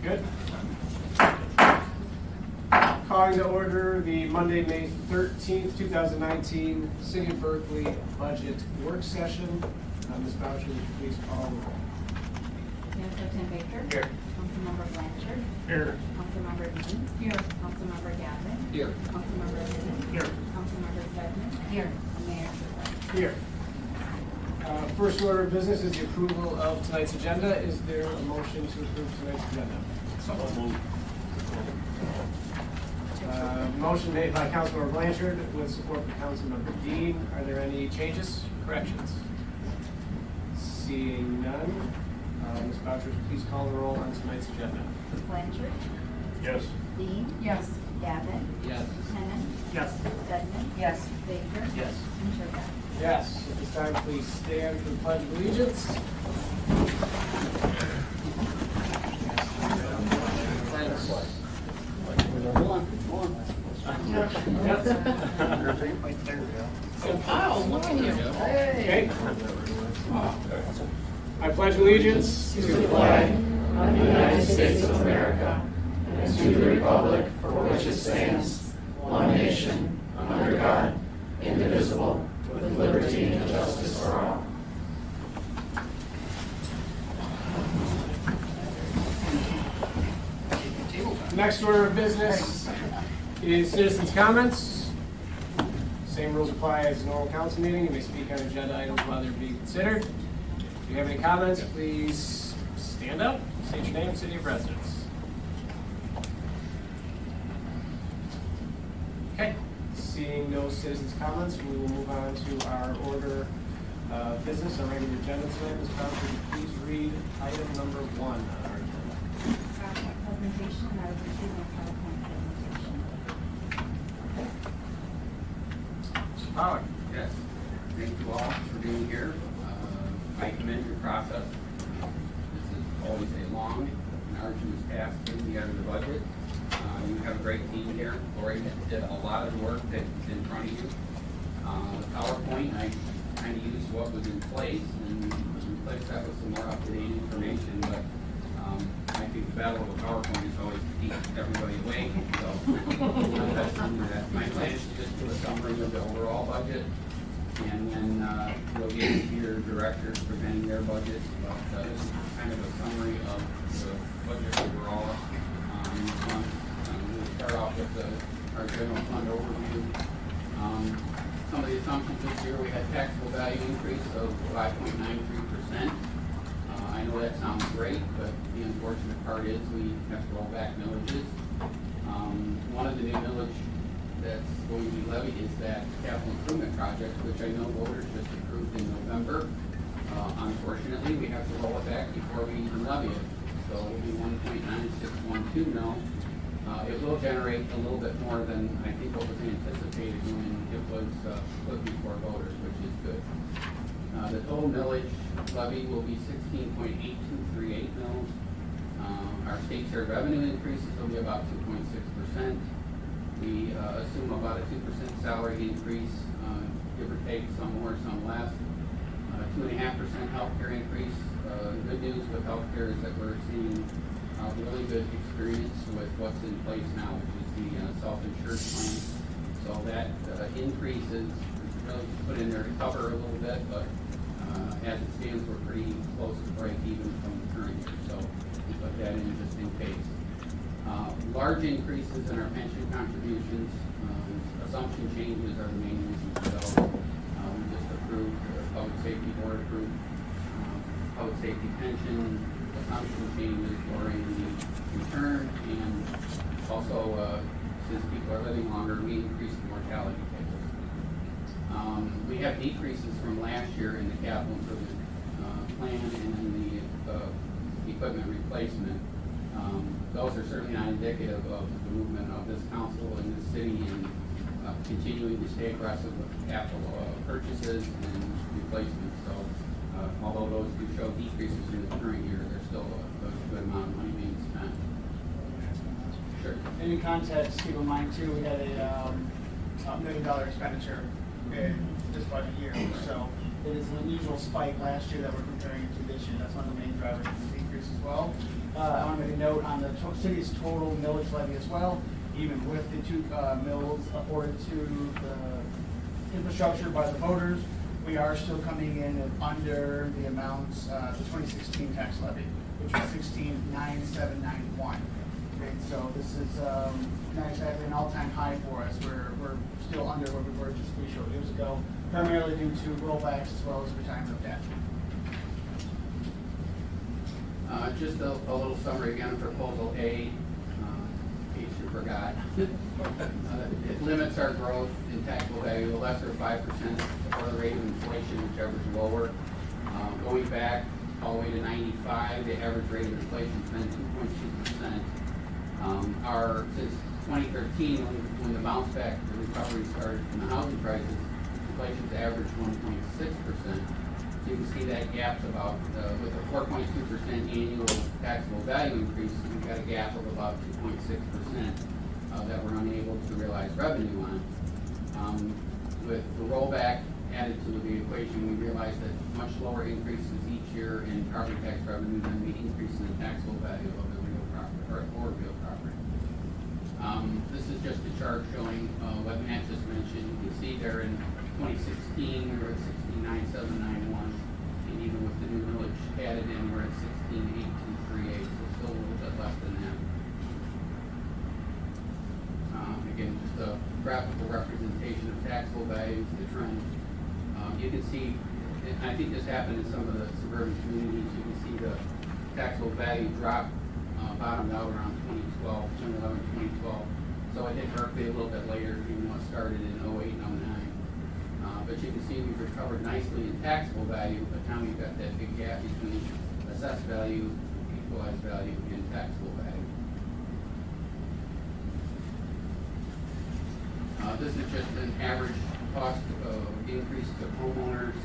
Good. Calling to order the Monday, May 13th, 2019 City of Berkley Budget Work Session. Ms. Boucher, please call the roll. Mayor Pro Tem Baker. Here. Councilmember Blanchard. Here. Councilmember Dean. Here. Councilmember Gavin. Here. Councilmember Lennon. Here. Councilmember Sedgman. Here. And Mayor Sherwood. Here. First order of business is the approval of tonight's agenda. Is there a motion to approve tonight's agenda? Motion made by Councilmember Blanchard with support from Councilmember Dean. Are there any changes, corrections? Seeing none, Ms. Boucher, please call the roll on tonight's agenda. Blanchard. Yes. Dean. Yes. Gavin. Yes. Lennon. Yes. Sedgman. Yes. Baker. Yes. And Sherwood. Yes. At this time, please stand for the Pledge of Allegiance. Okay. I pledge allegiance to the flag of the United States of America and to the republic for which it stands, one nation, under God, indivisible, with liberty and justice for all. Next order of business is citizens' comments. Same rules apply as a normal council meeting. You may speak on agenda items while they're being considered. If you have any comments, please stand up, state your name, city of residence. Okay, seeing no citizens' comments, we will move on to our order of business, our regular agenda tonight. Ms. Boucher, would you please read item number 1 on our agenda. PowerPoint presentation, and I would receive my PowerPoint presentation. Mr. Power. Yes, thank you all for being here. I commend your process. This is always a long and arduous task putting together the budget. You have a great team here. Lori did a lot of the work that's in front of you. PowerPoint, I kind of used what was in place and replaced that with some more up-to-date information, but I think the battle of PowerPoint is always to keep everybody awake. So my plan is to just do a summary of the overall budget, and then we'll get into your directors presenting their budgets. But this is kind of a summary of the budget overall. We'll start off with our general fund overview. Some of the assumptions this year, we had taxable value increase of 5.93%. I know that sounds great, but the unfortunate part is we have to roll back millages. One of the new millage that's going to be levied is that capital improvement project, which I know voters just approved in November. Unfortunately, we have to roll it back before we even levy it. So it will be 1.9612 mil. It will generate a little bit more than I think what was anticipated when it was put before voters, which is good. The total millage levy will be 16.8238 mils. Our state share revenue increases will be about 2.6%. We assume about a 2% salary increase, give or take, some more, some less. 2.5% healthcare increase. The good news with healthcare is that we're seeing really good experience with what's in place now, which is the self-insured plan. So that increase is really put in there to cover a little bit, but as it stands, we're pretty close to break even from the current year. So we put that in just in case. Large increases in our pension contributions. Assumption changes are the main reasons for those. We just approved, the Public Safety Board approved public safety pension assumption changes, lowering the return, and also since people are living longer, we increased the mortality tables. We have decreases from last year in the capital improvement plan and in the equipment replacement. Those are certainly not indicative of the movement of this council and this city in continuing to stay aggressive with capital purchases and replacements. So although those do show decreases in the current year, there's still a good amount of money being spent. Sure. And in context, keep in mind too, we had a $1 million expenditure in this budget year. So it is an unusual spike last year that we're comparing to this year. That's one of the main drivers of this increase as well. I want to make a note on the city's total millage levy as well, even with the two mills afforded to the infrastructure by the voters, we are still coming in at under the amounts, the 2016 tax levy, which was 16,9791. Okay, so this is not exactly an all-time high for us. We're still under where we were just 3 short years ago, primarily due to rollbacks as well as retirement of debt. Just a little summary again of Proposal A, in case you forgot. It limits our growth in taxable value to less than 5% or the rate of inflation, whichever is lower. Going back all the way to 95, the average rate of inflation has been 2.2%. Since 2013, when the bounce back, the recovery started from the housing prices, inflation's averaged 1.6%. So you can see that gap's about, with a 4.2% annual taxable value increase, we've got a gap of about 2.6% that we're unable to realize revenue on. With the rollback added to the equation, we realized that much lower increases each year in property tax revenue than the increase in the taxable value of the real property, or real property. This is just a chart showing what Matt just mentioned. You can see there in 2016, we were at 16,9791, and even with the new millage added in, we're at 16,8238, so still a little bit less than that. Again, just a graphical representation of taxable values, the trend. You can see, and I think this happened in some of the suburban communities, you can see the taxable value drop, bottomed out around 2011, 2012. So it hit Berkley a little bit later, even though it started in 08 and 09. But you can see we've recovered nicely in taxable value, but now we've got that big gap between assessed value, equalized value, and taxable value. This is just an average cost increase to homeowners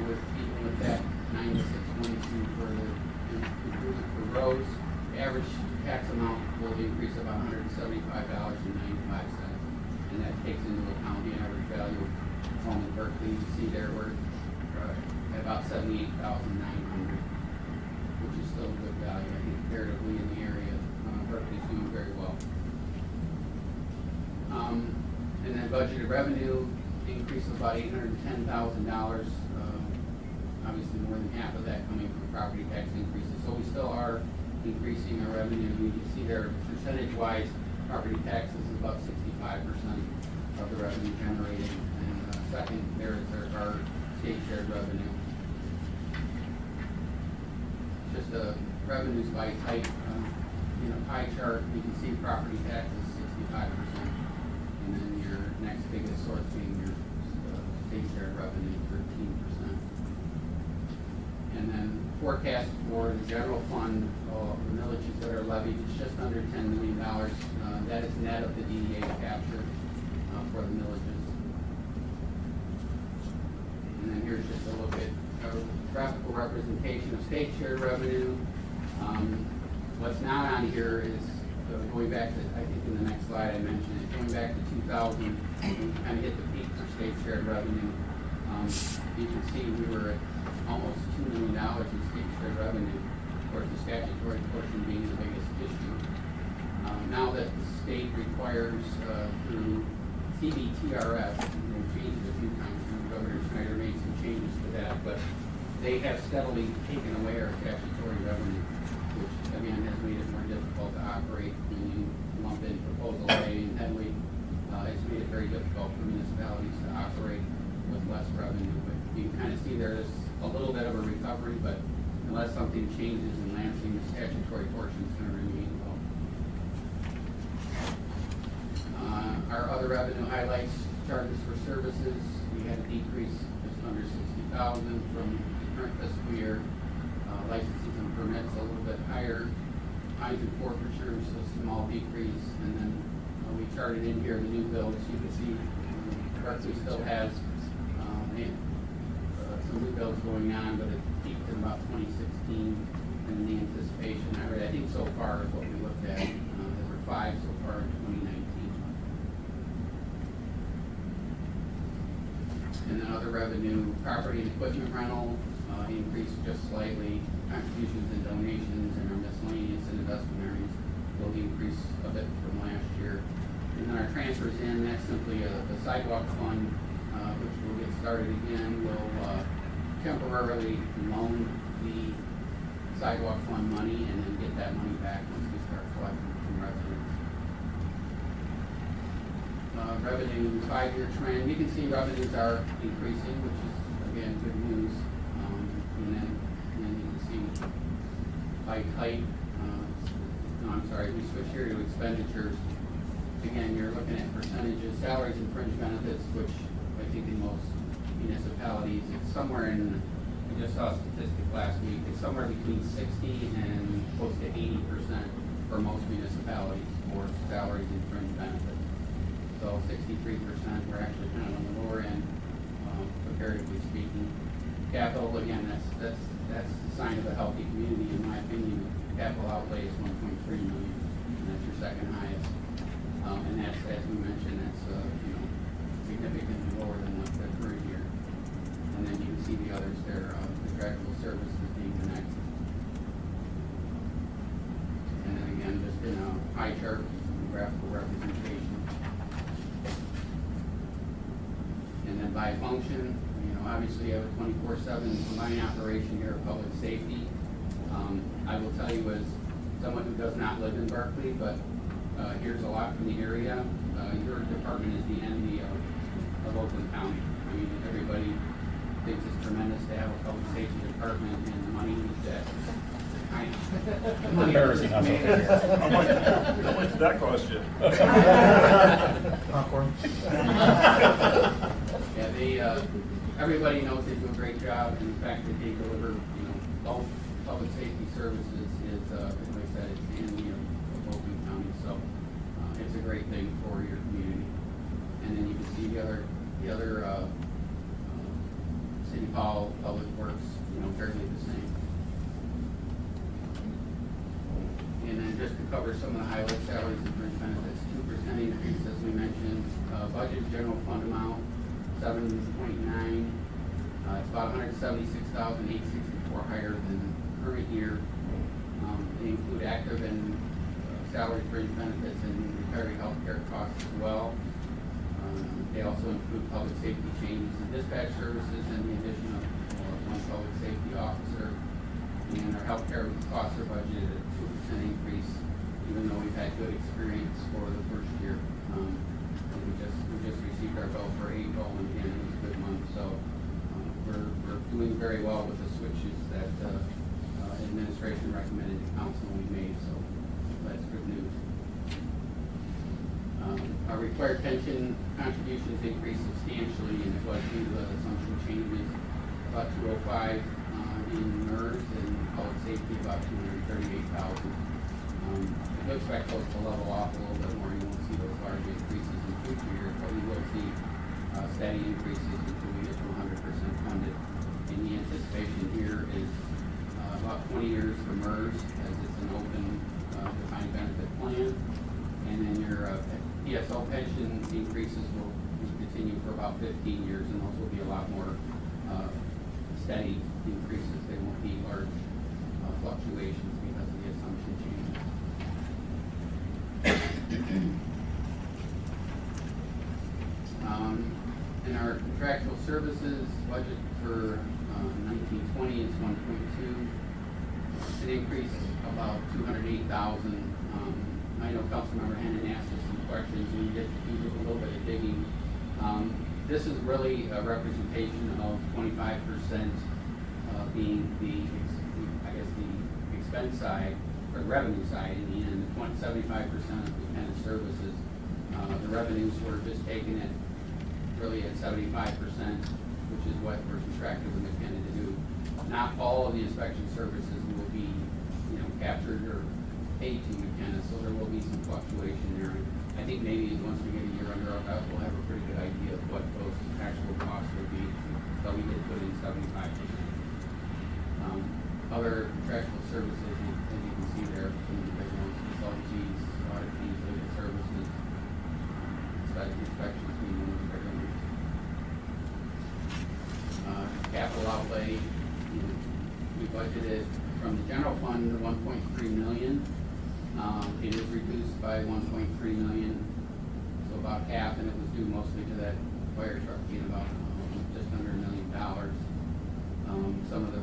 with people with that 9622 for the improvement for roads. The average tax amount will increase about $175.95, and that takes into account the average value of home in Berkley. You see there we're at about $78,900, which is still a good value, I think, comparatively in the area. Berkley's doing very well. And then budgeted revenue increase of about $810,000. Obviously, more than half of that coming from property tax increases. So we still are increasing our revenue. You can see there, percentage-wise, property taxes is about 65% of the revenue generated. And second, there is our state shared revenue. Just the revenues by type, pie chart. You can see property taxes 65%. And then your next biggest source being your state share revenue, 13%. And then forecast for the general fund, the millages that are levied is just under $10 million. That is net of the DDA capture for the millages. And then here's just a look at a graphical representation of state share revenue. What's not on here is going back to, I think in the next slide I mentioned it, going back to 2000, we kind of hit the peak for state shared revenue. You can see we were at almost $2 million in state shared revenue, of course the statutory portion being the biggest issue. Now that the state requires through CBTRS, and they've changed it a few times, and Governor Snyder made some changes to that, but they have steadily taken away our statutory revenue, which again has made it more difficult to operate when you lump in Proposal A and heavily. It's made it very difficult for municipalities to operate with less revenue. But you can kind of see there's a little bit of a recovery, but unless something changes in Lansing, the statutory portion is going to remain low. Our other revenue highlights, charges for services, we had a decrease just under $60,000 from the current fiscal year. Licenses and permits a little bit higher. Fines and forfeitures, a small decrease, and then we charted in here the new builds. You can see Berkley still has some new builds going on, but it peaked in about 2016, and the anticipation, I think so far is what we looked at. There were 5 so far in 2019. And then other revenue, property and equipment rental, increased just slightly. Contributions and donations and our miscellaneous and investment earnings will increase a bit from last year. And then our transfers in, that's simply the sidewalk fund, which will get started again. We'll temporarily loan the sidewalk fund money and then get that money back once we start collecting from residents. Revenue 5-year trend, you can see revenues are increasing, which is again good news. And then you can see by type, we switch here to expenditures. Again, you're looking at percentages, salaries and fringe benefits, which I think in most municipalities, it's somewhere in, I just saw a statistic last week, it's somewhere between 60 and close to 80% for most municipalities for salaries and fringe benefits. So 63%, we're actually kind of on the lower end, comparatively speaking. Capital, again, that's the sign of a healthy community, in my opinion. Capital outlay is 1.3 million, and that's your second highest. And that's, as we mentioned, that's significantly lower than the current year. And then you can see the others there, contractual services being the next. And then again, just in a pie chart, graphical representation. And then by function, obviously you have a 24/7 combined operation here of public safety. I will tell you, as someone who does not live in Berkley, but hears a lot from the area, your department is the envy of Oakland County. I mean, everybody thinks it's tremendous to have a public safety department, and the money that Embarrassing us over here. How much did that cost you? Popcorn. Yeah, everybody knows they do a great job, and the fact that they deliver, both public safety services is, as I said, it's the envy of Oakland County. So it's a great thing for your community. And then you can see the other City Hall, Public Works, fairly the same. And then just to cover some of the highlights, salaries and fringe benefits, 2% increase, as we mentioned. Budget general fund amount, 7.9. It's about 176,864 higher than current year. They include active and salary fringe benefits and retiree health care costs as well. They also include public safety changes in dispatch services and the addition of one public safety officer. And our healthcare costs are budgeted at 2% increase, even though we've had good experience for the first year. We just received our bill for April, and again, it was a good month. So we're doing very well with the switches that administration recommended to council we made. So that's good news. Our required pension contributions increased substantially, and it was due to the assumption changes. About 205 in MERS and public safety, about 238,000. I do expect those to level off a little bit more. You won't see those large increases in future years, but we will see steady increases until we get to 100% funded. And the anticipation here is about 20 years for MERS, as it's an open defined benefit plan. And then your PSO pension increases will continue for about 15 years, and those will be a lot more steady increases. They won't be large fluctuations because of the assumption changes. In our contractual services budget for 1920 is 1.2. It's an increase about 208,000. I know Councilmember Hennon asked us some questions, and we did a little bit of digging. This is really a representation of 25% being the expense side, or the revenue side in the end. 75% of the kind of services. The revenues were just taken at really at 75%, which is what we're contracted with McKenna to do. Not all of the inspection services will be, captured or paid to McKenna, so there will be some fluctuation there. I think maybe once we get a year under our belt, we'll have a pretty good idea of what those actual costs will be. So we did put in 75%. Other contractual services, as you can see there, some of the big ones, consultancies, audit fees, legal services, inspections, being one of the bigger ones. outlay, we budgeted from the general fund to 1.3 million. It is reduced by 1.3 million, so about half, and it was due mostly to that fire truck being about just under $1 million. Some of the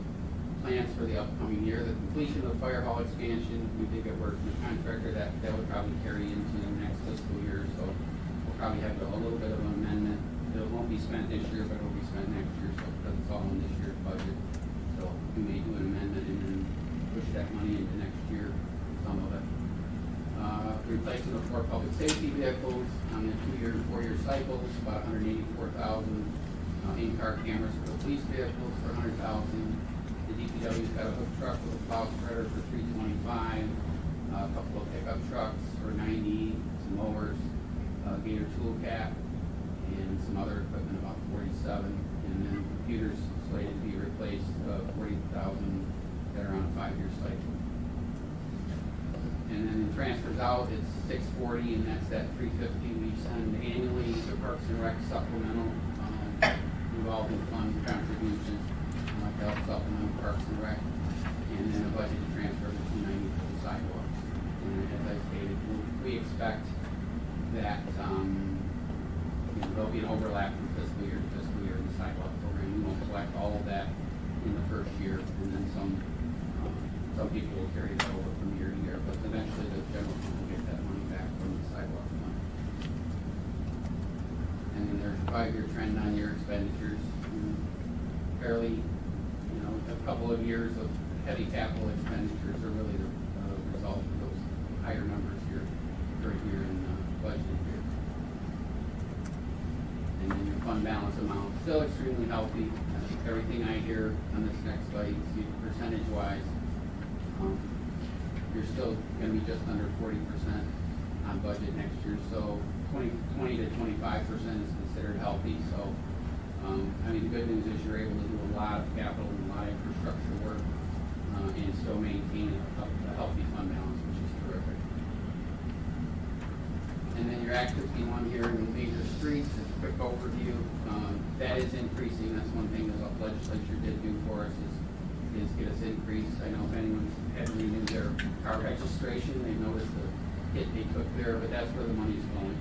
plans for the upcoming year, the completion of the fire hall expansion, we did get word from the contractor that would probably carry into the next fiscal year, so we'll probably have a little bit of an amendment. It won't be spent this year, but it will be spent next year, so because it's all in this year's budget. So we may do an amendment and then push that money into next year, some of it. Replacement of 4 public safety vehicles on the 2-year and 4-year cycles, about $184,000. In-car cameras for the police vehicles for $100,000. The DPW's got a hook truck with a plow spreader for $325,000. A couple of pickup trucks for $90,000. Some mowers, Gator tool cap, and some other equipment about $47,000. And then computers slated to be replaced, $40,000 that are on a 5-year cycle. And then in transfers out, it's $640,000, and that's that $350,000 we send annually to Parks and Rec supplemental revolving fund contribution to help supplement Parks and Rec, and then a budget to transfer the $290,000 for the sidewalks. And as I stated, we expect that there'll be an overlap from fiscal year to fiscal year in the sidewalk program. We won't collect all of that in the first year, and then some people will carry that over from year to year, but eventually the general fund will get that money back from the sidewalk fund. And then there's a 5-year trend on your expenditures. Fairly, a couple of years of heavy capital expenditures are really the result of those higher numbers here, current year and budget year. And then your fund balance amount, still extremely healthy. Everything I hear on this next slide, you see percentage-wise, you're still going to be just under 40% on budget next year. So 20 to 25% is considered healthy. So, the good news is you're able to do a lot of capital and a lot of infrastructure work and still maintain a healthy fund balance, which is terrific. And then your Act 51 here in the major streets, just a quick overview. That is increasing. That's one thing that the legislature did do for us is get us increased. I know if anyone's had to renew their car registration, they noticed the hit they took there, but that's where the money's going.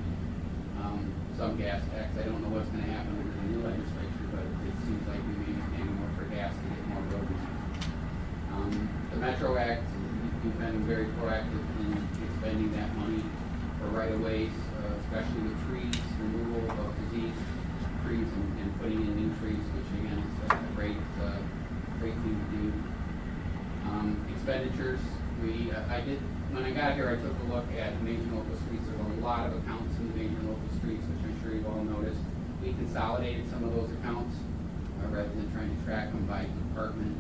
Some gas tax, I don't know what's going to happen under the new legislature, but it seems like we may be paying more for gas to get more road money. The Metro Act, we've been very proactive in expending that money for right-of-ways, especially with trees, removal of diseased trees and putting in new trees, which again is a great thing to do. Expenditures, when I got here, I took a look at major local streets. There's a lot of accounts in the major local streets, which I'm sure you've all noticed. We consolidated some of those accounts rather than trying to track them by department.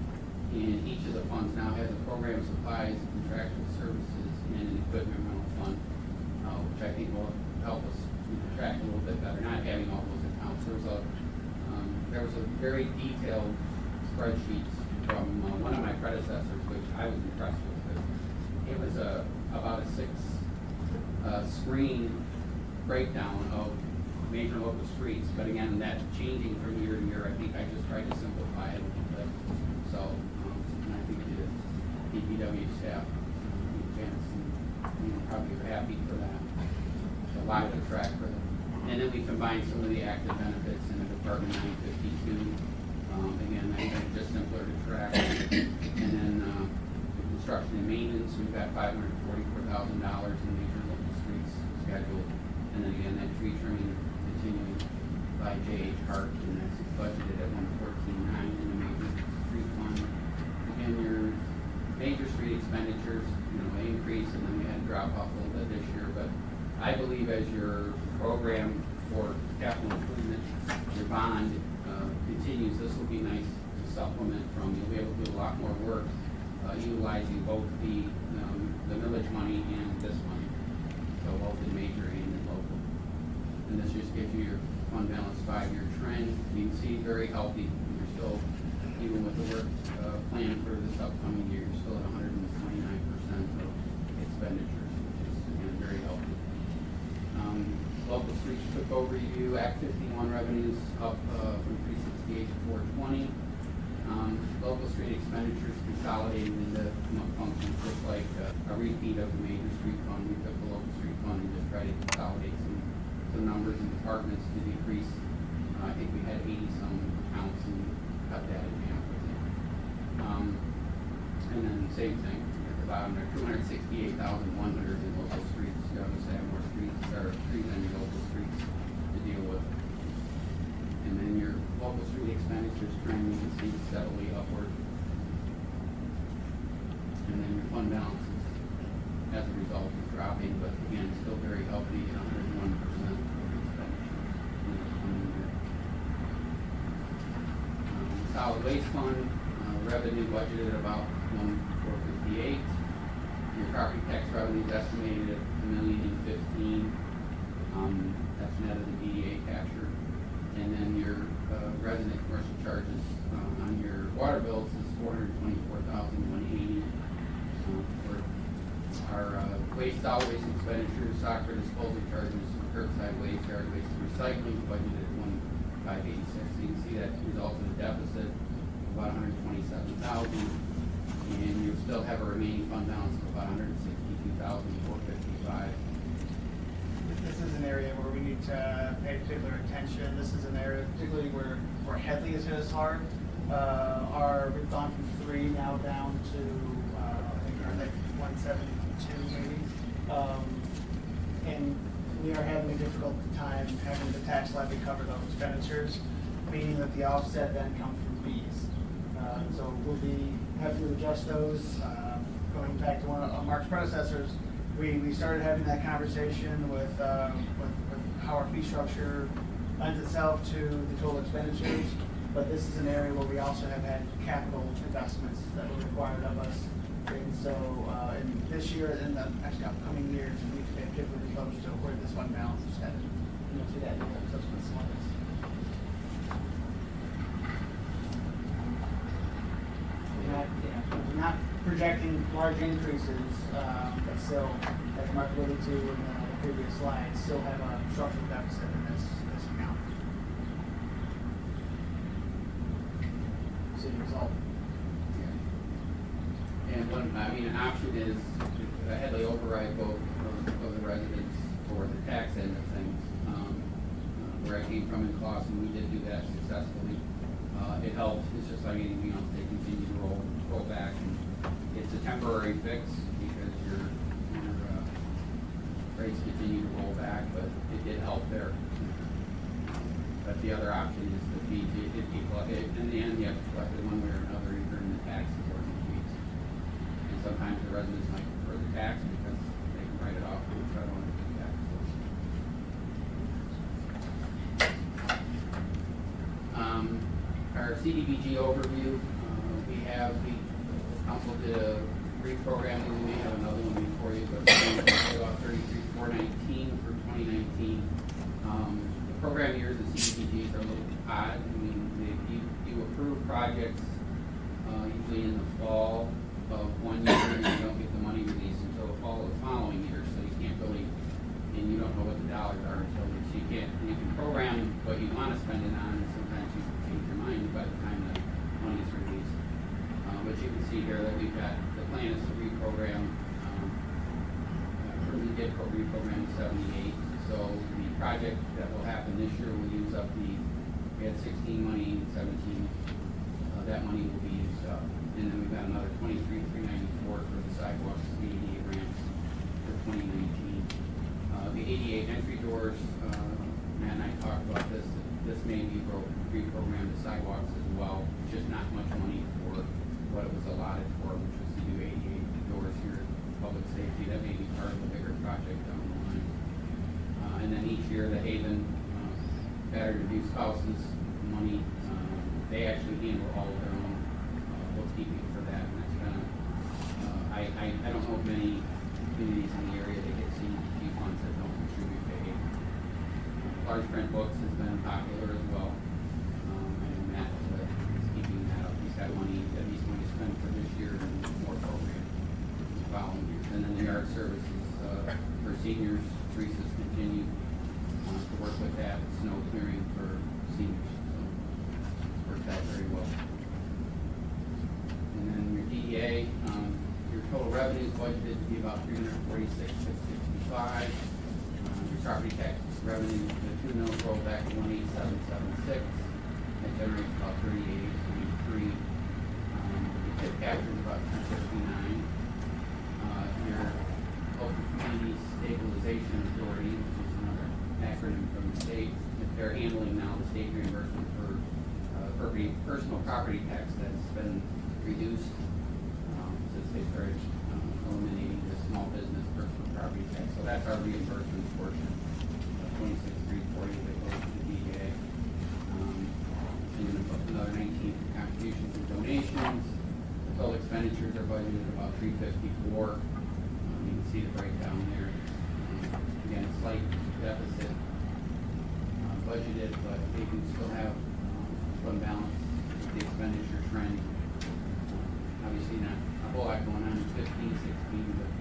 And each of the funds now has a program supplies, contractual services, and an equipment rental fund, which I think will help us track a little bit better, not having all those accounts. There was a very detailed spreadsheet from one of my predecessors, which I was impressed with. It was about a 6-screen breakdown of major local streets, but again, that changing from year to year, I think I just tried to simplify it a little bit. So, and I think the DPW staff, Janice, probably are happy for that. A lot to track for them. And then we combined some of the active benefits in the Department 952. Again, that's just simpler to track. And then construction and maintenance, we've got $544,000 in major local streets scheduled. And then again, that tree trimming continuing by J.H. Hart, and that's budgeted at $114,900 in the major street fund. Again, your major street expenditures, they increase, and then we had to drop off a little bit this year. But I believe as your program for capital improvement, your bond continues, this will be nice to supplement from. You'll be able to do a lot more work utilizing both the millage money and this money, so both in major and in local. And this just gives you your fund balance 5-year trend. You can see very healthy. You're still, even with the work plan for this upcoming year, you're still at 129% of expenditures, which is again very healthy. Local streets took overview. Act 51 revenues up from 368 to 420. Local street expenditures consolidated into functions just like a repeat of the major street fund. We took the local street fund and just tried to consolidate some numbers and departments to decrease. I think we had 80-some accounts and cut that in half, I think. And then same thing at the bottom there, 268,100 in local streets. You obviously have more streets or trees on your local streets to deal with. And then your local street expenditures trend, you can see steadily upward. And then your fund balance is, as a result, is dropping, but again, still very healthy at 101% of expenditures in this funding year. Solid waste fund, revenue budgeted about 1,458. Your property tax revenue is estimated at $1,015,000. That's net of the DDA capture. And then your resident commercial charges on your water bills is $424,180. For our waste, solid waste expenditures, soccer disposal charges, curbside waste, yard waste, and recycling budgeted at $1,586. So you can see that results in a deficit of about $127,000, and you still have a remaining fund balance of about $162,455. This is an area where we need to pay particular attention. This is an area particularly where Headley is hit us hard. We've gone from 3 now down to, I think we're like 172 maybe. And we are having a difficult time having the tax levy cover those expenditures, meaning that the offset then comes from fees. So we'll be having to adjust those. Going back to one of Mark's predecessors, we started having that conversation with how our fee structure lends itself to the total expenditures, but this is an area where we also have had capital investments that were required of us. And so, in this year and the actually upcoming years, we need to pay particularly close to where this fund balance is headed. And you'll see that in the subsequent slides. We're not projecting large increases, but still, as Mark alluded to in the previous slide, still have a structural deficit in this account. So the result. And an option is a Headley override vote of the residents for the tax end of things. Where I came from in Clawson, we did do that successfully. It helped. It's just like anything else; they continue to roll back, and it's a temporary fix because your rates continue to roll back. But it did help there. But the other option is the fee. It did be collected. In the end, you have to collect it one way or another, either in the taxes or in the fees. And sometimes the residents might prefer the tax because they can write it off on the federal and the tax. Our Cdbg overview, we have the council did a reprogramming. We may have another one before you, but about 33,419 for 2019. The program years of Cdbgs are a little odd. I mean, you approve projects usually in the fall of one year, and you don't get the money released until the fall of the following year, so you can't really, and you don't know what the dollars are until so you can't. You can program what you want to spend it on, and sometimes you can change your mind by the time the money is released. But you can see here that we've got the plan is to reprogram. We did reprogram 78. So the project that will happen this year will use up we had 16 money, 17. That money will be used up. And then we've got another 23,394 for the sidewalks, the ADA ramps for 2019. The ADA entry doors, Matt and I talked about this. This may be reprogrammed the sidewalks as well. It's just not much money for what it was allotted for, which was to do ADA doors here at public safety. That may be part of the bigger project down the line. And then each year, the Haven battery review spouses money, they actually handle all of their own bookkeeping for that. And that's kind of, I don't know of many communities in the area that get CDBG funds that don't contribute to Haven. Large print books has been popular as well. And Matt is keeping that up. He's got money that he's going to spend for this year and more programs the following years. And then the art services for seniors, Teresa's continued to work with that, snow clearing for seniors. So it's worked out very well. would be about 346,665. Your property tax revenue, the 2 mills rolled back to 18776. That generates about 38.3. Your tip capture is about 259. Your local community stabilization authority, which is another acronym from the state, they're handling now the state reimbursement for personal property tax that's been reduced since they started eliminating the small business personal property tax. So that's our reimbursement portion of 26,340 that goes to the DEA. And then another 19 for contributions and donations. The total expenditures are budgeted about 354. You can see the breakdown there. Again, slight deficit budgeted, but they can still have fund balance with the expenditure trend. Obviously not a whole lot going on in 15, 16, but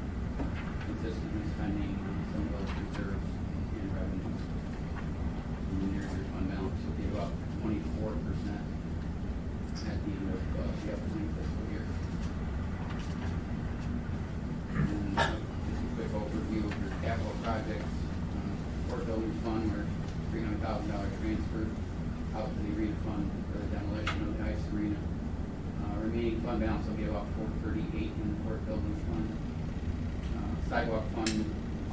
consistently spending some of those reserves and revenues. And then your fund balance will be about 24% at the end of the upcoming fiscal year. And just a quick overview of your capital projects. Court building fund, where $300,000 transferred out to the arena fund for the demolition of the ice arena. Remaining fund balance will be about $438 in the court building fund. Sidewalk fund,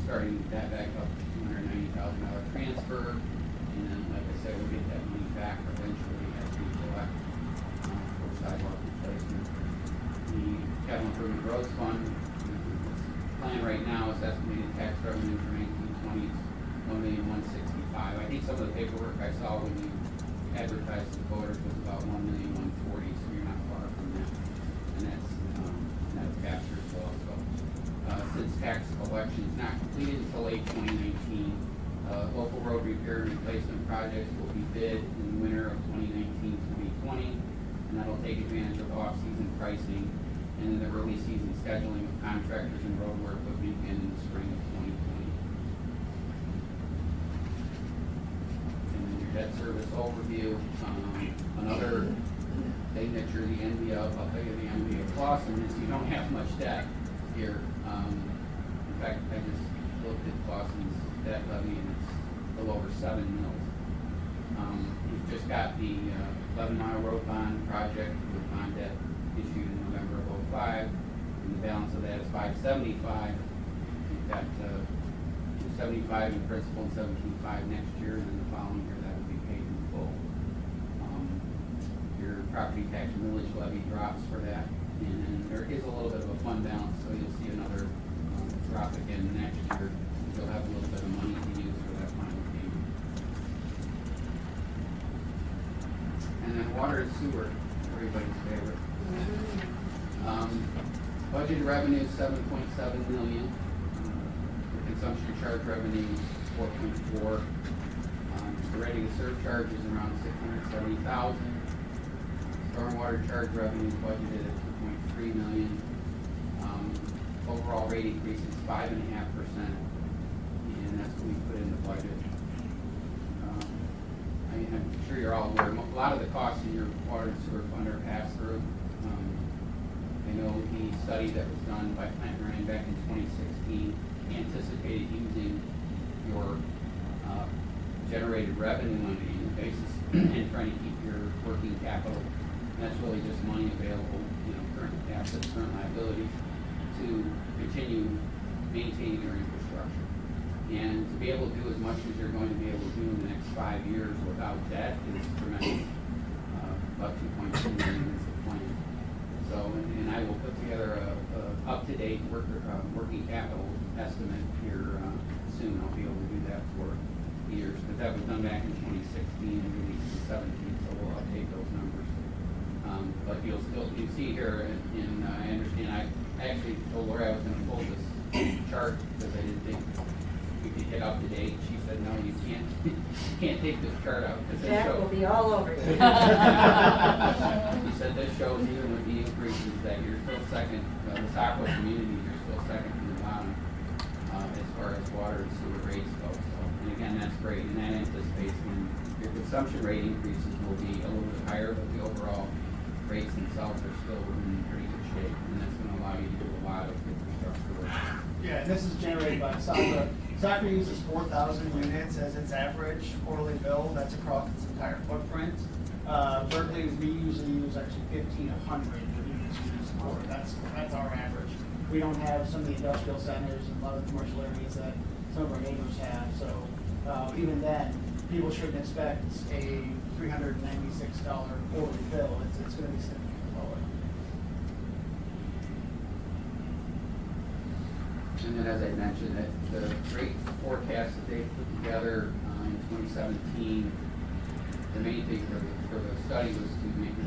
starting that back up to $290,000 transfer. And then, like I said, we'll get that money back eventually as we collect for sidewalk replacement. The capital improvement roads fund, plan right now is estimated tax revenue for 1920 is $1,165,000. I think some of the paperwork I saw when you advertised to voters was about $1,140,000, so you're not far from that. And that's captured as well. So since tax collection is not completed until late 2019, local road repair and replacement projects will be bid in the winter of 2019-2020, and that'll take advantage of off-season pricing, and then the early season scheduling of contractors and road work will begin in the spring of 2020. And then your debt service overview, another thing that you're the envy of, I'll tell you the envy of Clausen is you don't have much debt here. In fact, I just looked at Clausen's debt levy and it's a little over 7 mils. You've just got the 11-mile road bond project with bond debt issued in November of 05, and the balance of that is 575. You've got 275 in principal and 17.5 next year, and then the following year that will be paid in full. Your property tax millage levy drops for that, and then there is a little bit of a fund balance, so you'll see another drop again next year. You'll have a little bit of money to use for that final payment. And then water and sewer, everybody's favorite. Budget revenue is $7.7 million. The consumption charge revenue is $4.4. The ready to serve charge is around $670,000. Stormwater charge revenue is budgeted at $2.3 million. Overall rate increase is 5.5%, and that's what we put in the budget. I'm sure you're all aware, a lot of the costs in your water and sewer fund are passed through. I know the study that was done by Plant Ryan back in 2016 anticipated using your generated revenue on an annual basis and trying to keep your working capital. And that's really just money available, current assets, current liabilities, to continue maintaining your infrastructure. And to be able to do as much as you're going to be able to do in the next 5 years without debt is tremendous. About $2.2 million is the plan. So, and I will put together a up-to-date working capital estimate here soon. I'll be able to do that for years, because that was done back in 2016 and released in 17, so we'll update those numbers. But you see here, and I understand, I actually told Lori I was going to pull this chart because I didn't think we could get up to date. She said, no, you can't take this chart out because this Jack will be all over you. She said this shows even with the increases that you're still second, the Saco community, you're still second from the bottom as far as water and sewer rates go. So, and again, that's great, and that anticipates when your consumption rate increases will be a little bit higher, but the overall rates themselves are still in pretty good shape, and that's gonna allow you to do a lot of infrastructure work. Yeah, and this is generated by Soccer. Soccer uses 4,000 units as its average quarterly bill. That's across its entire footprint. Berkley, we usually use actually 1,500 units used a quarter. That's our average. We don't have some of the industrial centers and a lot of the commercial areas that some of our neighbors have. So even then, people shouldn't expect a $396 quarterly bill. It's going to be significantly lower. And then, as I mentioned, the rate forecast that they put together in 2017, the main thing for the study was to make it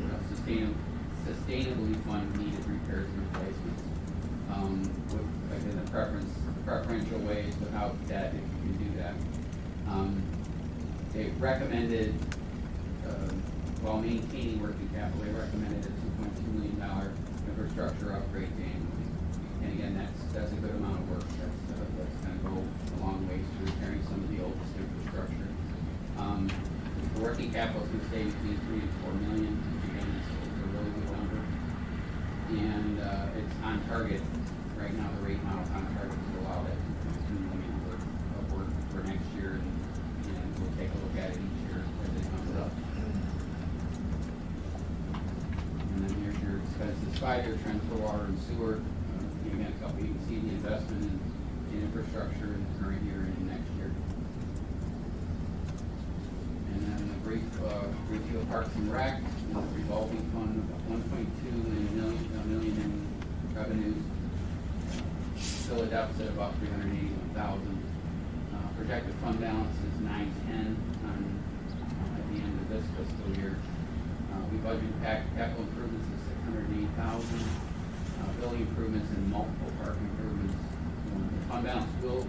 sustainably fund needed repairs and replacements. With, again, the preferential ways without debt, if you can do that. They recommended, while maintaining working capital, they recommended a $2.2 million infrastructure upgrade annually. And again, that's a good amount of work. That's going to go a long ways to repairing some of the oldest infrastructure. The working capital is going to stay between $3 and $4 million. Again, it's a really good number. And it's on target. Right now, the rate model is on target to allow that $2.2 million of work for next year. And we'll take a look at it each year as it comes up. And then here's your expenses, 5-year trend for water and sewer. Again, you can see the investment in infrastructure in the current year and next year. And then the brief Greenfield Parks and Rec, the revolving fund of $1.2 million in revenues. Still a deficit of about $381,000. Projected fund balance is $910 at the end of this fiscal year. We budgeted capital improvements of $608,000. Building improvements and multiple park improvements. The fund balance will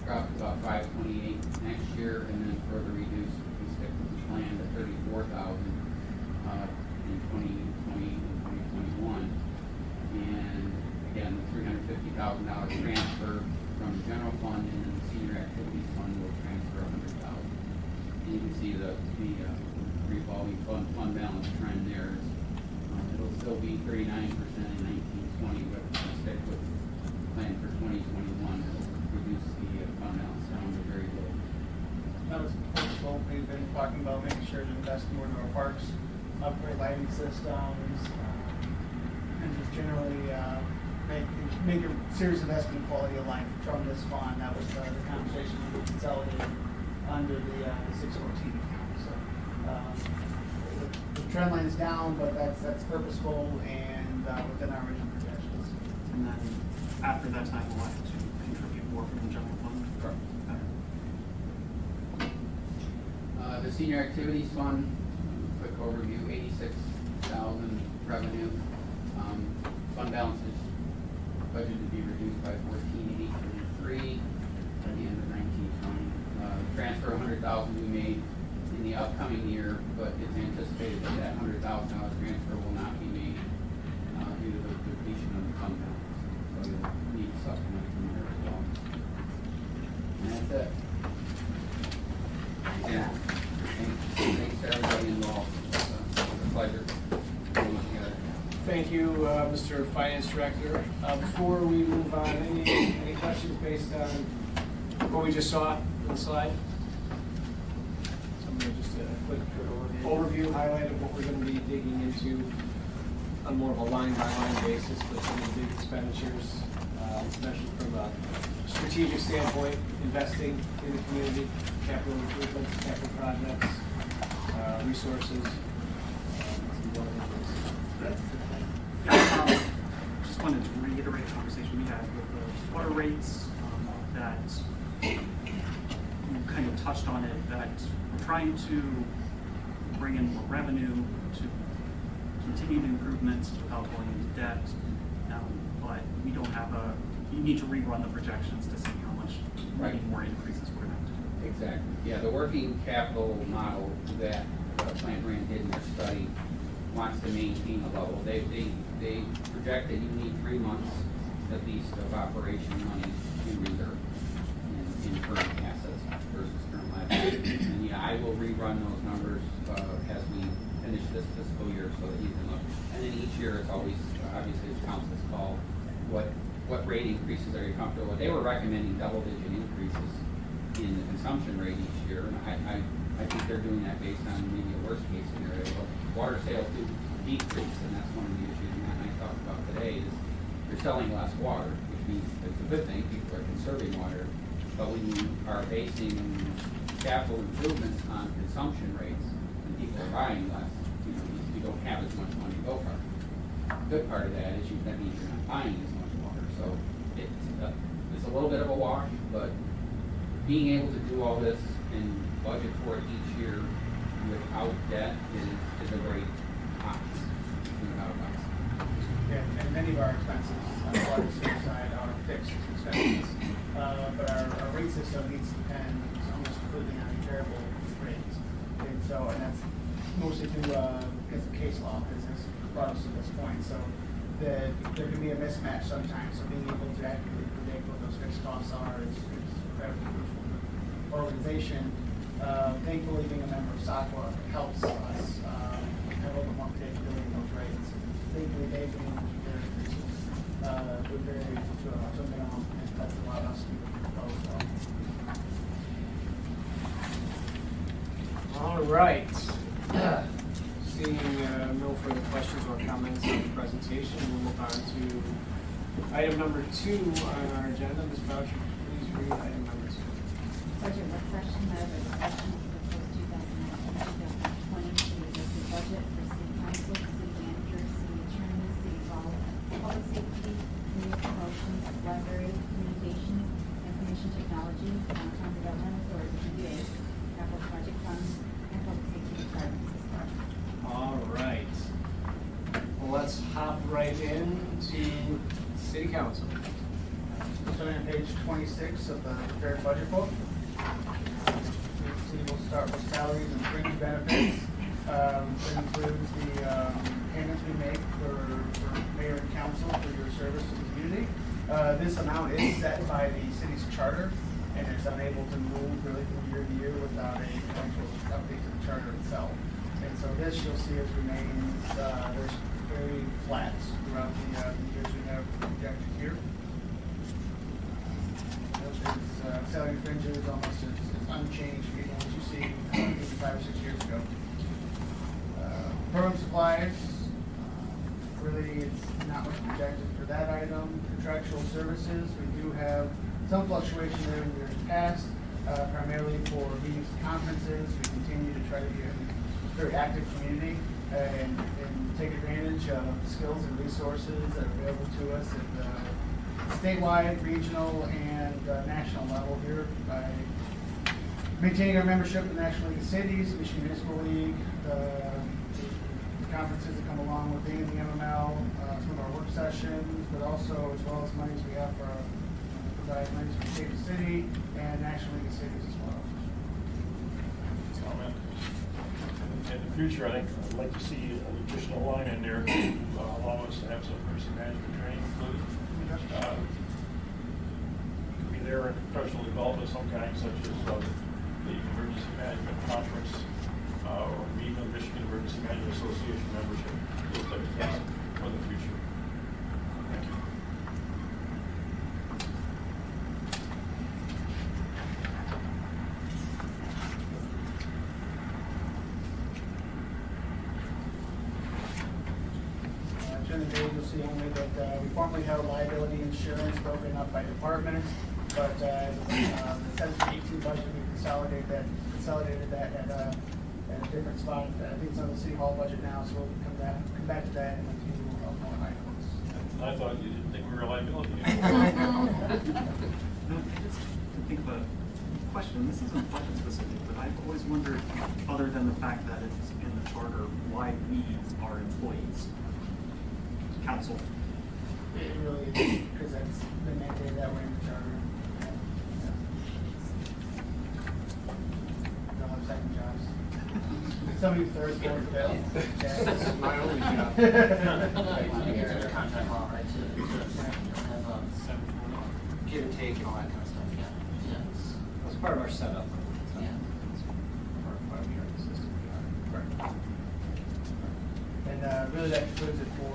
drop to about $528 next year, and then further reduce if we stick with the plan to $34,000 in 2020 and 2021. And again, the $350,000 transfer from the general fund and then the senior activities fund will transfer $100,000. And you can see the revolving fund balance trend there. It'll still be 39% in 1920, but if we stick with the plan for 2021, it'll reduce the fund balance down to very low. That was purposeful. We've been talking about making sure to invest more in our parks, upgrade lighting systems, and just generally make a serious investment in quality of life from this fund. That was the conversation we consolidated under the 614 account. So the trend line is down, but that's purposeful and within our original projections. And then after that time, we'll have to contribute more from the general fund. Correct. The senior activities fund, quick overview, $86,000 revenue. Fund balance is budgeted to be reduced by $14,833 at the end of 1920. Transfer $100,000 we made in the upcoming year, but it's anticipated that that $100,000 transfer will not be made due to the depletion of the fund balance. So you'll need supplement from there as well. And that's it. Yeah. Thanks to everybody involved. It's a pleasure. Thank you, Mr. Finance Director. Before we move on, any questions based on what we just saw on the slide? Just a quick overview, highlight of what we're going to be digging into on more of a line-by-line basis with some of the big expenditures, especially from a strategic standpoint, investing in the community, capital improvements, capital projects, resources. Just wanted to reiterate a conversation we had with the water rates that you kind of touched on it, that we're trying to bring in more revenue to continue the improvements without going into debt, but we don't have you need to rerun the projections to see how much more increases we're going to have to do. Exactly. Yeah, the working capital model that Plant Brand did in their study wants to maintain a level. They project that you need 3 months at least of operation money in reserve in current assets versus current liabilities. And yeah, I will rerun those numbers finish this fiscal year so that you can look. And then each year, it's always, obviously, it's council's call, what rate increases are you comfortable with? They were recommending double-digit increases in the consumption rate each year, and I think they're doing that based on maybe a worst-case scenario. But water sales do decrease, and that's one of the issues Matt and I talked about today, is you're selling less water, which means it's a good thing, people are conserving water. But when you are basing capital improvements on consumption rates, and people are buying less, you don't have as much money to go for. The good part of that is that means you're not buying as much water. So it's a little bit of a wash, but being able to do all this and budget for it each year without debt is a great option. Without a doubt. And many of our expenses on the water sewer side are fixed expenses. But our rate system needs to depend almost completely on variable rates. And that's mostly through, because of case law, because it's brought us to this point. So there can be a mismatch sometimes. So being able to accurately predict what those fixed costs are is incredibly crucial for the organization. Thankfully, being a member of SACWA helps us have a little bit more predictability in those rates. Thankfully, they've been able to keep their increases to a minimum, and that's allowed us to keep it low as well. All right. Seeing no further questions or comments on the presentation, we'll move on to item number 2 on our agenda. Ms. Boucher, please read item number 2. Budget work session, matter of discussion of the proposed 2019-2020 city district budget for city council, city manager, city attorney, city hall, public safety, community promotions, library, communications, information technology, downtown development authority, DDA, capital project funds, and public safety retirement system. All right. Well, let's hop right into city council. Starting on page 26 of the prepared budget book. We'll start with salaries and fringe benefits. That includes the payments we make for mayor and council for your service to the community. This amount is set by the city's charter, and it's unable to move really from year to year without a potential update to the charter itself. And so this you'll see has remained very flat throughout the years we have projected here. Salary and fringes almost is unchanged from what you see maybe 5 or 6 years ago. Program supplies, really it's not much projected for that item. Contractual services, we do have some fluctuation there in years past, primarily for meetings and conferences. We continue to try to be a very active community and take advantage of skills and resources that are available to us at the statewide, regional, and national level here by maintaining our membership in the National League of Cities, Michigan Municipal League, the conferences that come along with being in the MML, some of our work sessions, but also as well as monies we have for provide monies for State of City and National League of Cities as well. Comment. In the future, I think I'd like to see an additional line in there to allow us to have some emergency management training included. Could be there in professional development of some kind, such as the Emergency Management Conference or meeting of Michigan Emergency Management Association membership, those type of things for the future. Thank you. During the day, you'll see only that we formerly had liability insurance broken up by department, but as of the 17-18 budget, we consolidated that at a different spot. I think it's on the city hall budget now, so we'll come back to that in a few more items. I thought you didn't think we were a liability. No, I just think of a question. This isn't budget specific, but I've always wondered, other than the fact that it's in the charter, why we are employees. Council. It really is, because that's the mandate that we're in the charter. Don't have second jobs. Some of you third, fourth, fifth. This is my only job. It's under contract law, right, to have give and take and all that kind of stuff, yeah. That's part of our setup. Yeah. Part of the system. Correct. really that concludes it for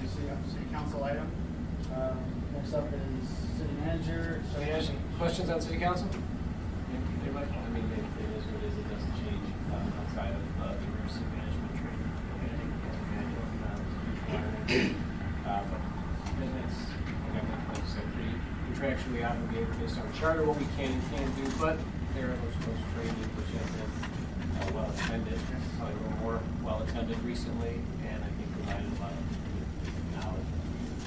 the city council item. Next up is city manager. So any other questions on city council? Anybody? I mean, it is what it is, it doesn't change outside of the emergency management training. But business, again, like I said, pretty contractually obligated based on charter, what we can and can't do, but there are those trainings which have been well attended, probably a little more well attended recently, and I think provided a lot of good knowledge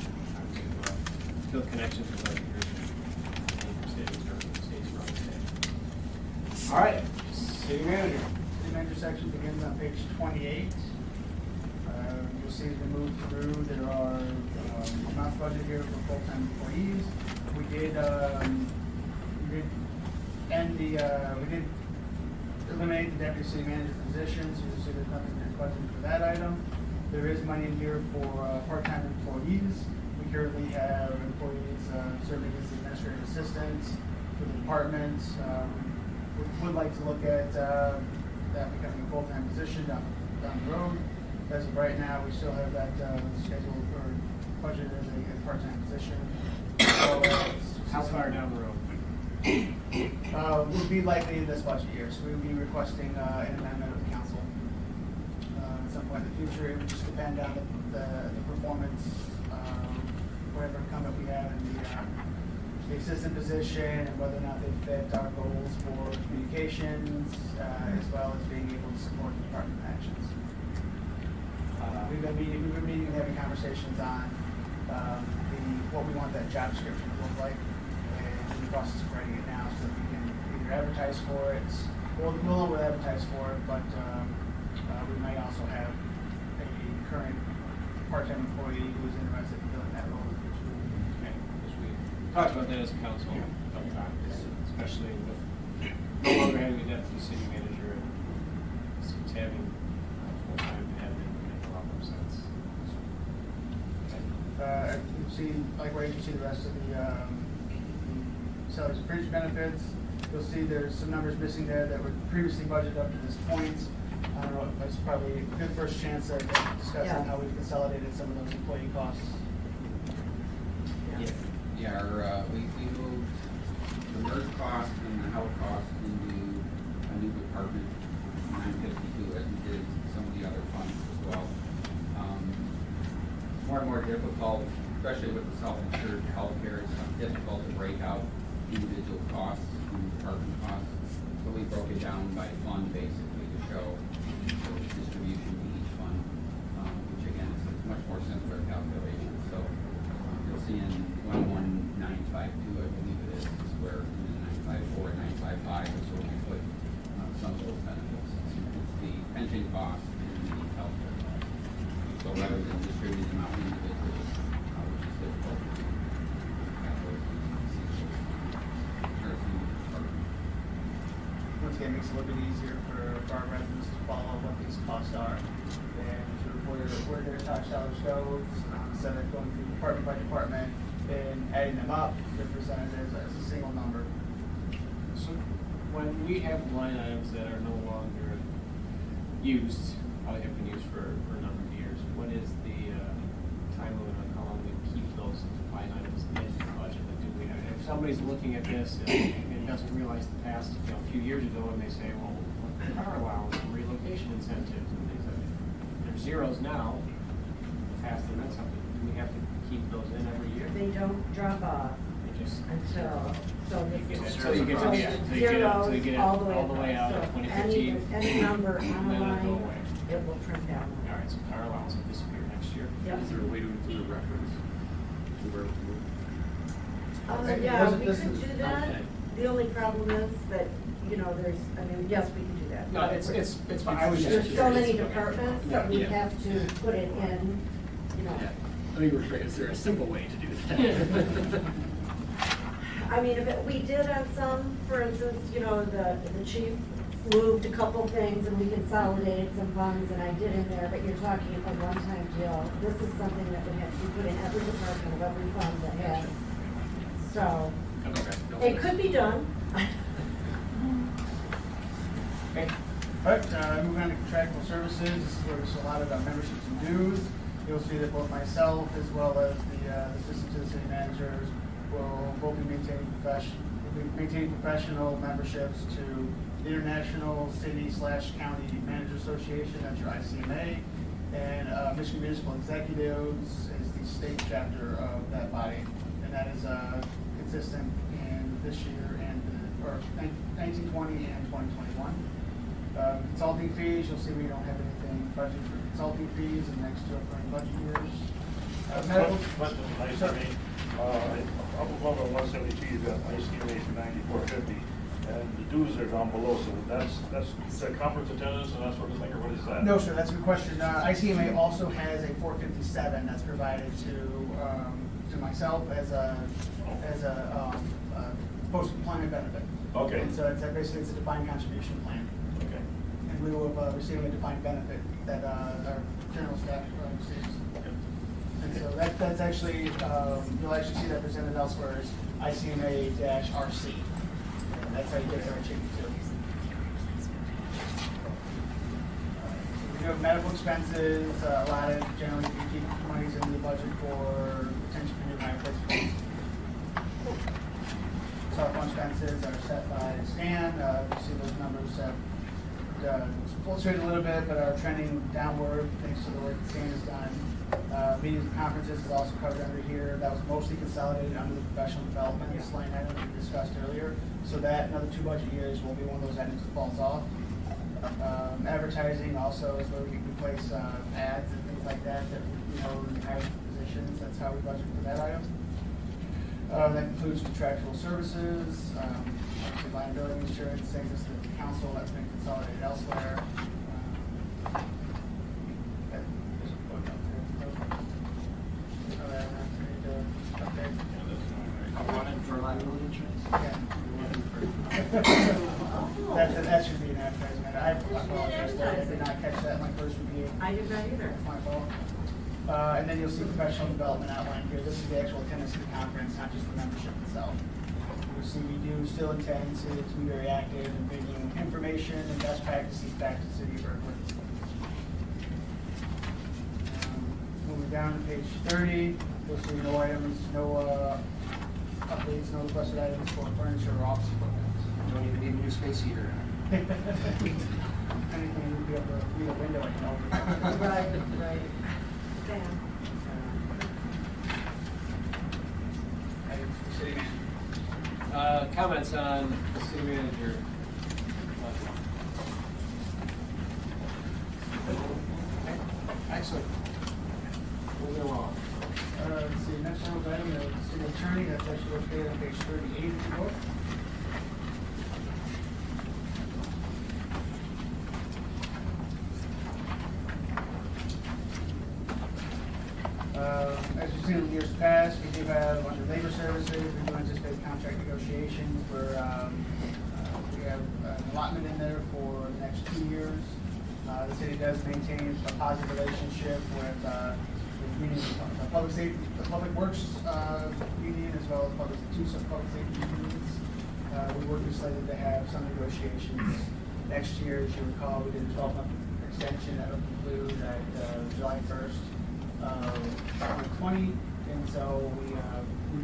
to build connections with our peers and cities or states around the state. All right, city manager. City manager section begins on page 28. You'll see as we move through, there are amounts budgeted here for full-time employees. We did eliminate the deputy city manager positions. You'll see there's nothing in budgeted for that item. There is money in here for part-time employees. We currently have employees serving as administrative assistants for the departments. We would like to look at that becoming a full-time position down the road. As of right now, we still have that scheduled or budgeted as a part-time position. So, How far down the road? Would be likely in this budget year, so we would be requesting an amendment of the council. At some point in the future, it would just depend on the performance, whatever incumbent we have in the assistant position, and whether or not they fit our goals for communications, as well as being able to support the department actions. We've been meeting and having conversations on what we want that job description to look like, and in the process of writing it now so that we can either advertise for it. We'll no longer advertise for it, but we might also have a current part-time employee who's interested in filling that role. Okay, because we talked about that as a council a couple times, especially with no longer having a deputy city manager and it's having full-time admin would make a lot more sense. You see, likewise, you see the rest of the salaries and fringe benefits. You'll see there's some numbers missing there that were previously budgeted up to this point. I don't know, that's probably a good first chance at discussing how we've consolidated some of those employee costs. Yeah, we moved the merge cost and the health cost into a new department, 952, as we did some of the other funds as well. More and more difficult, especially with the self-insured healthcare, it's difficult to break out individual costs and department costs. So we broke it down by fund basically to show the distribution to each fund, which again is a much more simpler calculation. So you'll see in 11952, I believe it is where 954 and 955 is where we put some of those benefits. It's the pension cost and the healthcare cost. So rather than distributing them out individually, which is difficult to do, Once again, it makes it a little bit easier for our residents to follow what these costs are and sort of where their tax dollars go, instead of going through department by department and adding them up, they're presented as a single number. So when we have line items that are no longer used, probably have been used for a number of years, what is the time limit on how long we keep those line items in the budget? Like, do we, if somebody's looking at this and doesn't realize the past, a few years ago, and they say, well, car allowance, relocation incentives, and things like that, they're zeros now, the past they meant something. Do we have to keep those in every year? They don't drop off They just until, so this Until you get to the end, until you get it all the way out So to 2015. Any number on and the then it'll go line, away. it will trim down. All right, so car allowance will disappear next year. Yep. Is there a way to include a reference to where it moved? Yeah, Was it we this could is- do that. Okay. The only problem is that, yes, we can do that. No, it's fine. I was just There's curious. so many Okay. departments that we Yeah. have to put it in, Let me rephrase, is there a simple way to do that? I mean, we did on some, for instance, the chief moved a couple things and we consolidated some funds and I did in there, but you're talking a one-time deal. This is something that would have to be put in every department of every fund that has. So, Okay. it could be done. Okay. All right, moving on to contractual services, this is where there's a lot of memberships and dues. You'll see that both myself as well as the assistant to the city managers will both be maintaining professional memberships to the International City/County Manager Association, that's your ICMA, and Michigan Municipal Executives is the state chapter of that body, and that is consistent in this year and, or 1920 and 2021. Consulting fees, you'll see we don't have anything budgeted for consulting fees in the next two upcoming budget years. Medical. Question, nice to me. Up above on 172, you've got ICMA for 9450, and the dues are down below, so that's that conference attendance and that sort of thing, or what is that? No, sir, that's a good question. ICMA also has a 457 that's provided to myself as a post-employment benefit. Okay. And so it's basically it's a defined contribution plan. Okay. And we will receive a defined benefit that our general staff receives. Okay. And so that's actually, you'll actually see that presented elsewhere as ICMA-RC. And that's how you get our change to. We have medical expenses, a lot of generally we keep monies in the budget for potential for new hire principals. Cell expenses are set by Stan. You see those numbers fluctuate a little bit, but are trending downward thanks to the work that Stan has done. Meetings and conferences is also covered under here. That was mostly consolidated under the professional development line item that we discussed earlier. So that another 2 budget years will be one of those items that falls off. Advertising also is where we place ads and things like that in higher positions. That's how we budget for that item. That includes contractual services, obviously liability insurance, things as the council that's been consolidated elsewhere. There's a footnote there. Wanted for liability insurance? That should be an advertisement. I apologize, I did not catch that in my first review. I did not either. That's my fault. And then you'll see professional development outlined here. This is the actual attendance to the conference, not just the membership itself. You'll see we do still intend to be very active in bringing information and best practices back to the city of Berkley. Moving down to page 30, you'll see no items, no updates, no requested items for furniture or office equipment. Don't even need a new space heater. Anything would be up a window I can open. Right. Sam. Items for city manager. Comments on the city manager? Okay. Excellent. Moving along. Let's see, next item, the city attorney, that's actually located on page 38 of the book. As you've seen in years past, we do have under labor services, we do anticipate contract negotiations where we have an allotment in there for the next 2 years. The city does maintain a positive relationship with the public safety, the public works union, as well as two public safety unions. We were slated to have some negotiations next year. As you recall, we did a 12-month extension that would conclude at July 1st. 2020, and so we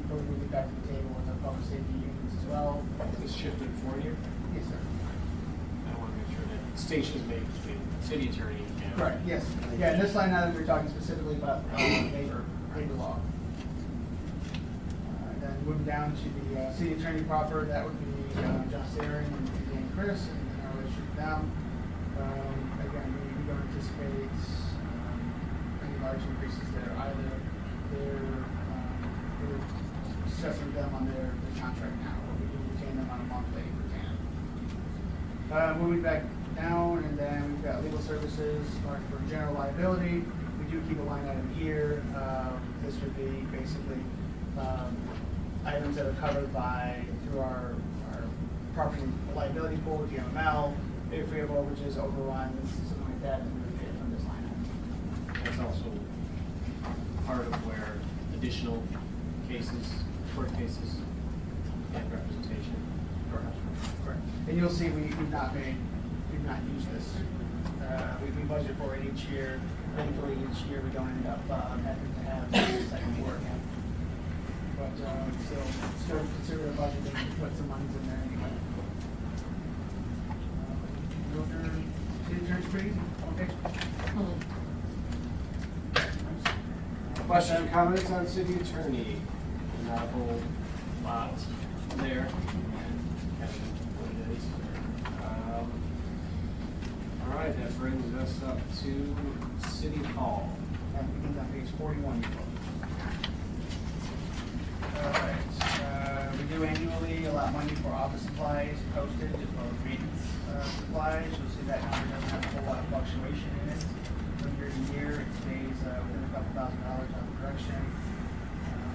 will be back to the table with our public safety unions as well. This shifted 4 year? Yes, sir. I want to make sure that stations made between city attorney and. Right, yes. Yeah, in this line item, we're talking specifically about labor law. Then moving down to the city attorney proper, that would be John Sarin and Chris, and our relationship with them. Again, we don't anticipate large increases there either. We're assessing them on their contract now, or we do retain them on a monthly retainer. Moving back down, and then we've got legal services marked for general liability. We do keep a line item here. This would be basically items that are covered through our property liability pool, GML, if we have overages, overruns, something like that, then we would pay it from this line item. That's also part of where additional cases, court cases, and representation. Correct. And you'll see we've not not used this. We budget for it each year. Thankfully, each year we don't end up having to have the second war again. But still consider a budget and put some monies in there anyway. City attorney's pretty easy. Okay. Questions or comments on city attorney? Not a whole lot there. Kind of what it is. All right, that brings us up to City Hall. That begins on page 41. All right, we do annually allot money for office supplies, postage, as well as maintenance supplies. You'll see that number doesn't have a whole lot of fluctuation in it. From year to year, it stays within a couple $1,000 on production.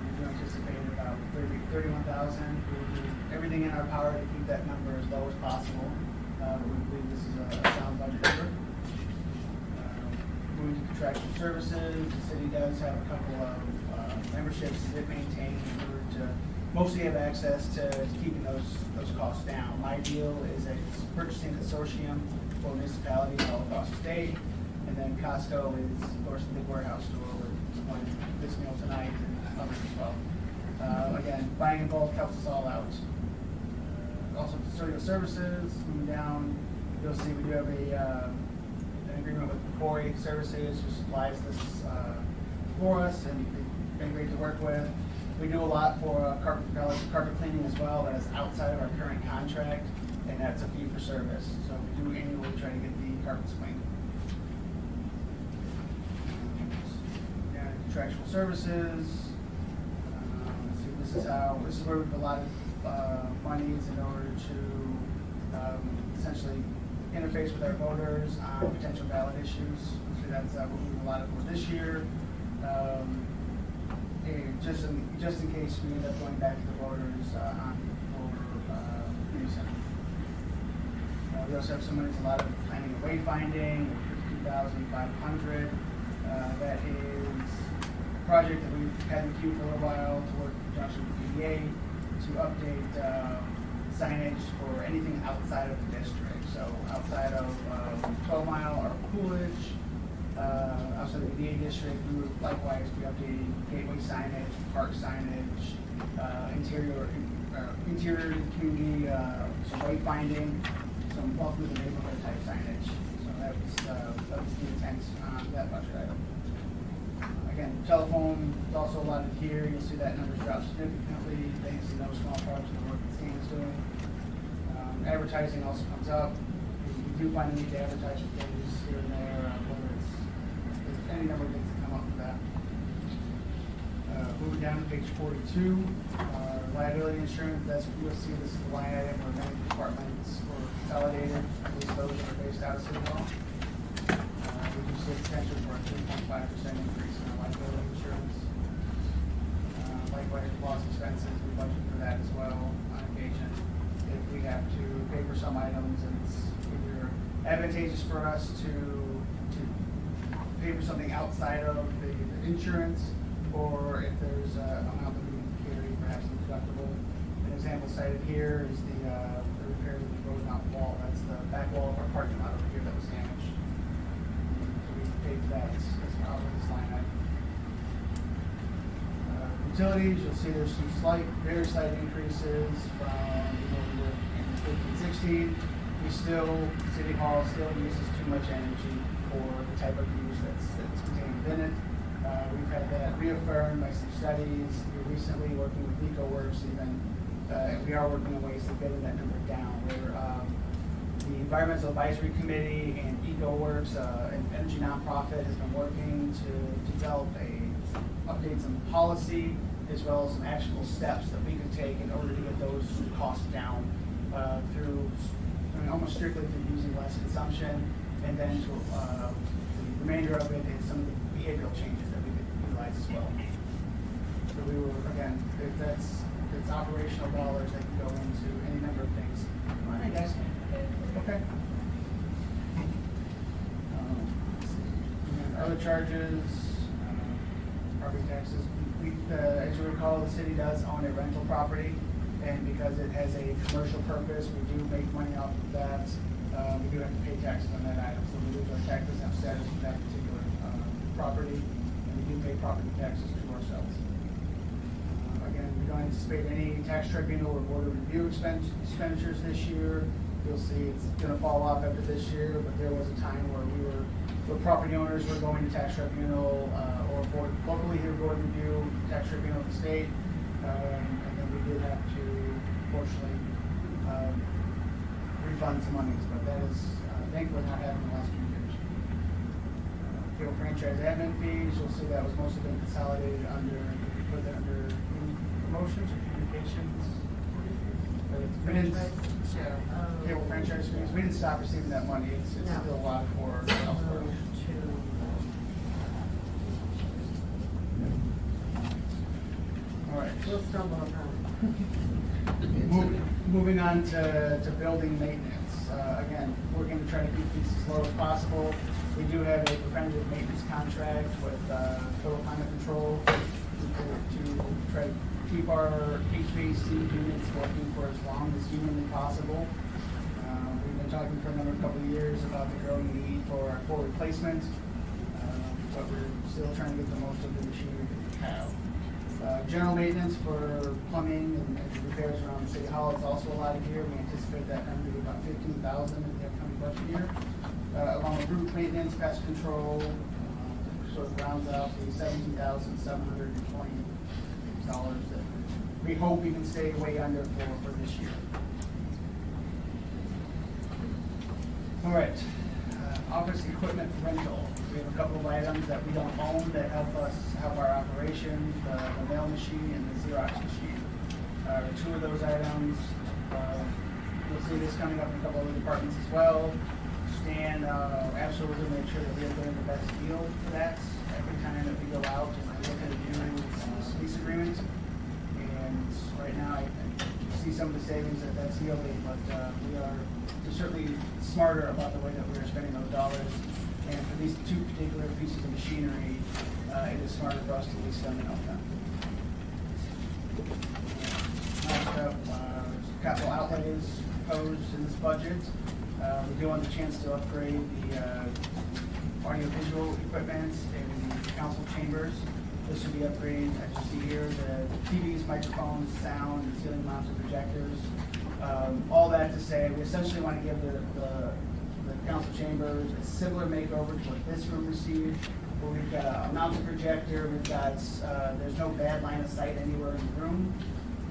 We do anticipate about $31,000. We'll do everything in our power to keep that number as low as possible. But we believe this is a sound budget number. Moving to contractual services, the city does have a couple of memberships that it maintains in order to mostly have access to keeping those costs down. My deal is a purchasing consortium for municipalities all across the state. And then Costco is, of course, the big warehouse store where it's going this meal tonight and others as well. Again, buying in bulk helps us all out. Also, custodial services, moving down, you'll see we do have an agreement with Corey Services who supplies this for us, and they've been great to work with. We do a lot for carpet cleaning as well. That is outside of our current contract, and that's a fee for service. So we do annually try to get the carpets cleaned. Contractual services. Let's see, this is where we've allotted monies in order to essentially interface with our voters on potential ballot issues. So that's what we've allotted for this year. Just in case we end up going back to the voters for community center. We also have some monies allotted for planning and wayfinding, $52,500. That is a project that we've had in the queue for a while to work in conjunction with PDA to update signage for anything outside of the district. So outside of 12 Mile or Coolidge, outside of the VA district, we would likewise be updating gateway signage, park signage, interior to the community, some wayfinding, some welcome to the neighborhood type signage. So that was the intent on that budget item. Again, telephone is also allotted here. You'll see that number's dropped significantly, thanks to no small part of the work that Sam is doing. Advertising also comes up. We do find the need to advertise for things here and there, whether it's any number of things that come up with that. Moving down to page 42, liability insurance. You'll see this is the line item where many departments were consolidated. At least those that are based out of City Hall. We do see potential for a 3.5% increase in our liability insurance. Likewise, loss expenses, we budget for that as well on occasion. If we have to pay for some items and it's either advantageous for us to pay for something outside of the insurance, or if there's an amount that we need to carry, perhaps a deductible. An example cited here is the repair of the Rosemount wall. That's the back wall of our parking lot over here that was damaged. So we paid for that as well with this line item. Utilities, you'll see there's some very slight increases from what we were in 15-16. City Hall still uses too much energy for the type of use that's contained within it. We've had that reaffirmed by some studies. We're recently working with EcoWorks even. We are working on ways to getting that number down. Where the Environmental Advisory Committee and EcoWorks, an energy nonprofit, has been working to develop update some policy as well as some actionable steps that we could take in order to get those costs down through almost strictly through using less consumption, and then to the remainder of it is some of the behavioral changes that we could utilize as well. So we were, again, it's operational dollars that can go into any number of things. All right, guys. Okay. Other charges, property taxes. As you recall, the city does own a rental property, and because it has a commercial purpose, we do make money off of that. we do have to pay taxes on that item, so we lose our tax exempt status for that particular property, and we do pay property taxes to ourselves. Again, we don't anticipate any tax tribunal or board of review expenditures this year. You'll see it's gonna fall off after this year, but there was a time where where property owners were going to tax tribunal, or board, locally here, board review, tax tribunal at the state, and then we did have to, fortunately, refund some monies, but that is, thankfully not happened in the last few years. Cable franchise admin fees, you'll see that was mostly been consolidated under, put that under promotions or communications. We didn't, cable franchise fees, we didn't stop receiving that money, it's No. still a lot for elsewhere. All right. We'll stumble upon Moving on to building maintenance. Again, we're going to try to keep these as low as possible. We do have a preventative maintenance contract with Total Climate Control to try to keep our HVAC units working for as long as humanly possible. We've been talking for another couple of years about the growing need for replacement, but we're still trying to get the most of the machinery that we have. General maintenance for plumbing and repairs around the city hall is also allotted here. We anticipate that number to be about $15,000 in the upcoming budget year. Along with roof maintenance, pest control, sort of rounds out the $17,720 that we hope we can stay way under for this year. All right, office equipment rental. We have a couple of items that we don't own that help our operation, the mail machine and the Xerox machine. Two of those items, you'll see this coming up in a couple other departments as well. Stan absolutely make sure that we are getting the best deal for that every time that we go out and look at a new lease agreement. And right now, I see some of the savings that's yielding, but we are certainly smarter about the way that we're spending those dollars. And for these two particular pieces of machinery, it is smarter for us to lease them and own them. Next up, capital outlays proposed in this budget. We do want the chance to upgrade the audiovisual equipment in the council chambers. This should be upgraded, as you see here, the TVs, microphones, sound, and ceiling mounted projectors. All that to say, we essentially want to give the council chambers a similar makeover to what this room received, where we've got a mounted projector, we've got, there's no bad line of sight anywhere in the room,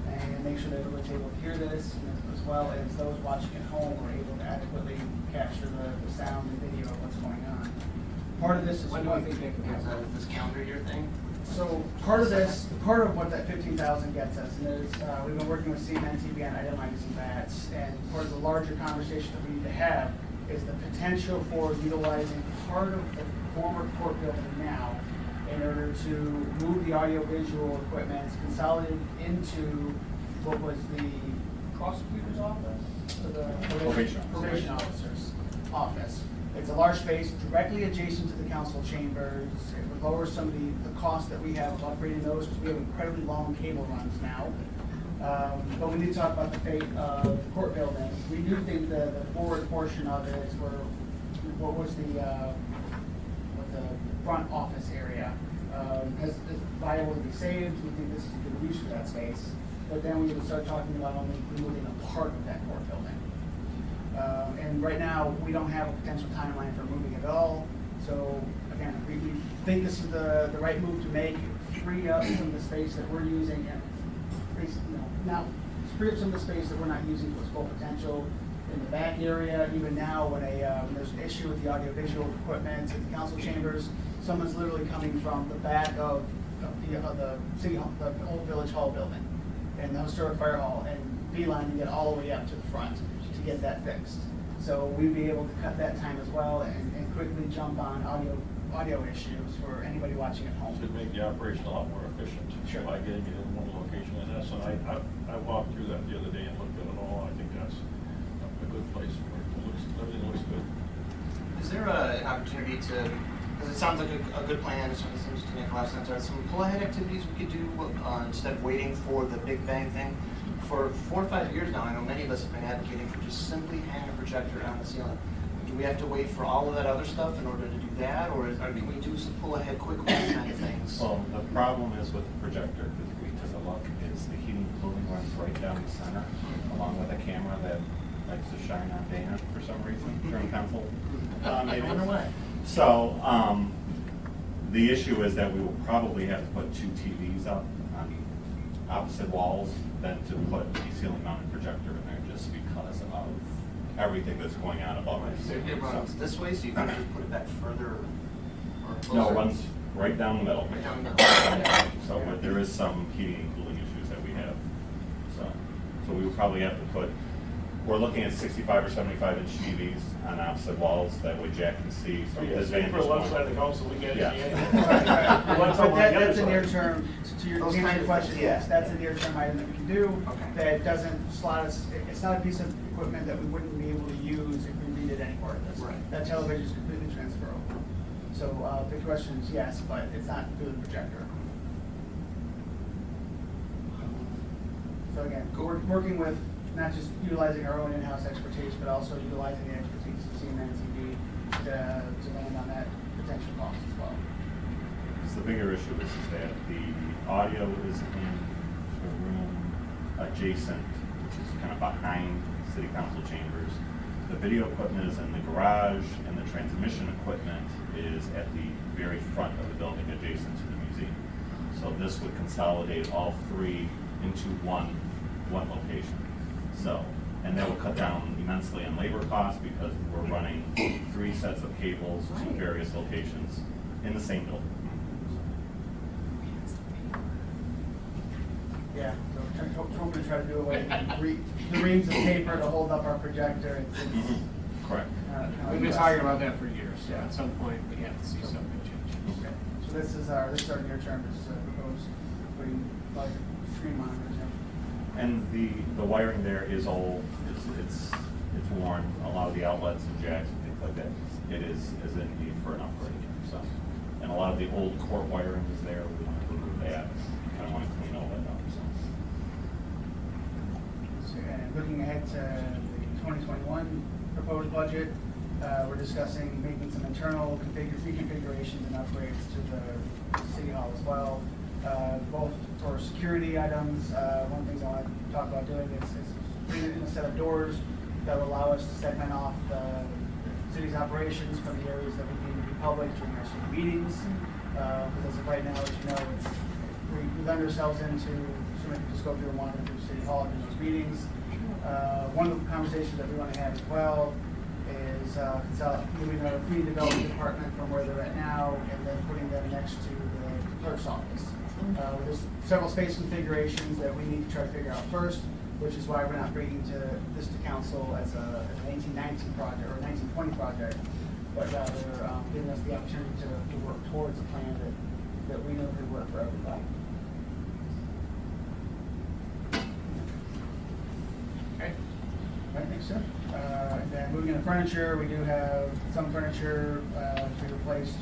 and make sure that everyone's able to hear this, as well as those watching at home are able to adequately capture the sound and video of what's going on. Part of this is When do I think that could be? Is that this calendar year thing? so part of this, part of what that $15,000 gets us, and there's, we've been working with CNN TV on itemizing that, and part of the larger conversation that we need to have is the potential for utilizing part of the former court building now in order to move the audiovisual equipment, consolidate into what was the prosecutor's office, or the probation officer's office. It's a large space directly adjacent to the council chambers. It would lower some of the costs that we have of upgrading those, because we have incredibly long cable runs now. But we need to talk about the fate of the court building. We do think the forward portion of it is where, what was the front office area, is viable to be saved. We think this is a good use for that space. But then we would start talking about only removing a part of that court building. And right now, we don't have a potential timeline for moving it all. So again, we think this is the right move to make, free up some of the space that we're using, and now free up some of the space that we're not using to its full potential in the back area. Even now, when there's an issue with the audiovisual equipment in the council chambers, someone's literally coming from the back of the city hall, the old village hall building, and the historic fire hall, and beeline to get all the way up to the front to get that fixed. So we'd be able to cut that time as well and quickly jump on audio issues for anybody watching at home. Should make the operation a lot more efficient. Sure. By getting it in one location, and that's, and I walked through that the other day and looked at it all. I think that's a good place for it. Everything looks good. Is there an opportunity to, because it sounds like a good plan, it seems to make a lot of sense, are there some pull-ahead activities we could do instead of waiting for the Big Bang thing? for 4 or 5 years now, I know many of us have been advocating for just simply hanging a projector on the ceiling. Do we have to wait for all of that other stuff in order to do that, or can we do some pull ahead quick win kind of things? Well, the problem is with the projector, because we took a look, is the heating and cooling runs right down the center, along with a camera that likes to shine on Dana for some reason during council I wonder why. So, the issue is that we will probably have to put 2 TVs up on opposite walls than to put a ceiling mounted projector in there, just because of everything that's going on above our So ceiling. it runs this way, so you can just put it back further or closer? No, it runs right down the middle. Right down the middle. So, but there is some heating and cooling issues that we have. So we would probably have to put, we're looking at 65 or 75 inch TVs on opposite walls, that way Jack can see from his vantage For the left side of point. the council, we can't see Yeah. anything. But that's a near term, to your Those kind of question, things, yes, yeah. that's a near term item that we can do. Okay. That doesn't slot us, it's not a piece of equipment that we wouldn't be able to use if we redid any part of this. Right. That television is completely transferable. So, the question is yes, but it's not through the projector. So again, we're working with, not just utilizing our own in-house expertise, but also utilizing the expertise of CNN TV to land on that potential cost as well. So the bigger issue is that the audio is in the room adjacent, which is kind of behind city council chambers. The video equipment is in the garage, and the transmission equipment is at the very front of the building adjacent to the museum. So this would consolidate all 3 into one location. So, and that will cut down immensely on labor costs, because we're running 3 sets of cables to various locations in the same building. Yeah, so hoping to try to do away with the reams of paper to hold up our projector. Correct. We've been talking about that for years, so at some point we have to see something change. Okay. So this is our near term, this is proposed, putting like screen monitors in. And the wiring there is old, it's worn, a lot of the outlets and jacks and things like that, it is in need for an upgrade, so. And a lot of the old court wiring is there, we want to remove that, kind of want to clean all that up, so. So, and looking ahead to the 2021 proposed budget, we're discussing making some internal reconfigurations and upgrades to the city hall as well. Both for security items, one of the things I want to talk about doing is putting in a set of doors that will allow us to segment off the city's operations from the areas that we deem to be public during our city meetings. Because as of right now, as you know, we lend ourselves into, so we can just go through and wander through City Hall during those meetings. One of the conversations that we want to have as well is moving our community development department from where they're at now, and then putting them next to the clerk's office. There's several space configurations that we need to try to figure out first, which is why we're not bringing this to council as an 1819 project or a 1920 project, but rather giving us the opportunity to work towards a plan that we know could work for everybody. Okay. Right, thanks, sir. And then moving into furniture, we do have some furniture to be replaced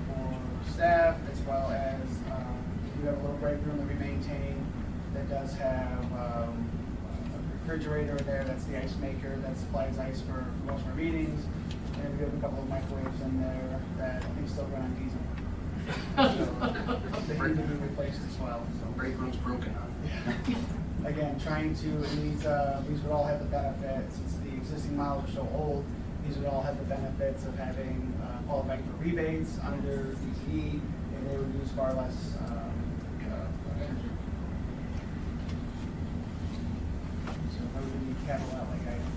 for staff, as well as we do have a little break room that we maintain that does have a refrigerator there. That's the ice maker that supplies ice for most of our meetings. And we have a couple of microwaves in there that I think still run on diesel. So they need to be replaced as well. So. Break room's broken on. Again, trying to, and these would all have the benefits, since the existing models are so old, these would all have the benefits of having qualifying for rebates under DTE, and they would use far less energy. So that would be capital outlay items.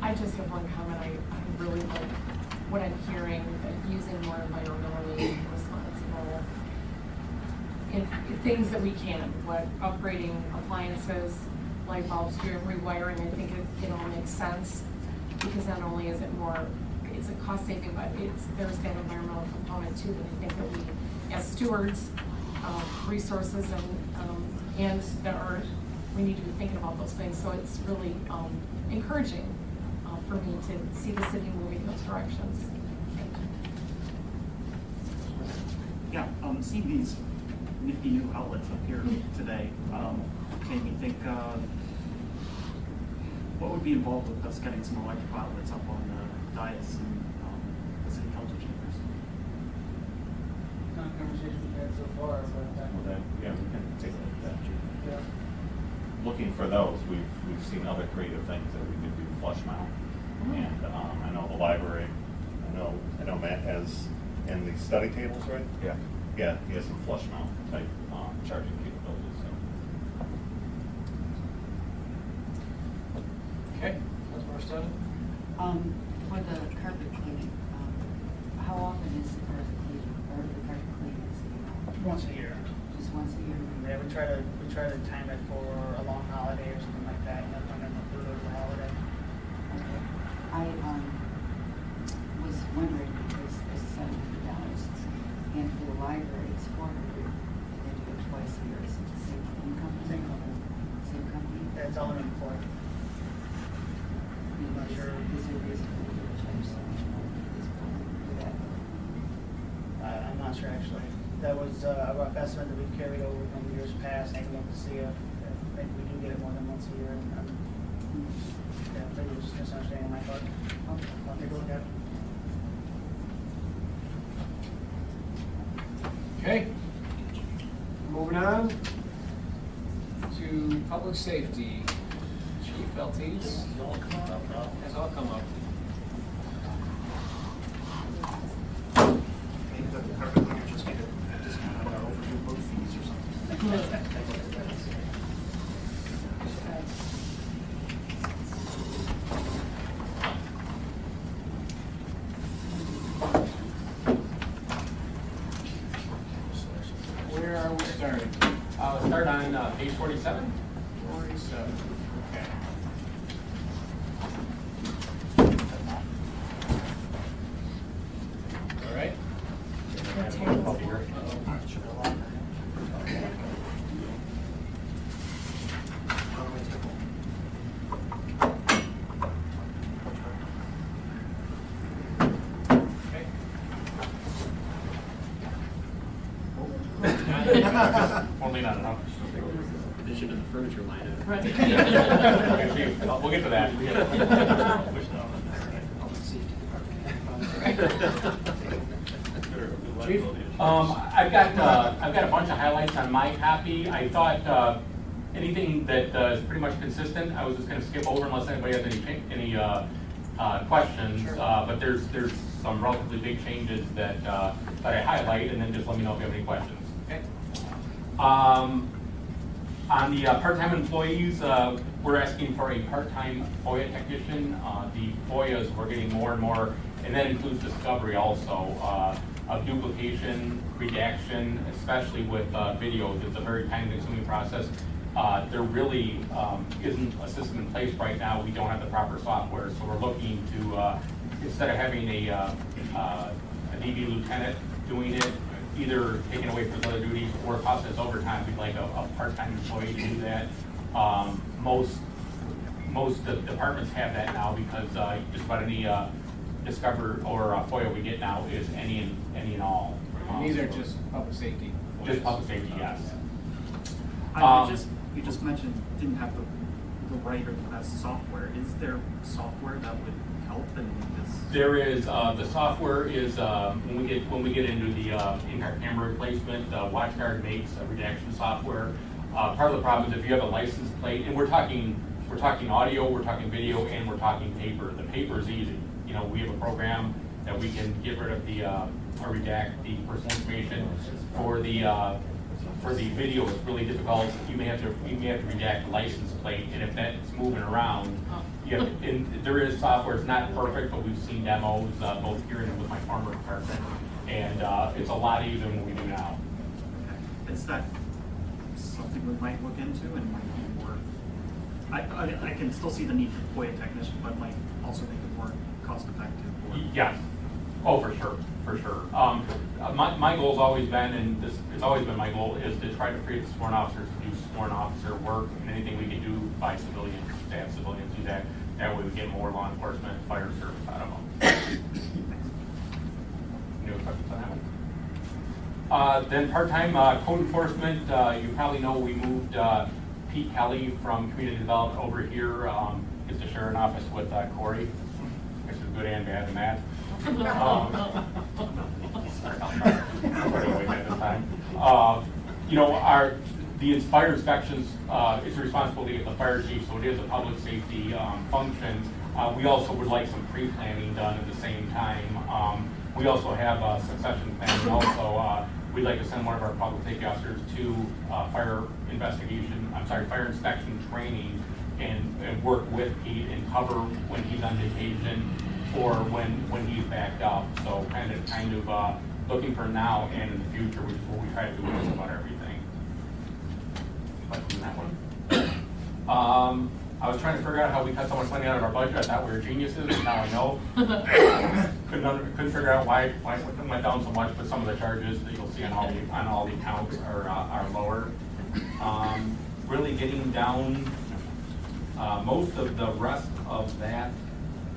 I just have one comment. I really like what I'm hearing, that using more environmentally responsible things that we can, what upgrading appliances, light bulbs, rewiring, I think it all makes sense, because not only is it more, it's a cost saving, but there's that environmental component too, that I think that we, as stewards of resources and the earth, we need to be thinking about those things. So it's really encouraging for me to see the city moving those directions. Yeah, seeing these nifty new outlets up here today. Made me think, what would be involved with us getting some electrical outlets up on the dais and the city council chambers? Not a conversation we've had so far, but. Well, then, yeah, we can take a look at that. Yeah. Looking for those, we've seen other creative things that we could do flush mount. And I know the library, I know Matt has, in the study tables, right? Yeah. Yeah, he has some flush mount type charging capabilities, so. Okay, Councilmember Sutton? For the carpet cleaning, how often is the carpet cleaning, or the carpet cleaning is it? Once a year. Just once a year? Yeah, we try to time it for a long holiday or something like that, and that's when I'm through the holiday. Okay. I was wondering, because it's $700, and for the library, it's $400, and they do it twice a year. Is it the same company? Same company. Same company? Yeah, it's all in employed. I'm not sure. Is there a reason we would charge so much more for this building for that? I'm not sure actually. That was a rough estimate that we've carried over from years past. I can look to see if maybe we do get it more than once a year. And, yeah, maybe it was just a misunderstanding on my part. I'll take a look at it. Okay. Moving on to public safety. Chief LTs. Has all come up. Maybe the carpet cleaner just get a discount on our overdue boat fees or something. Where are we starting? I'll start on page 47. 47. Okay. All right. Only not enough. They should have the furniture line in. We'll get to that. Chief? I've got a bunch of highlights on my copy. I thought anything that is pretty much consistent, I was just going to skip over unless anybody has any questions. But there's some relatively big changes that I highlight, and then just let me know if you have any questions. Okay. On the part-time employees, we're asking for a part-time FOIA technician. The FOIAs, we're getting more and more, and that includes discovery also, of duplication, redaction, especially with videos. It's a very time-consuming process. There really isn't a system in place right now. We don't have the proper software, so we're looking to, instead of having a DB lieutenant doing it, either taken away from his other duties or process overtime, we'd like a part-time employee to do that. Most departments have that now because just about any Discover or FOIA we get now is any and all. And these are just public safety. Just public safety, yes. You just mentioned didn't have the right or the best software. Is there software that would help in this? There is, the software is, when we get into the in-car camera replacement, WatchGuard makes a redaction software. Part of the problem is if you have a license plate, and we're talking audio, we're talking video, and we're talking paper. The paper is easy. You know, we have a program that we can get rid of the, or redact the personal information. For the video, it's really difficult. You may have to redact the license plate, and if that's moving around, and there is software. It's not perfect, but we've seen demos both here and with my former department, and it's a lot easier than what we do now. Is that something we might look into and might be more? I can still see the need for FOIA technician, but might also make it more cost effective. Yes. Oh, for sure. My goal's always been, and it's always been my goal, is to try to free up the sworn officers to do sworn officer work, and anything we can do by civilians, to have civilians do that. That way we get more law enforcement, fire service out of them. Any other questions on that one? Then part-time code enforcement, you probably know we moved Pete Kelly from community development over here. Gets to share an office with Corey, which is good and bad in that. Sorry, I'll try to avoid that this time. You know, the fire inspections, it's a responsibility of the fire chief, so it is a public safety function. We also would like some pre-planning done at the same time. We also have succession planning also. We'd like to send one of our public safety officers to fire inspection training and work with Pete and cover when he's on vacation or when he's backed up. So kind of looking for now and in the future, which is what we try to do with just about everything. Question on that one? I was trying to figure out how we cut so much money out of our budget. I thought we were geniuses, and now I know. Couldn't figure out why it went down so much, but some of the charges that you'll see on all the accounts are lower. Really getting down, most of the rest of that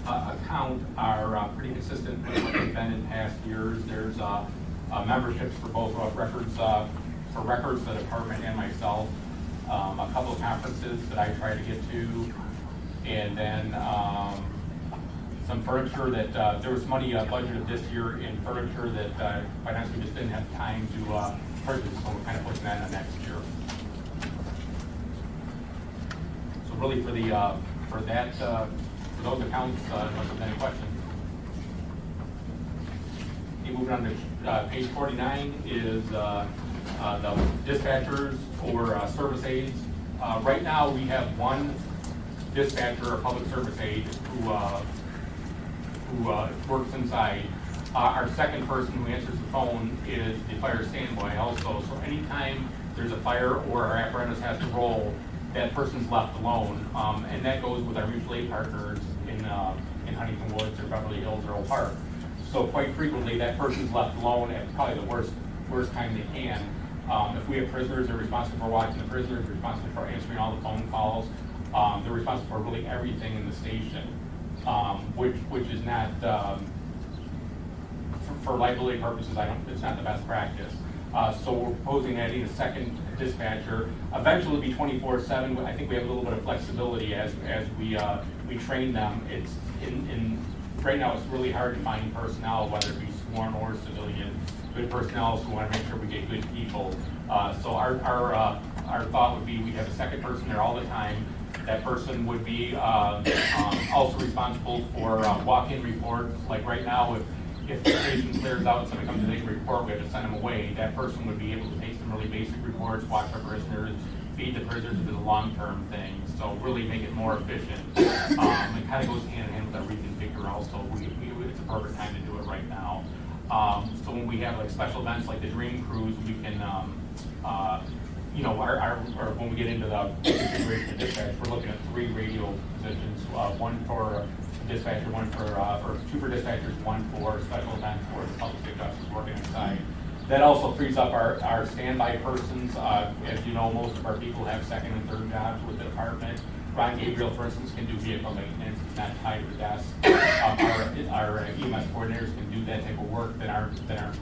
account are pretty consistent with what they've been in past years. There's memberships for both records, the department and myself. A couple of conferences that I try to get to, and then some furniture that there was money budgeted this year in furniture that quite honestly we just didn't have time to purchase, so we're kind of pushing that into next year. So really for those accounts, unless there's any questions. Okay, moving on to page 49 is the dispatchers or service aides. Right now we have one dispatcher or public service aide who works inside. Our second person who answers the phone is the fire standby also. So anytime there's a fire or our apparatus has to roll, that person's left alone. And that goes with our mutual aid partners in Huntington Woods or Beverly Hills or Oak Park. So quite frequently that person's left alone at probably the worst time they can. If we have prisoners, they're responsible for watching the prisoners, they're responsible for answering all the phone calls. They're responsible for really everything in the station, which is not, for liability purposes, it's not the best practice. So we're proposing adding a second dispatcher. Eventually it'll be 24/7. I think we have a little bit of flexibility as we train them. It's right now it's really hard to find personnel, whether it be sworn or civilian, good personnel, so we want to make sure we get good people. So our thought would be we have a second person there all the time. That person would be also responsible for walk-in reports. Like right now, if the station clears out and somebody comes to make a report, we have to send them away. That person would be able to take some really basic reports, watch our prisoners, feed the prisoners if it's a long-term thing. So really make it more efficient. It kind of goes hand in hand with our reconfigure also. It's a perfect time to do it right now. So when we have like special events like the Dream Cruise, we can, you know, when we get into the configuration of dispatch, we're looking at 3 radio positions, one for dispatcher, or 2 for dispatchers, 1 for special events or the public safety officers working inside. That also frees up our standby persons. As you know, most of our people have second and third jobs with the department. Ron Gabriel, for instance, can do vehicle maintenance. He's not tied to the desk. Our EMS coordinators can do that type of work that aren't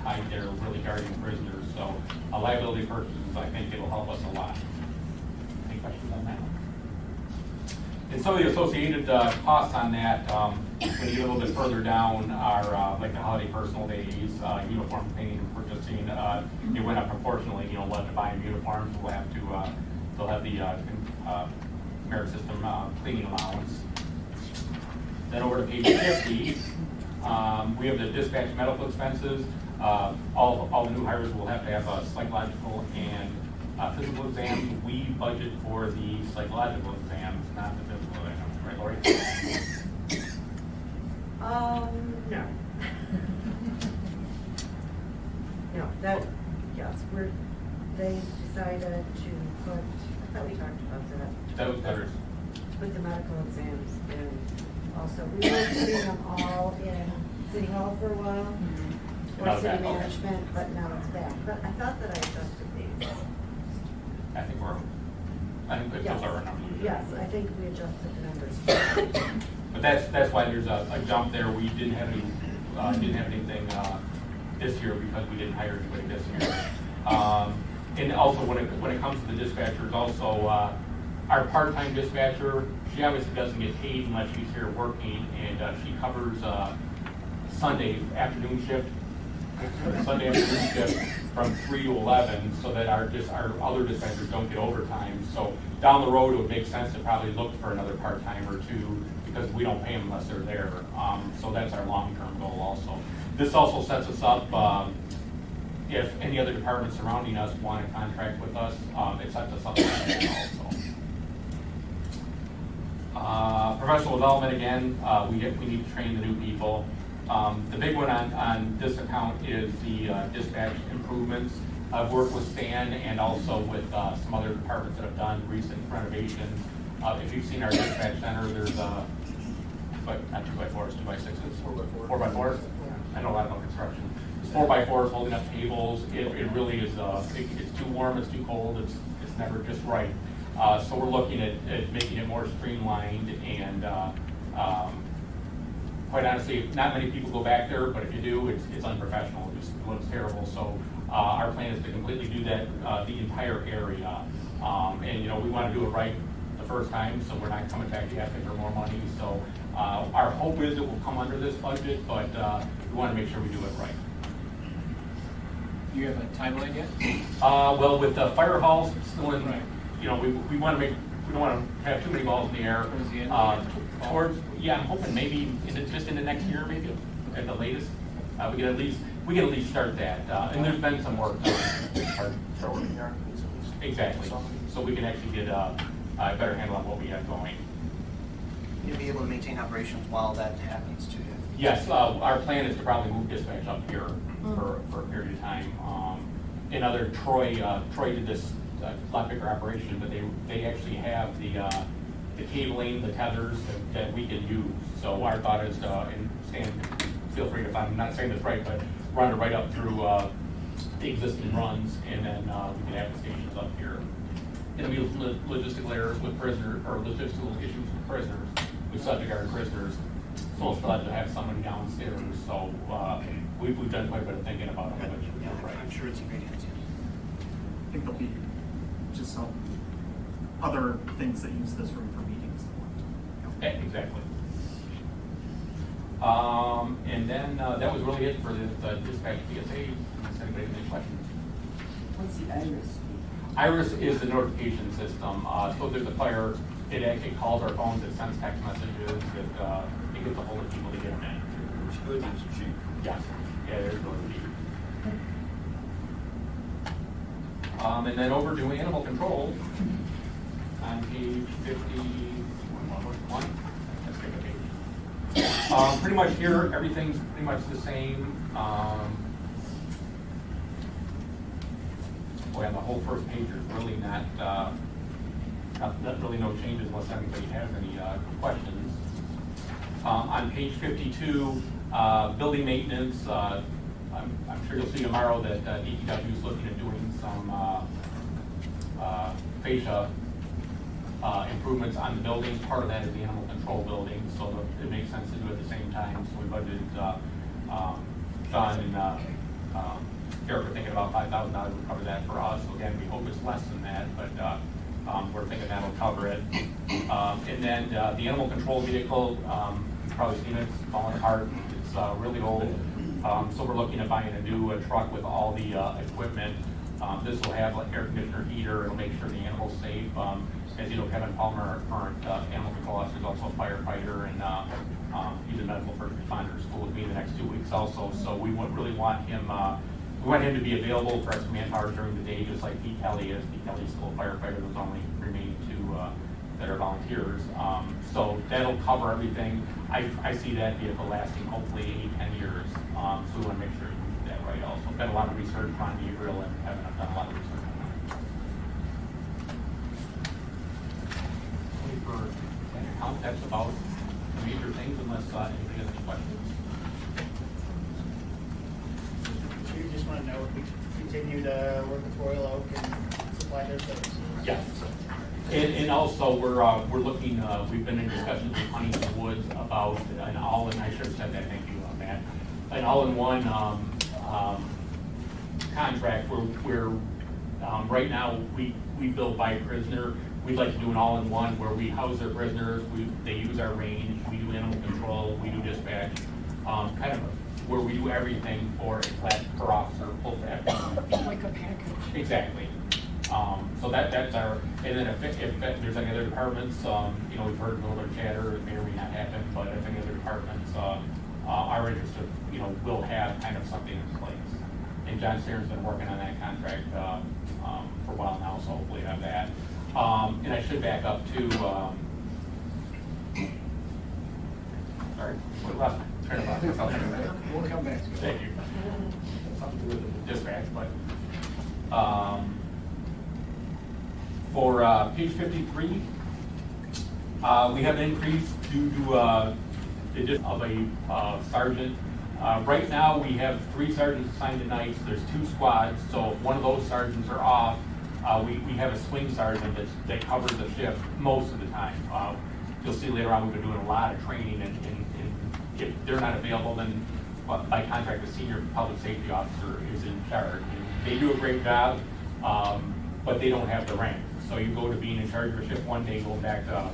tied there, really guarding prisoners. So liability purposes, I think it'll help us a lot. Any questions on that? And some of the associated costs on that, when you get a little bit further down, are like the holiday personal days, uniform cleaning and purchasing. It went up proportionally. You know, we'll have to buy uniforms. We'll have to. They'll have the merit system cleaning allowance. Then over to page 50, we have the dispatch medical expenses. All the new hires will have to have a psychological and physical exams. We budget for the psychological exams, not the physical exams, right, Lori? No. No, yes, they decided to put, I thought we talked about that. That was better. Put the medical exams in also. We were putting them all in City Hall for a while, or city management, but now it's back. But I thought that I adjusted these. I think that those are our numbers. Yes, I think we adjusted the numbers. But that's why there's a jump there. We didn't have anything this year because we didn't hire anybody this year. And also when it comes to the dispatchers, also, our part-time dispatcher, she obviously doesn't get paid unless she's here working, and she covers Sunday afternoon shift from 3 to 11, so that our other dispatchers don't get overtime. So down the road, it would make sense to probably look for another part-time or two, because we don't pay them unless they're there. So that's our long-term goal also. This also sets us up, if any other departments surrounding us want to contract with us, it sets us up also. Professional development, again, we need to train the new people. The big one on this account is the dispatch improvements. I've worked with Stan and also with some other departments that have done recent renovations. If you've seen our dispatch center, there's not 2x4s, 2x6s. 4x4s. I know a lot about construction. It's 4x4s holding up tables. It really is, it's too warm, it's too cold, it's never just right. So we're looking at making it more streamlined, and quite honestly, not many people go back there, but if you do, it's unprofessional. It just looks terrible. So our plan is to completely do that, the entire area. And we want to do it right the first time, so we're not coming back to asking for more money. So our hope is it will come under this budget, but we want to make sure we do it right. Do you have a timeline yet? Well, with the fire halls still in, Right. we want to we don't want to have too many balls in the air. Towards the end of the year? Towards, yeah, I'm hoping maybe just in the next year, maybe at the latest. We can at least start that. And there's been some work done. Exactly. So we can actually get a better handle on what we have going. You'll be able to maintain operations while that happens too. Yes, our plan is to probably move dispatch up here for a period of time. Troy did this lot bigger operation, but they actually have the cabling, the tethers that we can use. So our thought is, and Stan, feel free if I'm not saying this right, but run it right up through the existing runs, and then we can have the stations up here. And we have logistical errors with prisoners, or logistical issues with prisoners, with subject guard prisoners. So it's glad to have somebody downstairs. So we've done quite a bit of thinking about it. Yeah, I'm sure it's a great idea. I think there'll be just some other things that use this room for meetings. Exactly. And then that was really it for the dispatch PSA. Does anybody have any questions? What's the IRIS? IRIS is the notification system. So if there's a fire, it calls our phones, it sends text messages, it gets a hold of people to get them in. It's good, it's cheap. Yes. Yeah, there's really cheap. And then over to animal control on page 51. Let's take a page. Pretty much here, everything's pretty much the same. Boy, on the whole first page, there's really not really no changes unless anybody has any questions. On page 52, building maintenance. I'm sure you'll see tomorrow that DPW is looking at doing some fascia improvements on the building. Part of that is the animal control building, so it makes sense to do it at the same time. So we budgeted John and Derek are thinking about $5,000 would cover that for us. So again, we hope it's less than that, but we're thinking that'll cover it. And then the animal control vehicle, you've probably seen it, it's falling apart. It's really old. So we're looking at buying a new truck with all the equipment. This will have like air conditioner, heater. It'll make sure the animal's safe. As you know, Kevin Palmer, our current animal control officer, is also a firefighter, and he's a medical first responder at school with me the next 2 weeks also. So we really want him. We want him to be available for us manpower during the day, just like Pete Kelly is. Pete Kelly's still a firefighter. There's only remaining two that are volunteers. So that'll cover everything. I see that vehicle lasting hopefully 8-10 years. So we want to make sure we do that right also. Done a lot of research on Gabriel and Kevin have done a lot of research on that. For an account, that's about the major things unless anybody has any questions. You just want to know if we continue to work with Royal Oak and supply their services. Yes. And also, we're looking, we've been in discussions with Huntington Woods about an all-in, I should have said that, thank you, Matt, an all-in-one contract where right now, we bill by prisoner. We'd like to do an all-in-one where we house their prisoners, they use our range, we do animal control, we do dispatch, kind of where we do everything for a flat per officer, full FTE. Like a package. Exactly. So that's our, and then if there's any other departments, we've heard a little bit of chatter, it may or may not happen, but if any other departments are interested, we'll have kind of something in place. And John Stearns been working on that contract for a while now, so hopefully have that. And I should back up to, sorry, what last train of thought? We'll come back to it. Thank you. Something to do with the dispatch, but, for, page 53, we have an increase due to, the addition of a, sergeant. Right now, we have 3 sergeants assigned to nights, there's 2 squads, so if one of those sergeants are off, we have a swing sergeant that covers the shift most of the time. You'll see later on, we've been doing a lot of training, and if they're not available, then by contract, the senior public safety officer is in charge. And they do a great job, but they don't have the rank. So you go to being in charge of a shift one day, going back to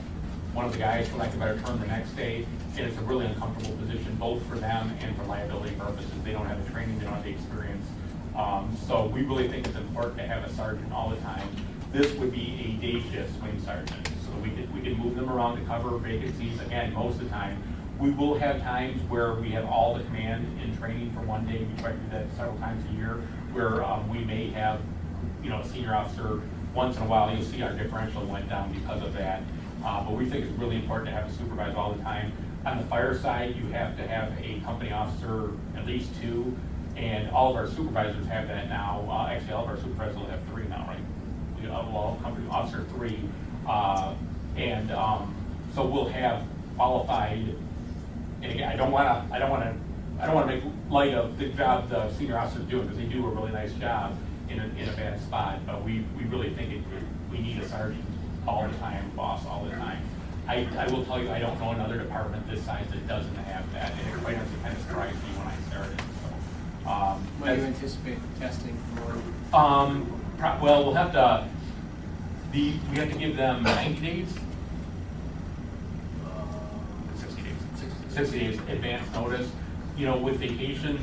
one of the guys, for lack of a better term, the next day, and it's a really uncomfortable position, both for them and for liability purposes. They don't have the training, they don't have the experience. So we really think it's important to have a sergeant all the time. This would be a day shift swing sergeant, so we can move them around to cover vacancies. Again, most of the time, we will have times where we have all the command in training for one day. We try to do that several times a year, where we may have, a senior officer. Once in a while, you'll see our differential went down because of that. But we think it's really important to have a supervisor all the time. On the fire side, you have to have a company officer, at least 2, and all of our supervisors have that now. Actually, all of our supervisors will have 3 now, right? Well, company officer 3, so we'll have qualified. And again, I don't want to make light of the job the senior officers do, because they do a really nice job in a bad spot. But we really think we need a sergeant all the time, boss all the time. I will tell you, I don't know another department this size that doesn't have that, and it quite honestly kind of surprised me when I started. So, When do you anticipate testing for? Well, we'll have to. We have to give them 90 days. 60 days. 60 days advance notice. With vacations,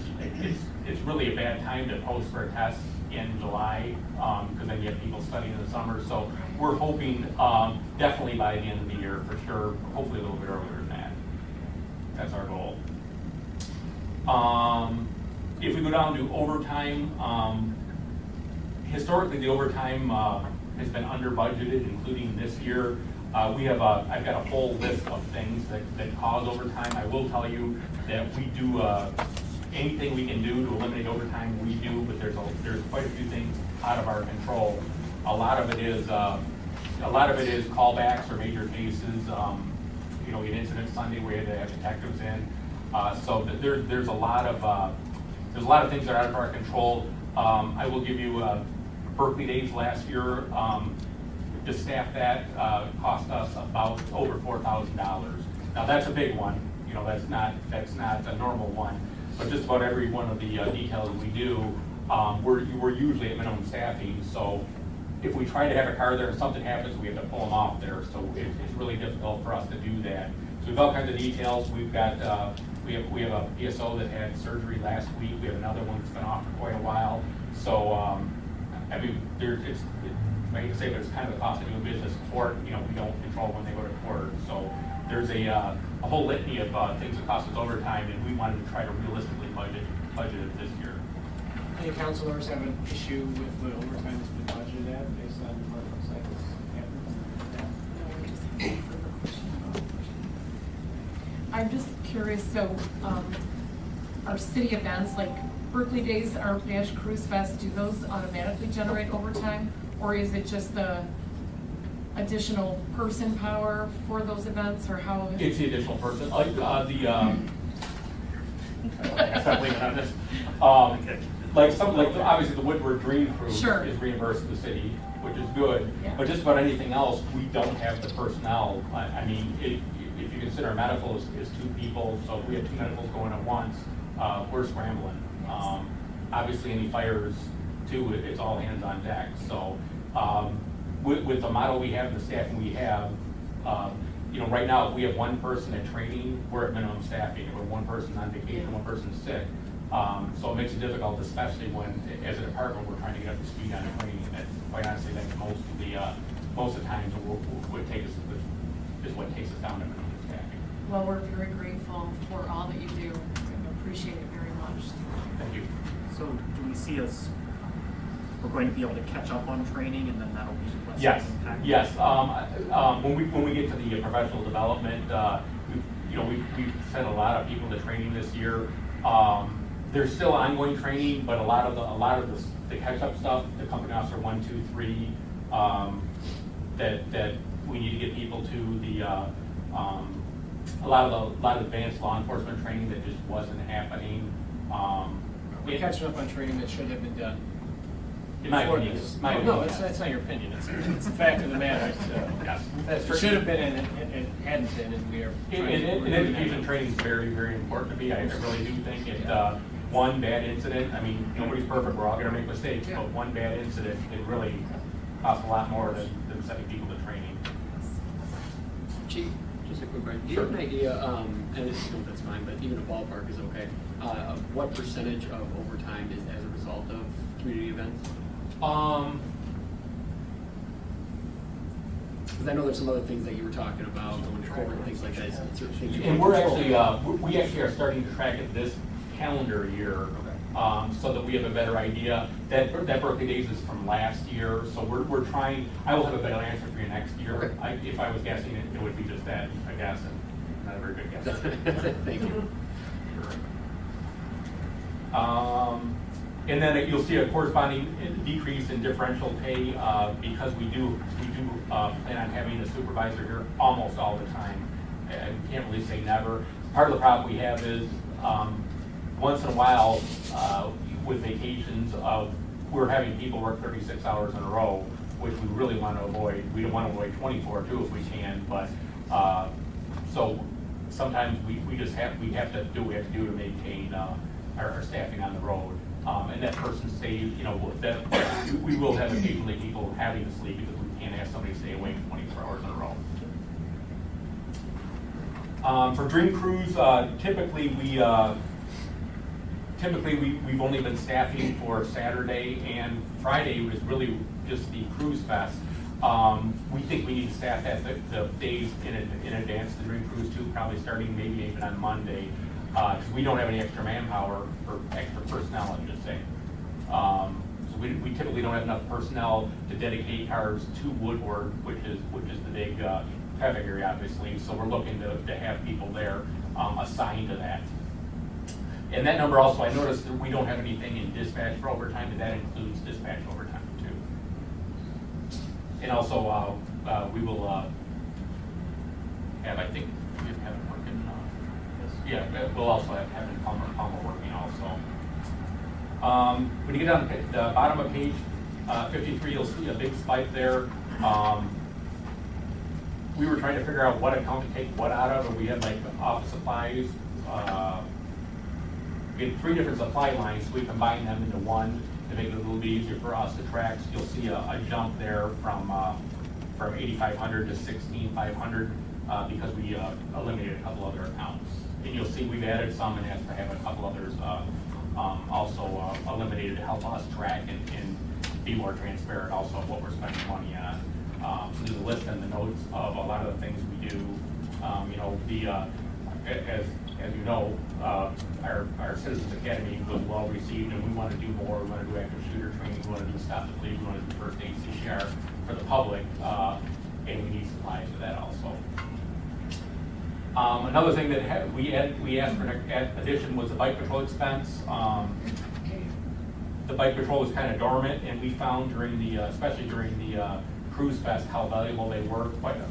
it's really a bad time to post for a test in July, because then you have people studying in the summer. So we're hoping definitely by the end of the year for sure. Hopefully a little bit earlier than that. That's our goal. If we go down to overtime, historically the overtime has been under budgeted, including this year. I've got a whole list of things that cause overtime. I will tell you that we do anything we can do to eliminate overtime, we do, but there's quite a few things out of our control. A lot of it is callbacks or major cases. We had incident Sunday where we had to have detectives in. So there's a lot of things that are out of our control. I will give you Berkley days last year. To staff that cost us about over $4,000. Now that's a big one. That's not a normal one. But just about every one of the details we do, we're usually at minimum staffing. So if we try to have a car there and something happens, we have to pull them off there. So it's really difficult for us to do that. So we've all kinds of details. We've got we have a PSO that had surgery last week. We have another one that's been off for quite a while. So I hate to say, but it's kind of the cost of doing business. Court, we don't control when they go to court. So there's a whole litany of things that cost us overtime, and we wanted to try to realistically budget it this year. Any council members have an issue with the overtime that's been budgeted at based on what looks like it's happening? I'm just curious, so our city events like Berkley Days, our Nash Cruise Fest, do those automatically generate overtime? Or is it just the additional person power for those events, or how? It's the additional person, like I stop leaning on this. Obviously the Woodward Dream Crew Sure. is reimbursed to the city, which is good. Yeah. But just about anything else, we don't have the personnel. I mean, if you consider medical is 2 people, so if we have 2 medicals going at once, we're scrambling. obviously any fires too, it's all hands on deck. So with the model we have and the staffing we have, you know, right now, if we have one person at training, we're at minimum staffing. If we're one person on vacation, one person is sick. So it makes it difficult, especially when, as a department, we're trying to get up to speed on the training. And quite honestly, that's most of the times what takes us is what takes us down to minimum staffing. Well, we're very grateful for all that you do, and appreciate it very much. Thank you. So do we see us, we're going to be able to catch up on training and then that'll be less Yes, impact? yes. When we get to the professional development, we've sent a lot of people to training this year. There's still ongoing training, but a lot of the catch-up stuff, the company officer 1, 2, 3, that we need to get people to the a lot of advanced law enforcement training that just wasn't happening. We're catching up on training that should have been done. In my before opinion, this. my No, opinion. that's not your opinion, it's a fact of the matter. Yes. It should have been and it hadn't been, and we are trying to. And education training is very, very important to me. I really do think it, one bad incident, I mean, nobody's perfect, we're all gonna make mistakes, but one bad incident, it really costs a lot more than sending people to training. Chief, just a quick question. Do you Sure. have an idea, and if you don't, that's fine, but even a ballpark is okay, of what percentage of overtime is as a result of community events? Because I know there's some other things that you were talking about, going to court and things like that, so certain things you And can we're control. actually, we actually are starting to track it this calendar year, so that we have a better idea. That Berkley Days is from last year, so we're trying, I will have a better answer for you next year. Okay. If I was guessing, it would be just that, a guess, and not a very good guess. Thank you. And then you'll see a corresponding decrease in differential pay, because we do plan on having a supervisor here almost all the time. I can't really say never. Part of the problem we have is, once in a while, with vacations, we're having people work 36 hours in a row, which we really want to avoid. We don't want to avoid 24 too if we can, but, so sometimes we have to do what we have to do to maintain our staffing on the road. And that person stays, we will have occasionally people having to sleep because we can't have somebody stay awake 24 hours in a row. For Dream Cruise, typically we've only been staffing for Saturday and Friday was really just the Cruise Fest. We think we need to staff that the days in advance to Dream Cruise too, probably starting maybe even on Monday, because we don't have any extra manpower or extra personnel, I should say. So we typically don't have enough personnel to dedicate cars to Woodward, which is the big traffic area, obviously. So we're looking to have people there assigned to that. And that number also, I noticed that we don't have anything in dispatch for overtime, but that includes dispatch overtime too. And also, we will have, I think, we have it working. Yeah, we'll also have Palmer working also. When you get down to the bottom of page 53, you'll see a big spike there. We were trying to figure out what account to take what out of, and we had like office supplies. We had 3 different supply lines, so we combined them into one to make it a little bit easier for us to track. So you'll see a jump there from 8,500 to 16,500 because we eliminated a couple other accounts. And you'll see we've added some and have to have a couple others also eliminated to help us track and be more transparent also of what we're spending money on. So there's a list and the notes of a lot of the things we do. As you know, our Citizens Academy was well received, and we want to do more. We want to do active shooter training. We want to do stop the bleed. We want to do first aid CPR for the public, and we need supplies for that also. Another thing that we asked for an addition was the bike patrol expense. The bike patrol was kind of dormant, and we found especially during the Cruise Fest, how valuable they were.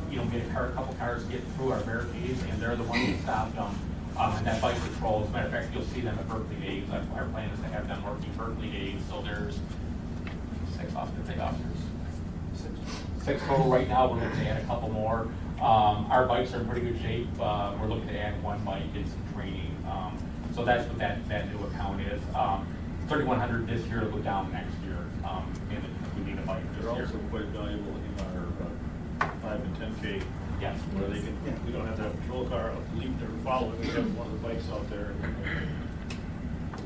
We had a couple cars get through our barricades, and they're the ones that stopped them. And that bike patrol, as a matter of fact, you'll see them at Berkley Days. Our plan is to have them working Berkley Days. So there's 6 officers. 6 total right now. We're looking to add a couple more. Our bikes are in pretty good shape. We're looking to add 1 bike and some training. So that's what that new account is. $3,100 this year, it'll go down next year, and we need a bike this They're year. also quite valuable in our 5 and 10K. Yes. Where they can, we don't have to have a patrol car lead or follow, we have one of the bikes out there.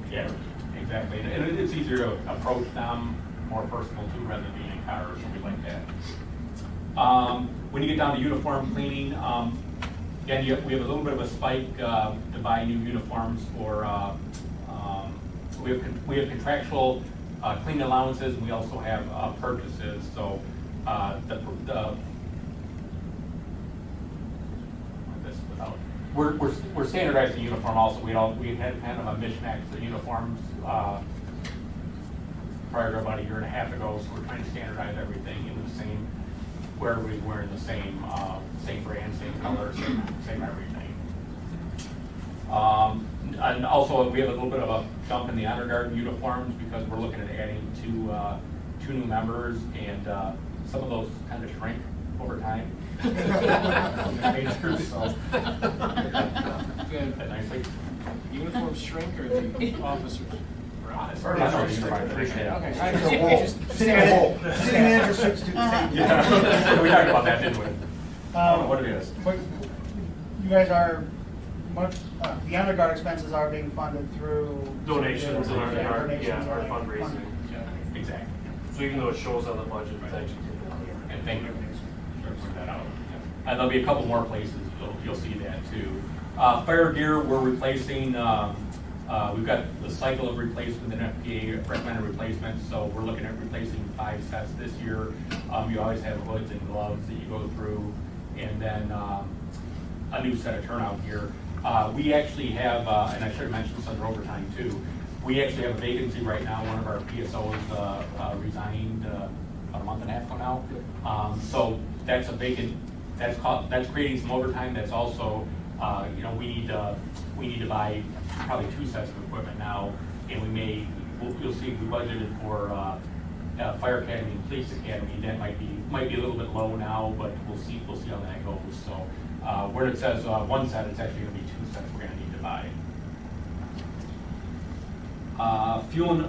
Yeah, exactly. And it's easier to approach them, more personal too, rather than being in a car or something like that. When you get down to uniform cleaning, again, we have a little bit of a spike to buy new uniforms for, we have contractual cleaning allowances, and we also have purchases. So we're standardizing uniform also. We had kind of a mishmash of uniforms prior to about a year and a half ago, so we're trying to standardize everything in the same, where everybody's wearing the same brand, same color, same everything. And also, we have a little bit of a jump in the honor guard uniforms because we're looking at adding two new members, and some of those kind of shrink over time. So, Good. nicely. Uniforms shrink or the officers? As far as I know, the uniforms shrink, yeah. Okay. City manager suits do the same. Yeah. We talked about that, didn't we? I don't know what it is. But you guys are much, the honor guard expenses are being funded through Donations and our donations our and fundraising. Exactly. So even though it shows on the budget, it's actually. And thank you for pointing that out. And there'll be a couple more places you'll see that too. Fire gear, we're replacing, we've got the cycle of replacement and FPA recommended replacements, so we're looking at replacing 5 sets this year. You always have hoods and gloves that you go through, and then a new set of turnout gear. We actually have, and I should have mentioned this under overtime too, we actually have a vacancy right now. One of our PSOs resigned about a month and a half ago now. So that's a vacant, that's creating some overtime. That's also, we need to buy probably 2 sets of equipment now, and you'll see we budgeted for Fire Academy and Police Academy. That might be a little bit low now, but we'll see how that goes. So where it says 1 set, it's actually going to be 2 sets we're going to need to buy. Fuel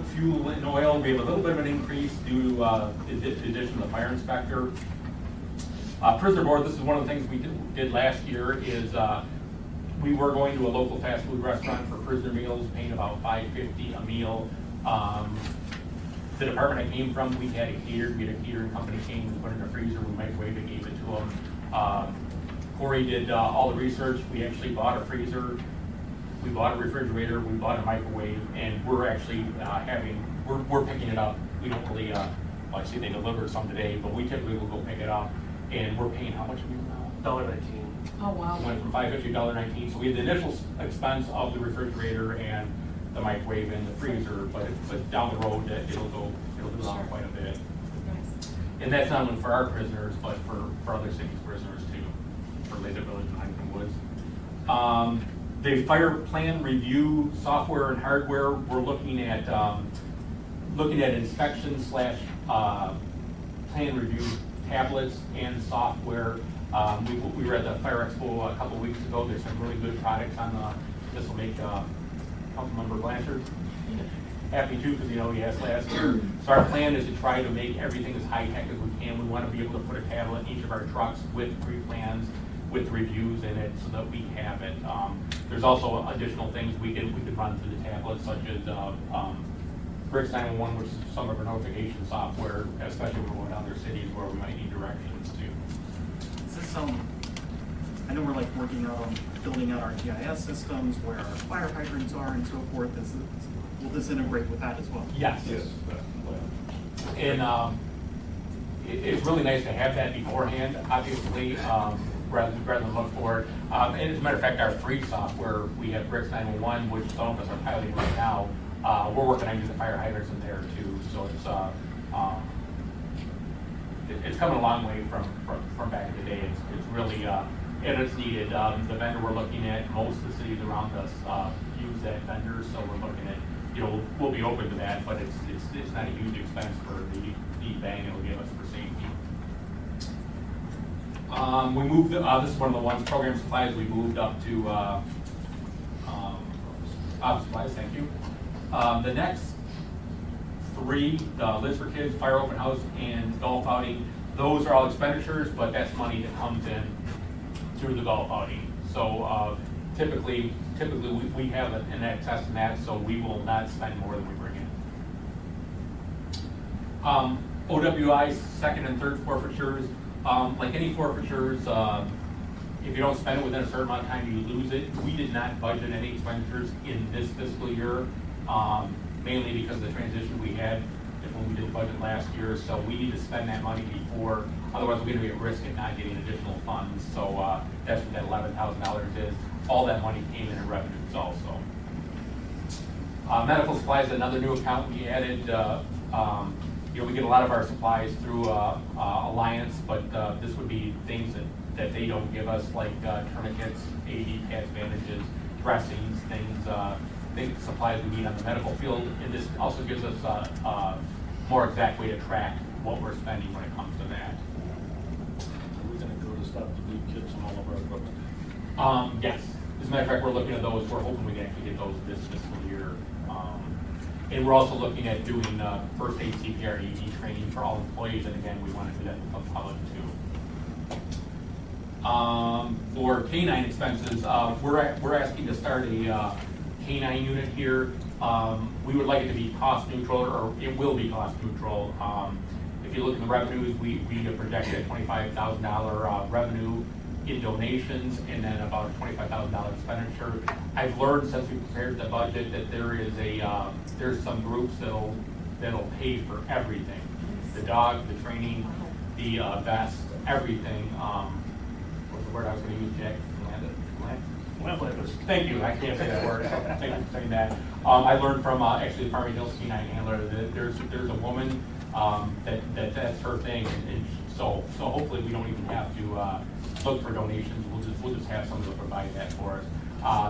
and oil, we have a little bit of an increase due to the addition of the fire inspector. Prisoner board, this is one of the things we did last year, is we were going to a local fast food restaurant for prisoner meals, paying about $5.50 a meal. The department I came from, we had a catering company came and put it in a freezer, we microwaved it, gave it to them. Corey did all the research. We actually bought a freezer, we bought a refrigerator, we bought a microwave, and we're actually we're picking it up. We don't really, I see they delivered some today, but we typically will go pick it up, and we're paying how much a meal now? $1.19. Oh, wow. Went from $5.50 to $1.19, so we had the initial expense of the refrigerator and the microwave and the freezer, but down the road, it'll go down quite a bit. Nice. And that's not only for our prisoners, but for other cities' prisoners too, for Leda Village and Huntington Woods. The fire plan review software and hardware, we're looking at inspection / plan review tablets and software. We were at the Fire Expo a couple weeks ago. There's some really good products on this will make Councilmember Blanchard happy too, because he asked last year. So our plan is to try to make everything as high tech as we can. We want to be able to put a tablet in each of our trucks with pre-plans, with reviews in it, so that we have it. There's also additional things we could run through the tablet, such as Bricks 911, which is some of our notification software, especially when we're going to other cities where we might need directions to. Is this I know we're like working on building out our GIS systems where our fire hydrants are and so forth. Will this integrate with that as well? Yes. And it's really nice to have that beforehand, obviously, rather than look for it. And as a matter of fact, our free software, we have Bricks 911, which some of us are piloting right now. We're working on using the fire hydrants in there too. So it's coming a long way from back in the day. It's really and it's needed. The vendor we're looking at, most of the cities around us use that vendor, so we're looking at, we'll be open to that, but it's not a huge expense for the bang it'll give us for safety. We moved, this is one of the ones, program supplies, we moved up to office supplies, thank you. The next three, the Lids for Kids, Fire Open House, and golf outing. Those are all expenditures, but that's money that comes in through the golf outing. So typically we have an excess in that, so we will not spend more than we bring in. OWI's second and third forfeitures, like any forfeitures, if you don't spend it within a certain amount of time, you lose it. We did not budget any expenditures in this fiscal year, mainly because of the transition we had when we did the budget last year. So we need to spend that money before, otherwise we're going to be at risk of not getting additional funds. So that's what that $11,000 is. All that money came in revenues also. Medical supplies, another new account we added. We get a lot of our supplies through Alliance, but this would be things that they don't give us, like tourniquets, AED pads, bandages, dressings, things, supplies we need on the medical field. And this also gives us a more exact way to track what we're spending when it comes to that. We're going to go to stop the bleed kits and all of our equipment. Yes. As a matter of fact, we're looking at those. We're hoping we can actually get those this fiscal year. And we're also looking at doing first aid, CPR, ED training for all employees. And again, we want to do that for the public too. For canine expenses, we're asking to start a canine unit here. We would like it to be cost neutral, or it will be cost neutral. If you look at the revenues, we projected $25,000 revenue in donations, and then about a $25,000 expenditure. I've learned since we prepared the budget that there's some groups that'll pay for everything: the dog, the training, the vest, everything. What's the word I was going to use, Jack? Thank you. I can't say that word. So thank you for saying that. I learned from actually Farming Hills Canine Handler that there's a woman that's her thing, and so hopefully we don't even have to look for donations. We'll just have someone to provide that for us.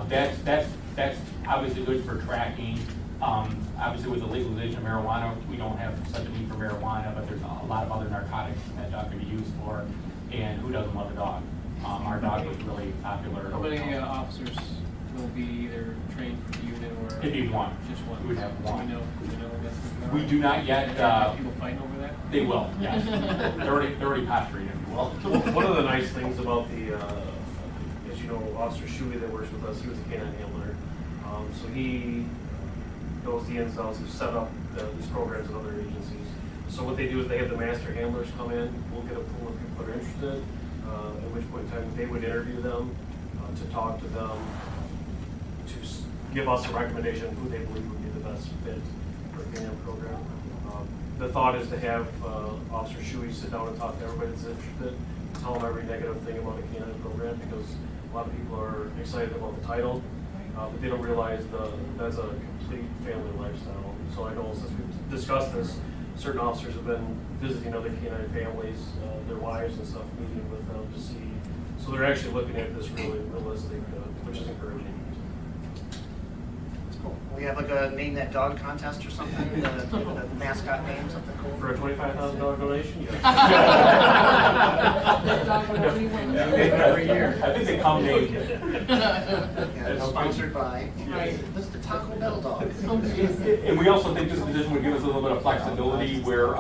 That's obviously good for tracking. Obviously with the legalization of marijuana, we don't have such a need for marijuana, but there's a lot of other narcotics that dog can be used for. And who doesn't love a dog? Our dog was really popular. How many officers will be either trained for the unit or? It'd be one. Just one. We would have one. Do we know that's? We do not yet. People fighting over that? They will, yes. They're already posturing, if you will. One of the nice things about the, as you know, Officer Shuey that works with us, he was a canine handler. So he knows the ins and outs of set up these programs in other agencies. So what they do is they have the master handlers come in, we'll get a pool of people that are interested, at which point in time they would interview them, to talk to them, to give us a recommendation of who they believe would be the best fit for a canine program. The thought is to have Officer Shuey sit down and talk to everybody that's interested, tell them every negative thing about a canine program, because a lot of people are excited about the title, but they don't realize that's a complete family lifestyle. So I know since we've discussed this, certain officers have been visiting other canine families, their wives and stuff, meeting with them to see. So they're actually looking at this really realistic, which is encouraging. We have like a name that dog contest or something, the mascot name, something cool. For a $25,000 donation, yes. Every year. I think they come named. Yeah, sponsored by, Right. this is the Taco Bell dog. And we also think this position would give us a little bit of flexibility where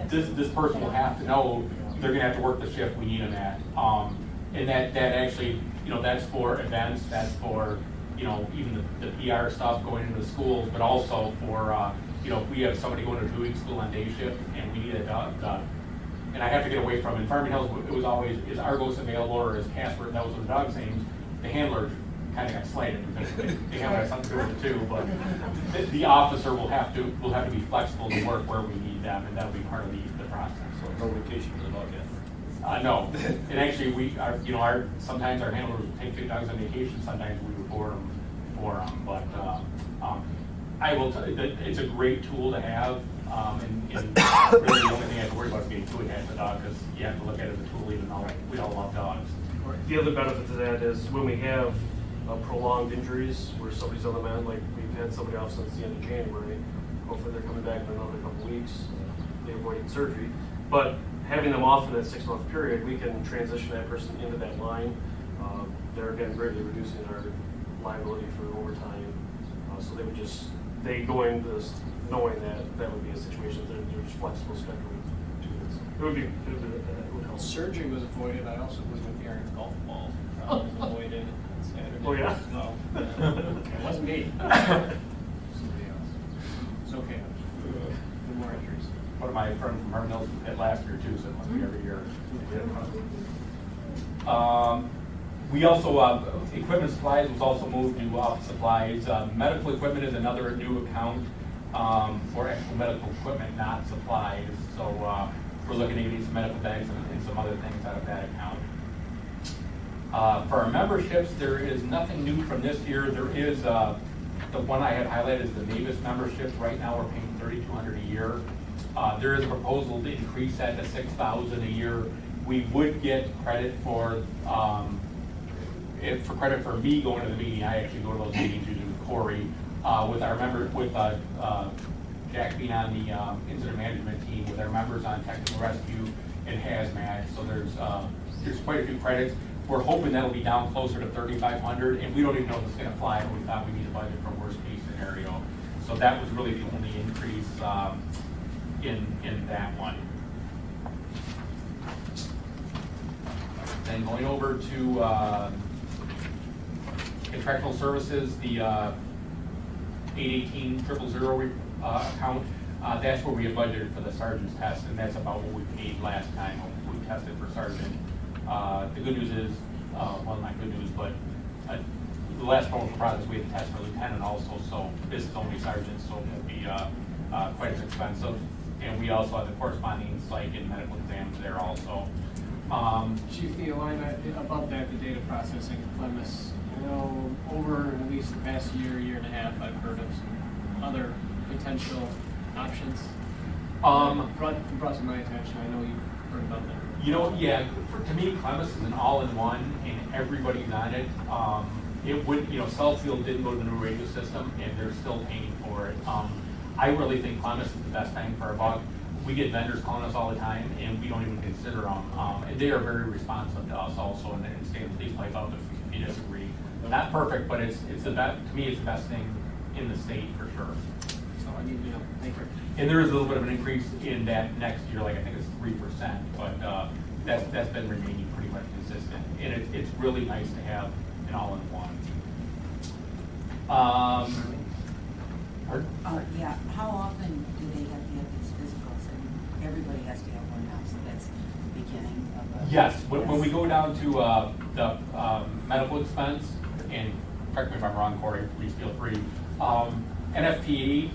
this person will have to know they're going to have to work the shift we need them at. And that actually, that's for events, that's for, even the PR stuff going into the schools, but also for, if we have somebody going to a 2-week school on day shift and we need a dog, and I have to get away from it. In Farming Hills, it was always, is Argos available or is Casper, those were the dog's names. The handler kind of got slighted because they have something to do with it too, but the officer will have to be flexible to work where we need them, and that'll be part of the process. So no vacation for the dog yet? No, and actually sometimes our handlers would take big dogs on vacation, sometimes we would board them for them, but I will tell you that it's a great tool to have, and really the only thing I have to worry about is getting too attached to the dog, because you have to look at it as a tool, even though we all love dogs. The other benefit to that is when we have prolonged injuries where somebody's on the mend, like we've had somebody off since the end of January, hopefully they're coming back in another couple of weeks, they avoided surgery, but having them off in that 6-month period, we can transition that person into that line. They're again greatly reducing our liability for overtime. So they go into this knowing that that would be a situation, there's flexible schedule to this. It would help. Surgery was avoided. I also was with Aaron's golf ball. Was avoided on Saturday. Oh, yeah? as well. It wasn't me. Somebody else. It's okay. No more injuries. One of my friends from Harvard Mills did last year too, so it must be every year. We also, equipment supplies was also moved to office supplies. Medical equipment is another new account for actual medical equipment, not supplies. So we're looking at getting some medical bags and some other things out of that account. For our memberships, there is nothing new from this year. There is, the one I had highlighted is the Mavis membership. Right now we're paying $3,200 a year. There is a proposal to increase that to $6,000 a year. We would get credit for credit for me going to the meeting. I actually go to those meetings usually with Corey, with our member, with Jack being on the incident management team, with our members on technical rescue and hazmat. So there's quite a few credits. We're hoping that'll be down closer to $3,500, and we don't even know if it's going to fly. But we thought we need a budget for worst case scenario. So that was really the only increase in that one. Then going over to contractual services, the 818-000 account, that's where we have budgeted for the sergeant's test, and that's about what we paid last time when we tested for sergeant. The good news is, well, not good news, but the last promotional process we had to test for lieutenant also, so this is only sergeant, so it won't be quite as expensive. And we also have the corresponding psych and medical exams there also. Chief, the alignment above that, the data processing at Clemens, you know, over at least the past year and a half, I've heard of some other potential options. Brought to my attention. I know you've heard about that. You know, yeah, to me, Clemens is an all-in-one, and everybody's on it. It would, you know, Southfield didn't go to the new radio system, and they're still paying for it. I really think Clemens is the best bang for our buck. We get vendors calling us all the time, and we don't even consider them. And they are very responsive to us also, and saying, please pipe up if you disagree. Not perfect, but it's the best. To me, it's the best thing in the state for sure. So I need to know. Thank you. And there is a little bit of an increase in that next year, like I think it's 3%, but that's been remaining pretty much consistent. And it's really nice to have an all-in-one. Yeah, how often do they have to have these physicals? And everybody has to have one now, so that's the beginning of a... Yes, when we go down to the medical expense, and correct me if I'm wrong, Corey, please feel free. NFPA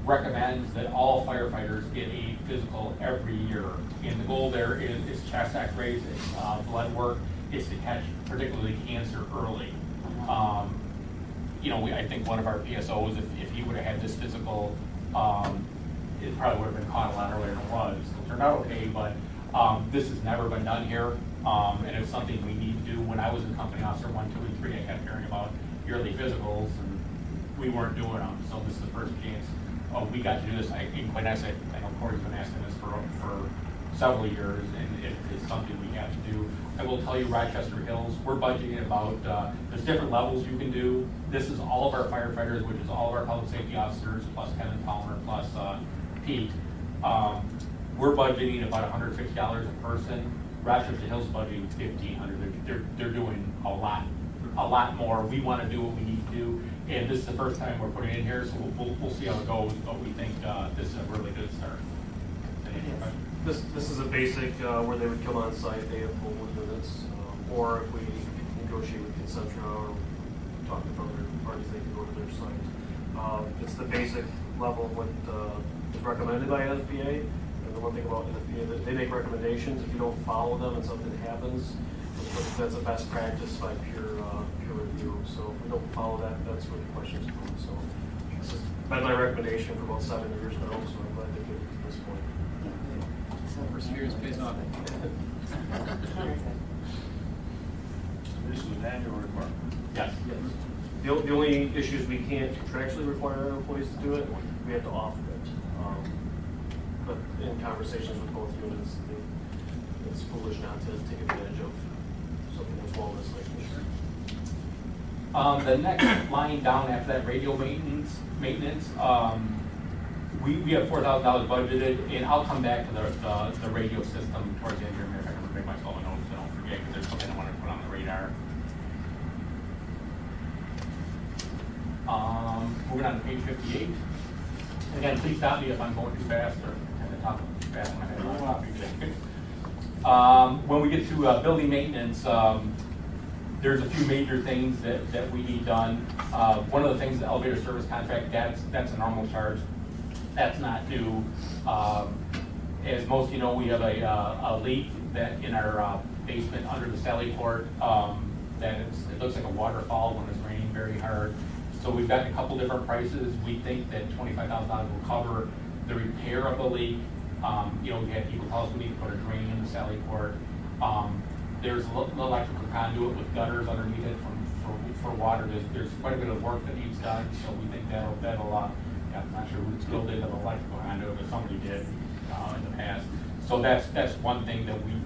recommends that all firefighters get a physical every year. And the goal there is chest x-rays, blood work, is to catch particularly cancer early. You know, I think one of our PSOs, if he would have had this physical, it probably would have been caught a lot earlier than it was. It turned out okay, but this has never been done here, and it's something we need to do. When I was in company officer 1, 2, and 3, I kept hearing about yearly physicals, and we weren't doing them, so this is the first chance we got to do this. Quite honestly, I know Corey's been asking this for several years, and it's something we have to do. I will tell you, Rochester Hills, we're budgeting about, there's different levels you can do. This is all of our firefighters, which is all of our public safety officers, plus Kevin Palmer, plus Pete. We're budgeting about $150 a person. Rochester Hills budgeting $1,500. They're doing a lot more. We want to do what we need to do, and this is the first time we're putting it in here, so we'll see how it goes, but we think this is a really good start. This is a basic where they would come on site, they have mobile units, or if we negotiate with Concentra or talk with other parties, they can go to their site. It's the basic level of what is recommended by NFPA. And the one thing about NFPA, that they make recommendations. If you don't follow them and something happens, that's a best practice by peer review. So if we don't follow that, that's where the questions come. So this has been my recommendation for about 7 years now, so I'm glad they get it to this point. Perseverance pays off. This is an annual requirement. Yes. The only issue is we can't contractually require our employees to do it. We have to offer it. But in conversations with both units, it's foolish not to take advantage of something as wellness like this. The next line down after that, radio maintenance. we have $4,000 budgeted, and I'll come back to the radio system towards the end of the year. If I can make myself a note, so I don't forget, because there's something I want to put on the radar. Moving on to page 58. Again, please stop me if I'm going too fast or tend to talk too fast when I have a lot of today. When we get to building maintenance, there's a few major things that we need done. One of the things, the elevator service contract, that's a normal charge. That's not new. As most of you know, we have a leak that in our basement under the Sally Port, it looks like a waterfall when it's raining very hard. So we've got a couple different prices. We think that $25,000 will cover the repair of the leak. We had people tell us we need to put a drain in the Sally Port. There's an electrical conduit with gutters underneath it for water. There's quite a bit of work that needs done, so we think that'll I'm not sure who still did the electrical conduit, but somebody did in the past. So that's one thing that we'd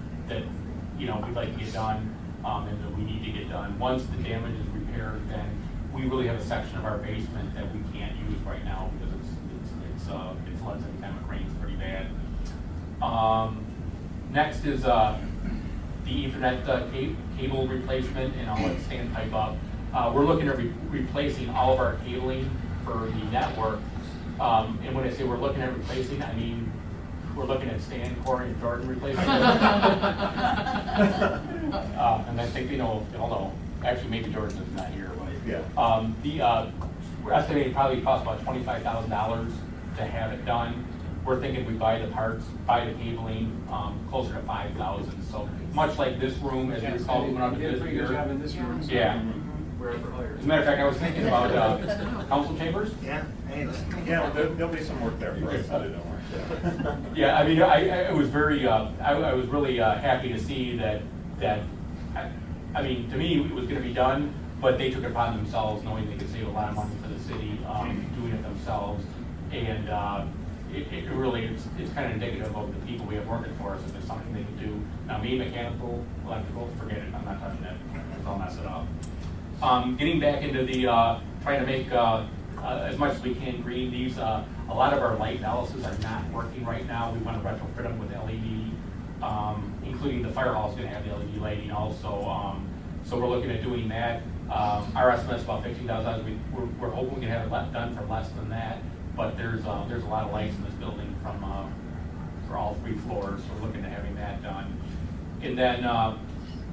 like to get done, and that we need to get done. Once the damage is repaired, then we really have a section of our basement that we can't use right now because it floods every time it rains pretty bad. Next is the Ethernet cable replacement, and I'll let Stan pipe up. We're looking at replacing all of our cabling for the network. And when I say we're looking at replacing, I mean we're looking at Stan, Corey, and Jordan replacing. And I think they all know. Actually, maybe Jordan is not here. Yeah. We're estimating probably cost about $25,000 to have it done. We're thinking we buy the parts, buy the cabling, closer to $5,000. So much like this room, as you recall, we went on to did a pretty good job in this room. Yeah. As a matter of fact, I was thinking about council chambers. Yeah. Hey, Yeah, there'll be some work there for us. Don't worry. Yeah, I mean, I was very, I was really happy to see that. I mean, to me, it was going to be done, but they took it upon themselves, knowing they could save a lot of money for the city, doing it themselves, and it really it's kind of indicative of the people we have working for us. If there's something they can do, now me, mechanical, electrical, forget it. I'm not touching it. I'll mess it up. Getting back into the trying to make as much as we can green. These a lot of our light balances are not working right now. We want to retrofit them with LED, including the fire hall is going to have the LED lighting also. So we're looking at doing that. Our estimate is about $15,000. We're hoping we can have it done for less than that. But there's a lot of lights in this building for all 3 floors. So we're looking at having that done. And then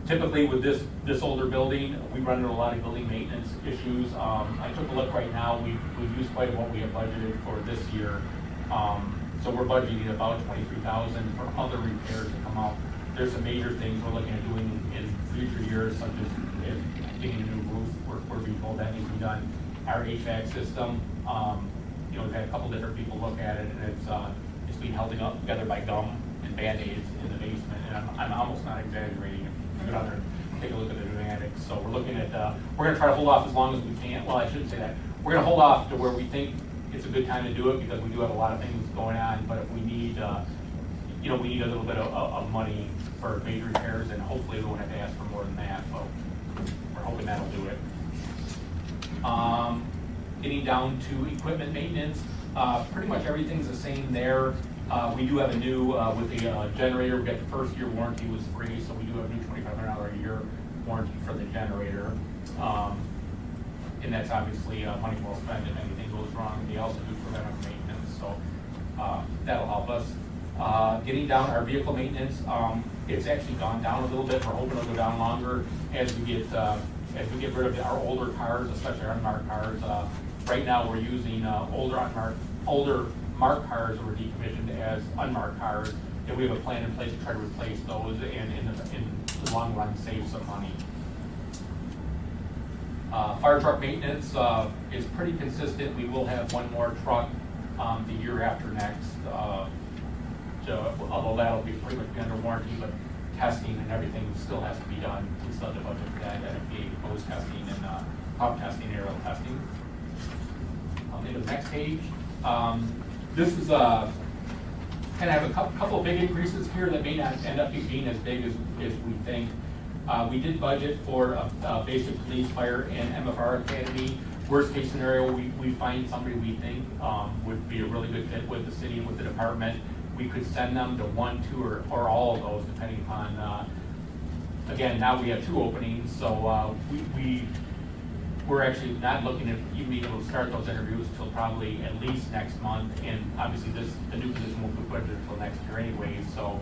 typically with this older building, we run into a lot of building maintenance issues. I took a look right now. We've used quite what we have budgeted for this year. So we're budgeting about $23,000 for other repairs to come up. There's some major things we're looking at doing in future years, such as getting a new roof. We're being told that needs to be done. Our HVAC system, we've had a couple different people look at it, and it's being held together by gum and Band-Aids in the basement. And I'm almost not exaggerating. If you go down there and take a look at the pneumatics. So we're looking at, we're going to try to hold off as long as we can. Well, I shouldn't say that. We're going to hold off to where we think it's a good time to do it, because we do have a lot of things going on. But if we need, we need a little bit of money for major repairs, and hopefully we won't have to ask for more than that. But we're hoping that'll do it. Getting down to equipment maintenance, pretty much everything's the same there. We do have a new, with the generator, we got the first year warranty was free, so we do have a new $2,500 a year warranty for the generator. And that's obviously money well spent if anything goes wrong. They also do preventive maintenance, so that'll help us. Getting down our vehicle maintenance, it's actually gone down a little bit. We're hoping it'll go down longer as we get rid of our older cars, especially our unmarked cars. Right now, we're using older marked cars that were decommissioned as unmarked cars, and we have a plan in place to try to replace those and in the long run save some money. Fire truck maintenance is pretty consistent. We will have one more truck the year after next, although that'll be pretty much under warranty, but testing and everything still has to be done. We still have the budget for that, NFPA hose testing and pump testing, aerial testing. Into the next page. This is kind of have a couple of big increases here that may not end up being as big as we think. We did budget for basic police, fire, and MFR academy. Worst case scenario, we find somebody we think would be a really good fit with the city and with the department. We could send them to one, two, or all of those, depending upon, again, now we have 2 openings, so we're actually not looking at even being able to start those interviews until probably at least next month. And obviously the new position won't be budgeted until next year anyway, so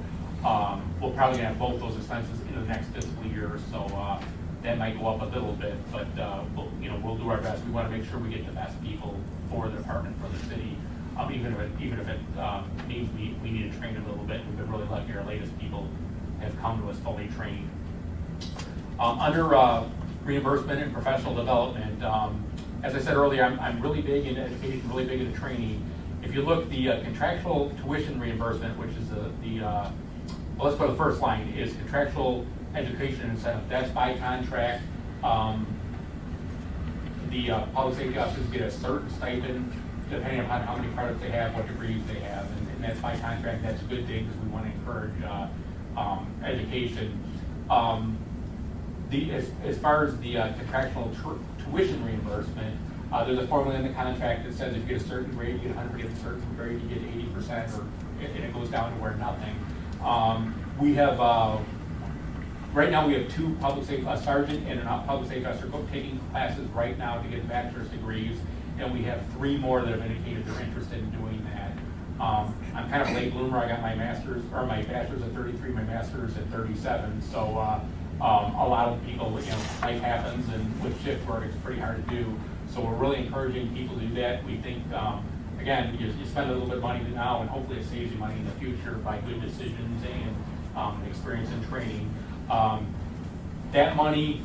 we'll probably have both those expenses in the next fiscal year, so that might go up a little bit, but we'll do our best. We want to make sure we get the best people for the department, for the city, even if it means we need to train a little bit. We've been really lucky. Our latest people have come to us fully trained. Under reimbursement and professional development, as I said earlier, I'm really big in education, really big in training. If you look, the contractual tuition reimbursement, which is well, let's go to the first line, is contractual education incentive. That's by contract. The public safety officers get a certain stipend depending upon how many credits they have, what degrees they have, and that's by contract. That's a good thing because we want to encourage education. As far as the contractual tuition reimbursement, there's a formula in the contract that says if you get a certain grade, you get 100, if you get a certain grade, you get 80%, and it goes down to where nothing. We have, right now we have 2 public safety, a sergeant and a public safety officer taking classes right now to get bachelor's degrees, and we have 3 more that have indicated they're interested in doing that. I'm kind of a late bloomer. I got my my bachelor's at 33, my master's at 37, so a lot of people, life happens, and with shift work, it's pretty hard to do. So we're really encouraging people to do that. We think, again, you spend a little bit of money now, and hopefully it saves you money in the future by good decisions and experience and training. That money,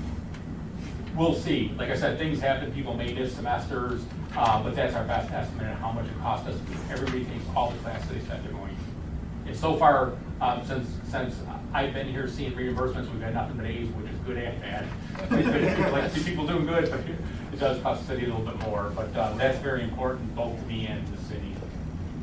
we'll see. Like I said, things happen. People may miss semesters, but that's our best estimate of how much it costs us. Everybody takes all the classes they said they're going to. And so far, since I've been here seeing reimbursements, we've had nothing but A's, which is good and bad. I'd like to see people doing good, but it does cost the city a little bit more. But that's very important, both to me and to the city.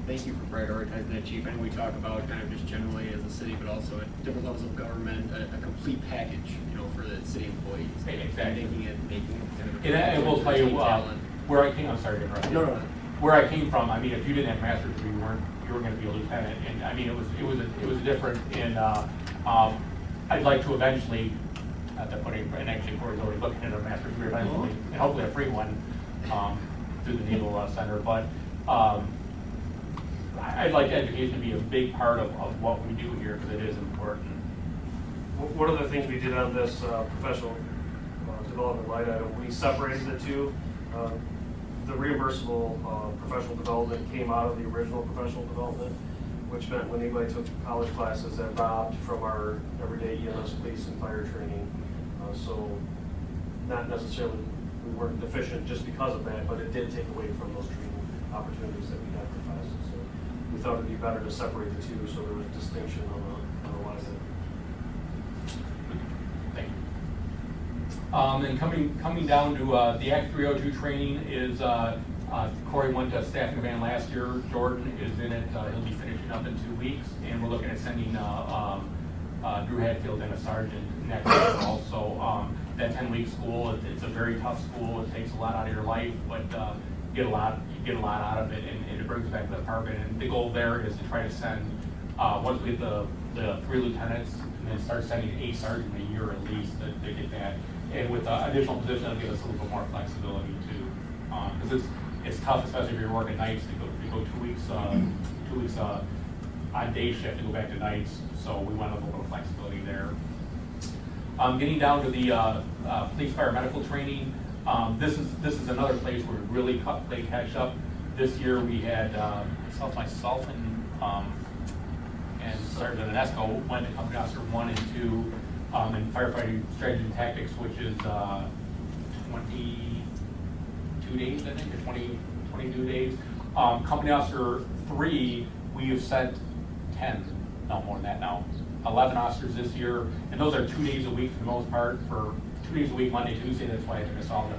Thank you for prioritizing that, Chief. And we talk about kind of just generally as a city, but also at different levels of government, a complete package, for the city employees. Exactly. Making kind of And we'll tell you talent. where I came. I'm sorry to interrupt you. No. Where I came from. I mean, if you didn't have a master's degree, you were going to be a lieutenant. And I mean, it was different. And I'd like to eventually, not that putting, and actually Corey's already looking at a master's degree eventually, and hopefully a free one through the Naval Center. But I'd like education to be a big part of what we do here because it is important. One of the things we did on this professional development line item, we separated the 2. The reimbursable professional development came out of the original professional development, which meant when anybody took college classes that robbed from our everyday EMS, police, and fire training. So not necessarily, we weren't deficient just because of that, but it did take away from those training opportunities that we had for classes. So we thought it'd be better to separate the 2 so there was distinction on the line item. Thank you. And coming down to the Act 302 training is Corey went to staffing event last year. Jordan is in it. He'll be finishing up in 2 weeks, and we're looking at sending Drew Hadfield and a sergeant next year also. That 10-week school, it's a very tough school. It takes a lot out of your life, but you get a lot out of it, and it brings back to the department. And the goal there is to try to send, once we get the 3 lieutenants, and then start sending a sergeant a year at least to get that. And with additional position, it'll give us a little bit more flexibility too, because it's tough, especially if you're working nights, to go 2 weeks on day shift to go back to nights. So we want a little bit of flexibility there. Getting down to the police fire medical training, this is another place where we really played catch up. This year we had myself and Sergeant Anesco went to Company Officer 1 and 2 in firefighting strategy and tactics, which is 22 days, I think, or 22 days. Company Officer 3, we have sent 10, no more than that now, 11 officers this year, and those are 2 days a week for the most part, for 2 days a week, Monday, Tuesday. That's why I had to miss all the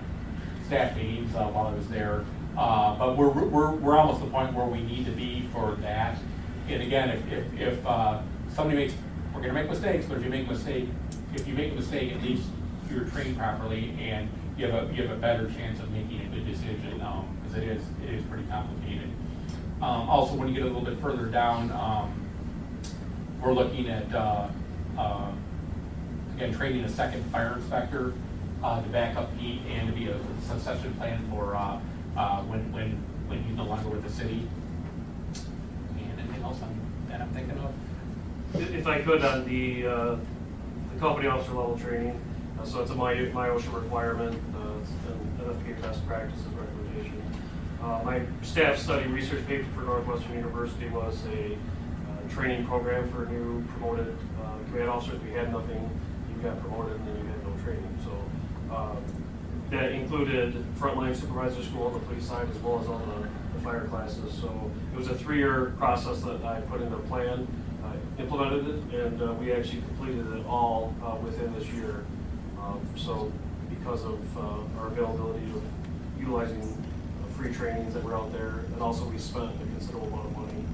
staff meetings while I was there. But we're almost at the point where we need to be for that. And again, if somebody makes, we're going to make mistakes, but if you make a mistake, at least you're trained properly and you have a better chance of making a good decision, because it is pretty complicated. Also, when you get a little bit further down, we're looking at, again, training a second fire inspector to back up Pete and to be a succession plan for when he's no longer with the city. And anything else that I'm thinking of? If I could, on the company officer level training, so it's a my OSHA requirement, it's an NFPA best practices recommendation. My staff study research paper for Northwestern University was a training program for new promoted command officers. We had nothing, you got promoted and then you had no training. So that included frontline supervisor school on the police side as well as all the fire classes. So it was a 3-year process that I put in a plan, implemented it, and we actually completed it all within this year. So because of our availability of utilizing free trainings that were out there, and also we spent a considerable amount of money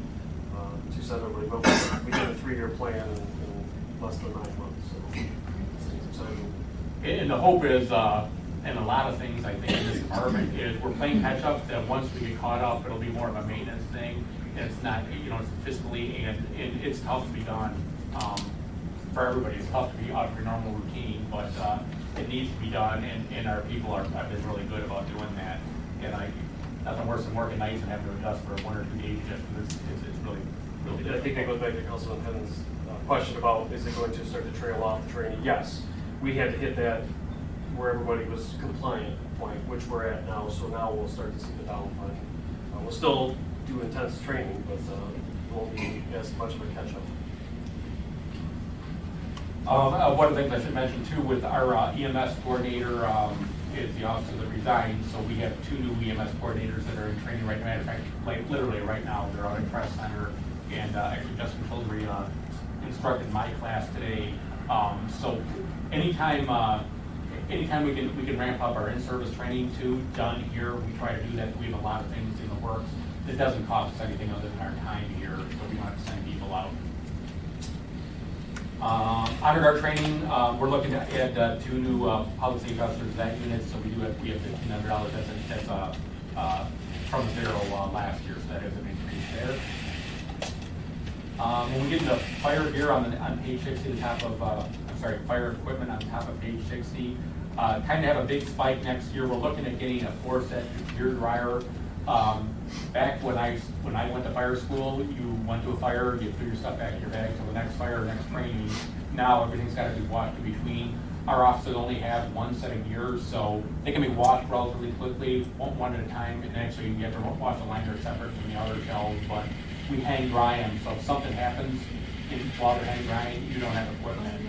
to send everybody, but we did a 3-year plan in less than 9 months, so it's exciting. And the hope is, and a lot of things I think in this department is we're playing catch up, that once we get caught up, it'll be more of a maintenance thing. And it's not, it's fiscally, and it's tough to be done. For everybody, it's tough to be out of your normal routine, but it needs to be done, and our people have been really good about doing that. And nothing worse than working nights and having to adjust for a 1 or 2 day shift. It's really Yeah, I think that goes back to Councilman Penn's question about, is it going to start to trail off the training? Yes, we had to hit that where everybody was compliant point, which we're at now, so now we'll start to see the downtime. We'll still do intense training, but it won't be as much of a catch-up. One of the things I should mention too, with our EMS coordinator is the officer that resigned, so we have 2 new EMS coordinators that are in training right now. Matter of fact, like literally right now, they're out at Press Center, and actually Justin Childry instructed my class today. So anytime we can ramp up our in-service training too, done here, we try to do that. We have a lot of things in the works. It doesn't cost us anything other than our time here, so we don't have to send people out. Under our training, we're looking to add 2 new public safety officers to that unit, so we have $1,500 that's from zero last year, so that is an increase there. When we get into fire gear on page 60, the top of fire equipment on top of page 60, kind of have a big spike next year. We're looking at getting a 4-set gear dryer. Back when I went to fire school, you went to a fire, you threw your stuff back in your bag till the next fire, next training. Now everything's got to be washed in between. Our officers only have 1 set of gears, so they can be washed relatively quickly, one at a time, and actually you have to wash the liner separate from the other shelves, but we hang dry them, so if something happens while they're hang drying, you don't have equipment.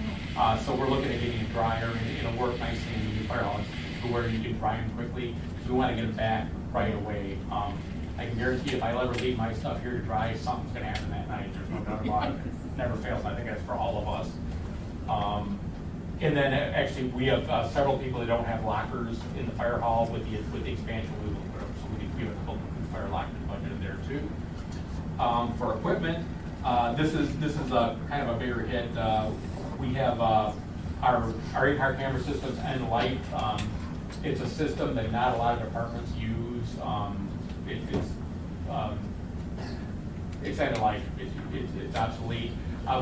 So we're looking at getting a dryer, and it'll work nicely in the new fire hall to where you can dry them quickly, because we want to get them back right away. I can guarantee if I ever leave my stuff here to dry, something's going to happen that night. There's no doubt about it. It never fails. I think that's for all of us. And then actually, we have several people that don't have lockers in the fire hall. With the expansion, we will put up. So we have a couple of fire lockers budgeted there too. For equipment, this is a kind of a bigger hit. We have our in-car camera systems and light. It's a system that not a lot of departments use. It's end of life. It's obsolete.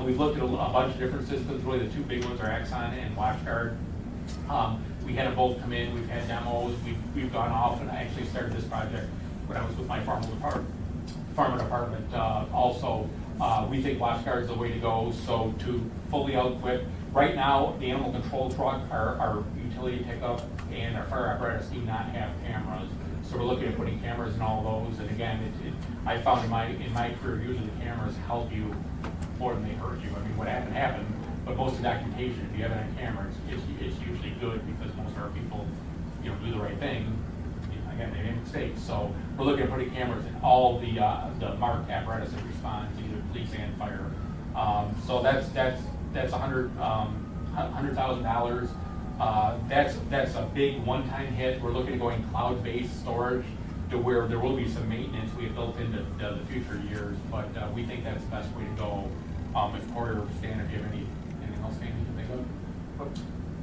We've looked at a bunch of different systems. Really, the 2 big ones are Exxon and WatchGuard. We had them both come in. We've had demos. We've gone off, and I actually started this project when I was with my pharma department. Also, we think WatchGuard is the way to go. So to fully outfit, right now, the animal control truck, our utility pickup, and our fire apparatus do not have cameras. So we're looking at putting cameras in all those. And again, I found in my career, usually the cameras help you more than they hurt you. I mean, what happened, but most of the documentation, if you have it on camera, it's usually good, because most of our people, do the right thing. Again, they made mistakes. So we're looking at putting cameras in all the marked apparatus that responds, either police and fire. So that's $100,000. That's a big one-time hit. We're looking at going cloud-based storage to where there will be some maintenance we have built into the future years, but we think that's the best way to go. If Corey or Stan, if you have anything else, Stan, you can think of?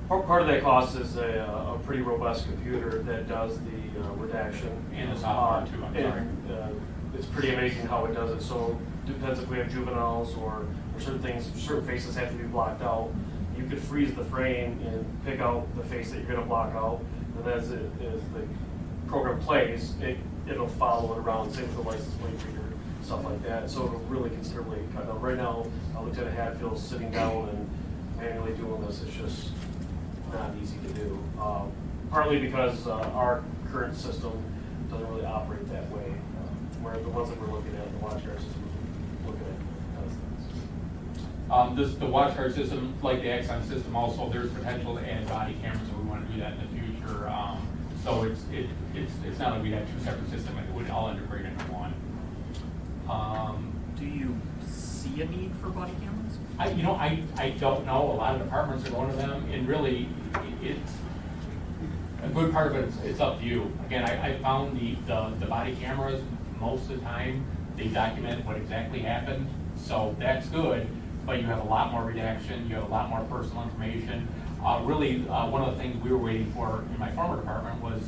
Part of that cost is a pretty robust computer that does the redaction. And the software too, I'm sorry. And it's pretty amazing how it does it. So depends if we have juveniles or certain things, certain faces have to be blocked out. You could freeze the frame and pick out the face that you're gonna block out. And as the program plays, it'll follow it around, same with the license plate reader, stuff like that. So it'll really considerably cut down. Right now, Lieutenant Hatfield's sitting down and manually doing this. It's just not easy to do. Partly because our current system doesn't really operate that way. Where the ones that we're looking at, the watch guard system, looking at those things. The watch guard system, like the Axon system, also there's potential to add body cameras, so we want to do that in the future. So it's not like we have two separate systems; it would all integrate into one. Do you see a need for body cameras? I don't know. A lot of departments are going to them, and really, it's a good part of it. It's up to you. Again, I found the body cameras most of the time they document what exactly happened, so that's good. But you have a lot more redaction. You have a lot more personal information. Really, one of the things we were waiting for in my former department was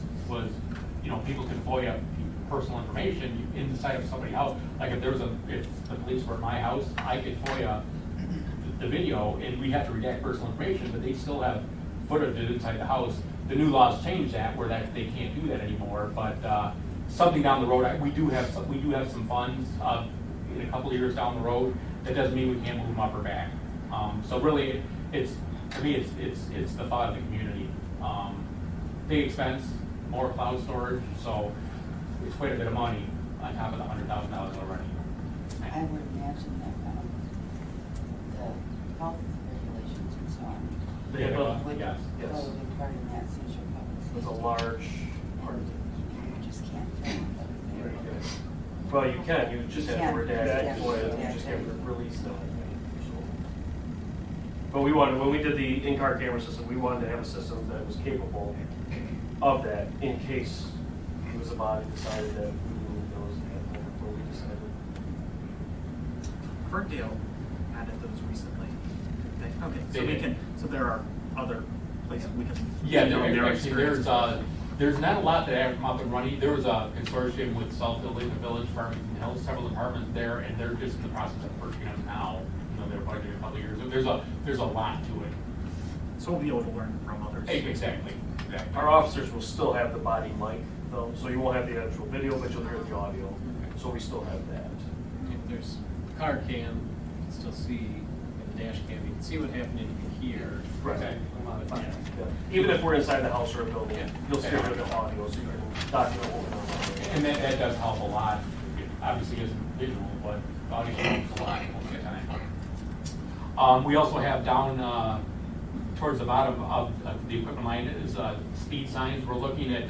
people can FOIA personal information inside of somebody's house. Like if the police were at my house, I could FOIA the video, and we have to redact personal information, but they still have footage inside the house. The new laws changed that, where they can't do that anymore. But something down the road, we do have some funds in a couple of years down the road. That doesn't mean we can't move them up or back. So really, to me, it's the thought of the community. Big expense, more cloud storage, so it's quite a bit of money on top of the $100,000 already. I would imagine that the health regulations and so on would Yes. go in part in that since you're public safety. It's a large part of it. You just can't film everything. Well, you can, you just You have to can, redact yeah, FOIA, yeah, you just yeah. have to release them. But when we did the in-car camera system, we wanted to have a system that was capable of that in case it was a body decided that we needed those, and what we decided. Ferndale added those recently. Okay, so They we did. can, so there are other places we can. Yeah, their actually, experiences. there's not a lot that have come up and running. There was a consortium with Southfield, Lincoln Village, Farmington Hills, several departments there, and they're just in the process of purchasing them now. They're budgeted a couple of years. So there's a lot to it. So we'll be able to learn from others. Exactly. Our officers will still have the body mic though, so you won't have the actual video, but you'll hear the audio. So we still have that. If there's a car cam, you can still see, and the dash cam, you can see what happened and you can hear. Right. Exactly. Yeah. Even if we're inside the house or a building, you'll still hear the audio, so you can document what went on. And that does help a lot. It obviously isn't visual, but audio helps a lot most of the time. We also have down towards the bottom of the equipment line is speed signs. We're looking at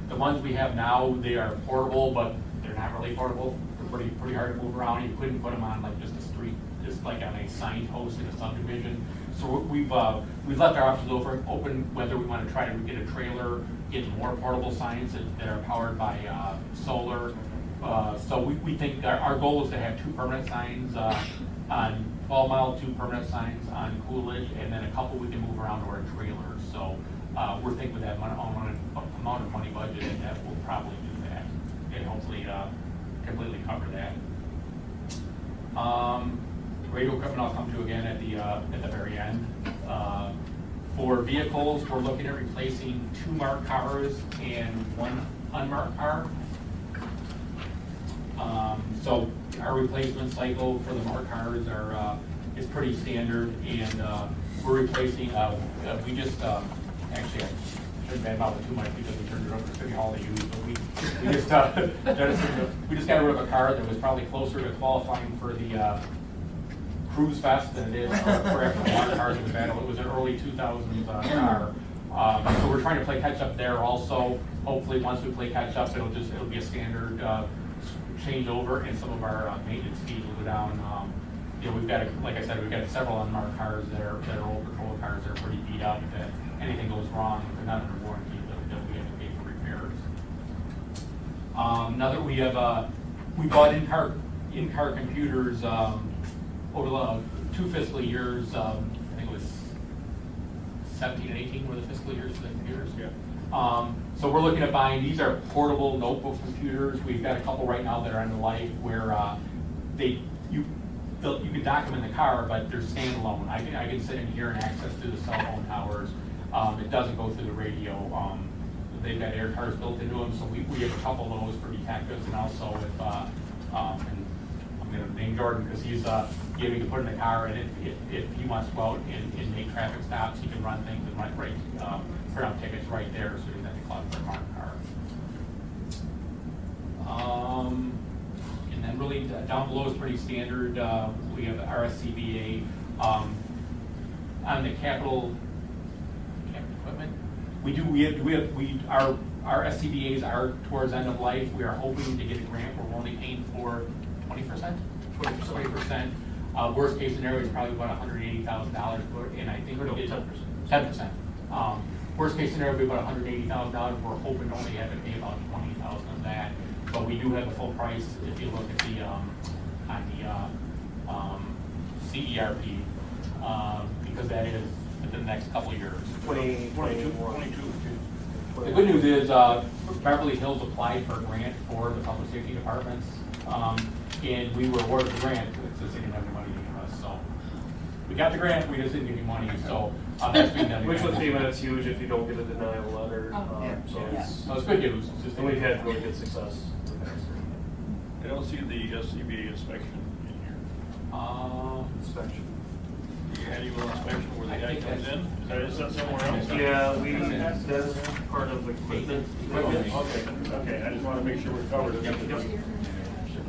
the ones we have now. They are portable, but they're not really portable. They're pretty hard to move around. You couldn't put them on like just a street, just like on a signpost in a subdivision. So we've left our options open whether we want to try to get a trailer, get more portable signs that are powered by solar. So we think our goal is to have 2 permanent signs on 12 Mile, 2 permanent signs on Coolidge, and then a couple we can move around to our trailers. So we're thinking with that amount of money budget, that we'll probably do that and hopefully completely cover that. Radio equipment I'll come to again at the very end. For vehicles, we're looking at replacing 2 marked cars and 1 unmarked car. So our replacement cycle for the marked cars is pretty standard, and we're replacing. We just actually I shouldn't badmouth it too much because we turned it over to City Hall to use, but we just got rid of a car that was probably closer to qualifying for the Cruise Fest than it is for actual water cars in the battle. It was an early 2000s car. So we're trying to play catch up there also. Hopefully once we play catch up, it'll be a standard change over, and some of our maintenance fees will go down. We've got, like I said, we've got several unmarked cars that are old patrol cars that are pretty beat up. That anything goes wrong, if they're not under warranty, that we have to pay for repairs. Now that we bought in-car computers over the 2 fiscal years. I think it was 17 and 18 were the fiscal years for the computers. Yeah. So we're looking at buying, these are portable notebook computers. We've got a couple right now that are end of life where you can dock them in the car, but they're standalone. I can sit in here and access through the cell phone towers. It doesn't go through the radio. They've got air cars built into them, so we have a couple of those for detectives, and also if, and I'm gonna name Jordan because he's giving to put in the car, and if he wants to go out and make traffic stops, he can run things and print out tickets right there, so he doesn't have to collect their marked car. And then really down below is pretty standard. We have our SCBA on the capital equipment. Our SCBA's are towards end of life. We are hoping to get a grant where we're only paying for 20%. 20%. Worst case scenario is probably about $180,000, and I think we get 10%. Worst case scenario would be about $180,000. We're hoping to only have to pay about $20,000 of that, but we do have the full price if you look at the on the CERP because that is within the next couple of years. 22. The good news is Beverly Hills applied for a grant for the public safety departments, and we were awarded the grant. It's just they didn't have any money to give us, so we got the grant. We just didn't get any money, so that's being done. Which with FEMA, it's huge if you don't get a denial letter. So it's good news. It's just and we've had really good success. I don't see the SCBA inspection in here. Inspection. The annual inspection where the guy comes in, is that somewhere else? Yeah, that's part of the equipment. Okay, I just want to make sure we're covered. We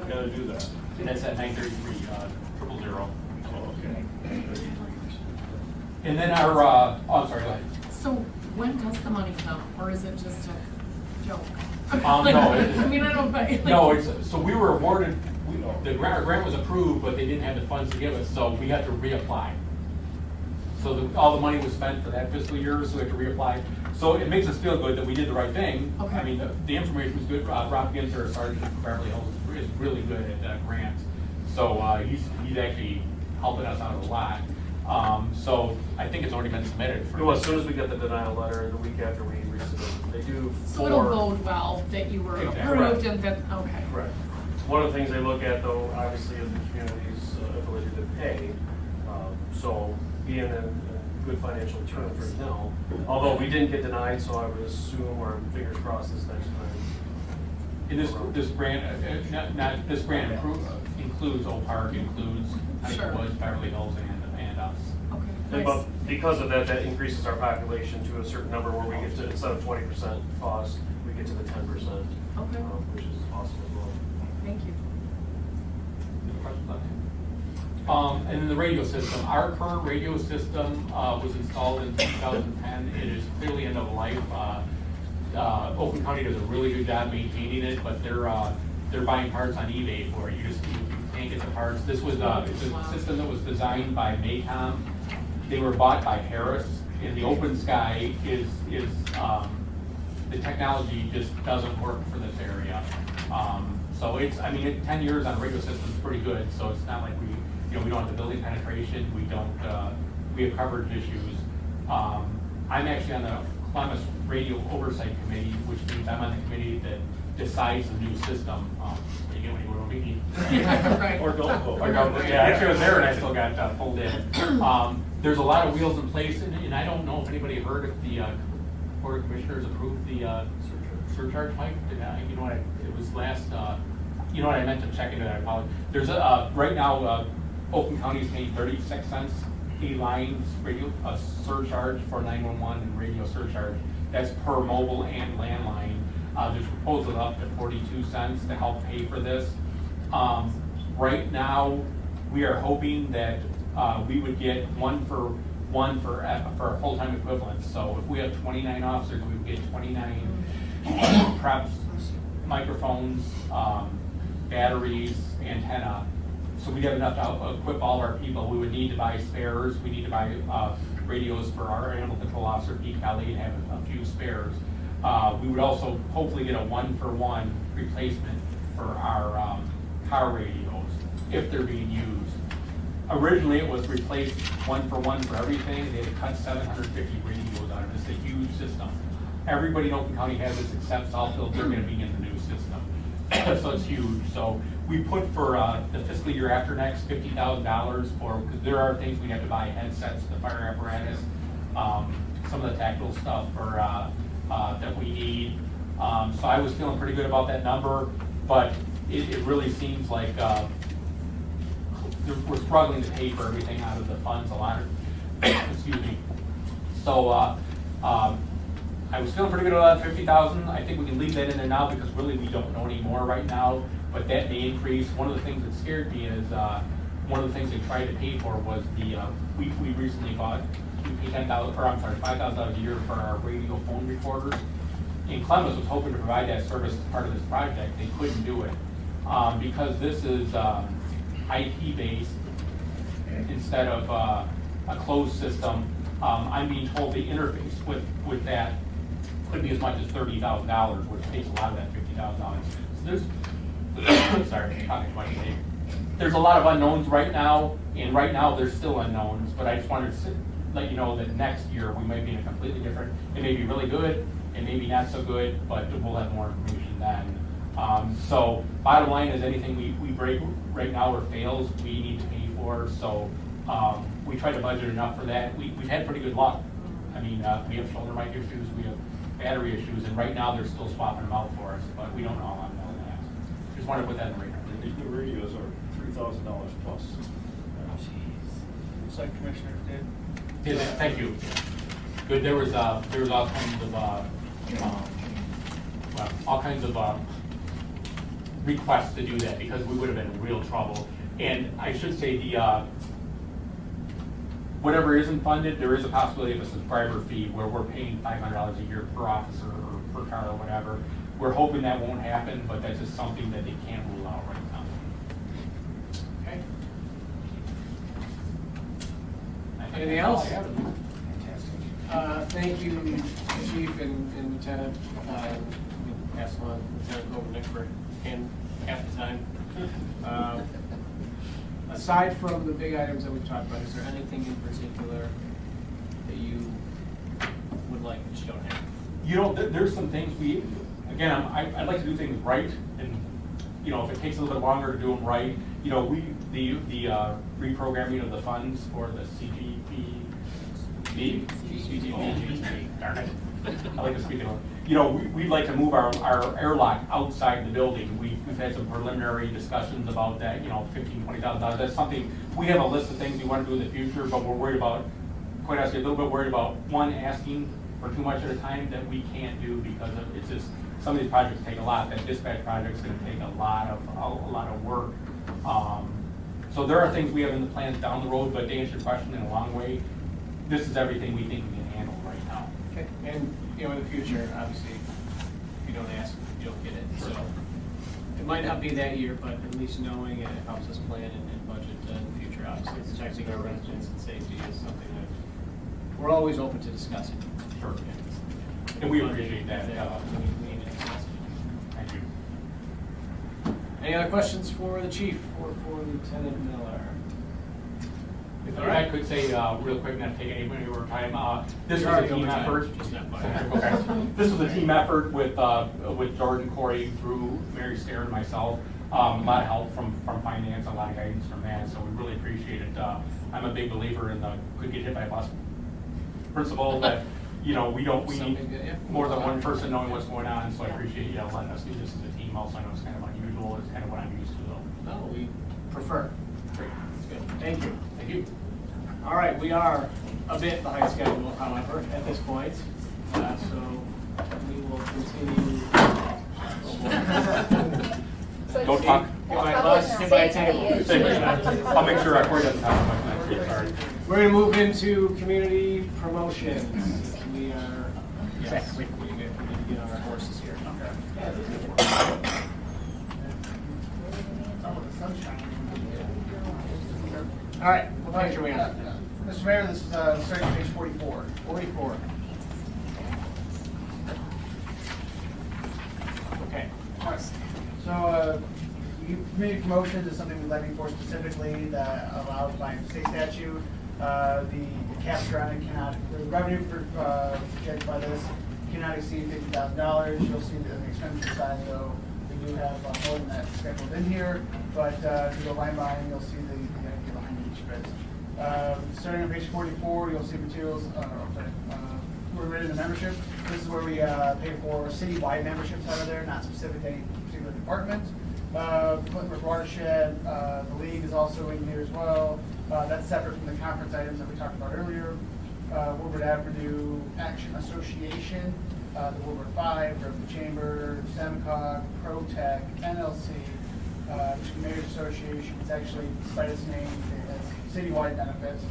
gotta do that. And that's at 933-000. Oh, okay. And then our, I'm sorry, go ahead. So when does the money come, or is it just a joke? No, I mean, I don't, but. No, so we were awarded, the grant was approved, but they didn't have the funds to give us, so we had to reapply. So all the money was spent for that fiscal year, so we had to reapply. So it makes us feel good that we did the right thing. Okay. I mean, the information was good. Rob Ginter, Sergeant from Beverly Hills, is really good at grants. So he's actually helping us out a lot. So I think it's already been submitted. Well, as soon as we get the denial letter, the week after we resubmit, they do. So it'll bode well that you were approved and that, okay. Correct. One of the things they look at, though, obviously, is the community's ability to pay. So being in good financial terms right now, although we didn't get denied, so I would assume, or fingers crossed, this next time. And this grant, this grant includes Oak Park, includes Huntington Woods, Beverly Hills, and us. Okay. But because of that, that increases our population to a certain number where we get to, instead of 20% cost, we get to the 10%. Okay. Which is awesome as well. Thank you. Any questions on that? And then the radio system. Our current radio system was installed in 2010. It is clearly end of life. Oakland County does a really good job maintaining it, but they're buying parts on eBay for it. You can't get the parts. This was it's a system that was designed by Maycom. They were bought by Harris. And the Open Sky is the technology just doesn't work for this area. So it's 10 years on a radio system is pretty good. So it's not like we don't have the building penetration. We have coverage issues. I'm actually on the Columbus Radio Oversight Committee, which means I'm on the committee that decides the new system. You get when you go to a meeting. Right. Or don't go. Yeah, actually I was there and I still got pulled in. There's a lot of wheels in place, and I don't know if anybody heard if the Board of Commissioners approved the surcharge hike. You know what? It was last. You know what I meant to check into that. I apologize. There's right now. Oakland County is paying 36 cents a line radio surcharge for 911 and radio surcharge. That's per mobile and landline. There's proposal up to 42 cents to help pay for this. Right now, we are hoping that we would get one for a full-time equivalent. So if we have 29 officers, we would get 29 preps, microphones, batteries, antenna. So we'd have enough to equip all of our people. We would need to buy spares. We need to buy radios for our animal control officer, Pete Kelly, and have a few spares. We would also hopefully get a one-for-one replacement for our car radios if they're being used. Originally, it was replaced one for everything. They had to cut 750 radios out of it. It's a huge system. Everybody in Oakland County has this except Southfield. They're going to be in the new system. So it's huge. So we put for the fiscal year after next $50,000 for, because there are things we have to buy, headsets, the fire apparatus, some of the tactical stuff for that we need. So I was feeling pretty good about that number, but it really seems like we're struggling to pay for everything out of the funds a lot. Excuse me. So I was feeling pretty good about that 50,000. I think we can leave that in there now because really we don't know any more right now. But that may increase. One of the things that scared me is one of the things they tried to pay for was the we recently bought. We paid $5,000 a year for our radio phone recorders. And Clemens was hoping to provide that service as part of this project. They couldn't do it because this is IP based instead of a closed system. I'm being told the interface with that could be as much as $30,000, which takes a lot of that $50,000. So there's sorry, I'm talking too much today. There's a lot of unknowns right now, and right now there's still unknowns. But I just wanted to let you know that next year we might be in a completely different. It may be really good, it may be not so good, but we'll have more information then. So bottom line is anything we break right now or fails, we need to pay for. So we try to budget enough for that. We've had pretty good luck. I mean, we have shoulder mic issues, we have battery issues, and right now they're still swapping them out for us, but we don't know how long that'll last. Just wanted to put that in the radar. The new radios are $3,000 plus. Looks like Commissioner did. Thank you. Good. There was all kinds of requests to do that because we would have been in real trouble. And I should say whatever isn't funded, there is a possibility of a subscriber fee where we're paying $500 a year per officer or per car or whatever. We're hoping that won't happen, but that's just something that they can't rule out right now. Okay. Anything else? Thank you, Chief and Lieutenant. Pass along Lieutenant Overnick for half the time. Aside from the big items that we've talked about, is there anything in particular that you would like that you don't have? You know, there's some things I'd like to do things right, and you know, if it takes a little bit longer to do them right, you know, the reprogramming of the funds for the Cdbg, darn it, I like to speak of it. You know, we'd like to move our airlock outside the building. We've had some preliminary discussions about that, you know, $15,000, $20,000. That's something, we have a list of things we want to do in the future, but we're worried about, quite honestly, a little bit worried about, one, asking for too much at a time that we can't do because it's just, some of these projects take a lot. That dispatch project's going to take a lot of work. So there are things we have in the plans down the road, but to answer your question in a long way, this is everything we think we can handle right now. Okay. And you know, in the future, obviously, if you don't ask, you don't get it. So it might not be that year, but at least knowing it helps us plan and budget in the future. Obviously, protecting our residents and safety is something that we're always open to discussing. Sure. And we appreciate that. We need to discuss it. Thank you. Any other questions for the chief or for Lieutenant Miller? If I could say real quick, not take anybody over time. This was a team effort. Okay. This was a team effort with Jordan, Corey, Drew, Mary Stair, and myself. A lot of help from finance, a lot of guidance from that. So we really appreciate it. I'm a big believer in the could get hit by a bus principle that you know we need more than one person knowing what's going on. So I appreciate you letting us do this as a team. Also, I know it's kind of unusual. It's kind of what I'm used to, though. No, we prefer. Great. That's good. Thank you. Thank you. All right, we are a bit behind schedule, however, at this point. So we will continue. Don't talk. Get by a table. I'll make sure I pour it at the top. Sorry. We're going to move into community promotions. We are, yes, we need to get on our horses here. All right, what page are we on? Mr. Mayor, this is starting page 44. 44. Okay. All right. So Community promotions is something we levy for specifically that allowed by state statute. The cap around it cannot, the revenue projected by this cannot exceed $50,000. You'll see that on the expenditure side though, we do have more than that scheduled in here, but if you go line by line, you'll see the idea behind each bit. Starting on page 44, you'll see materials, we're rated the membership. This is where we pay for citywide memberships out of there, not specific to any particular department. Plymouth Watershed, the league is also in here as well. That's separate from the conference items that we talked about earlier. Woodward Avenue Action Association, the Woodward 5, the Chamber, SEMCOG, ProTech, NLC, Michigan Mayor's Association. It's actually, despite its name, it has citywide benefits.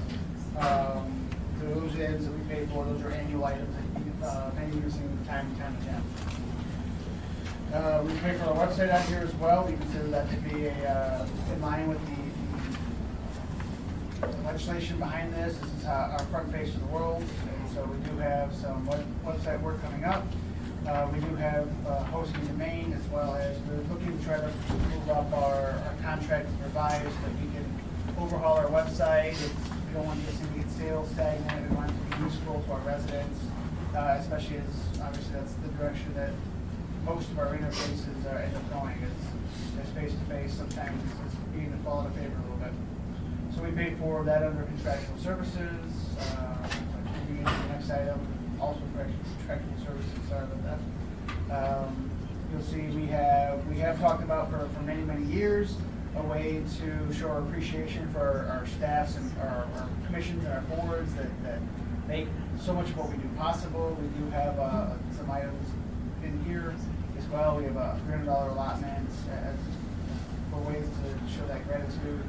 Those items that we pay for, those are annual items that many use in time and time again. We pay for our website out here as well. We consider that to be in line with the legislation behind this. This is our front face of the world, and so we do have some website work coming up. We do have hosting domain, as well as we're looking to try to move up our contract and revise so that we can overhaul our website. We don't want this to get stale, stagnant. We want it to be useful to our residents, especially as obviously that's the direction that most of our interfaces end up going. It's face-to-face. Sometimes it's beginning to fall out of favor a little bit. So we pay for that under contractual services. The next item, also contractual services. Sorry about that. You'll see we have talked about for many years a way to show our appreciation for our staffs and our commissions and our boards that make so much of what we do possible. We do have some items in here as well. We have a $300 allotment for ways to show that gratitude.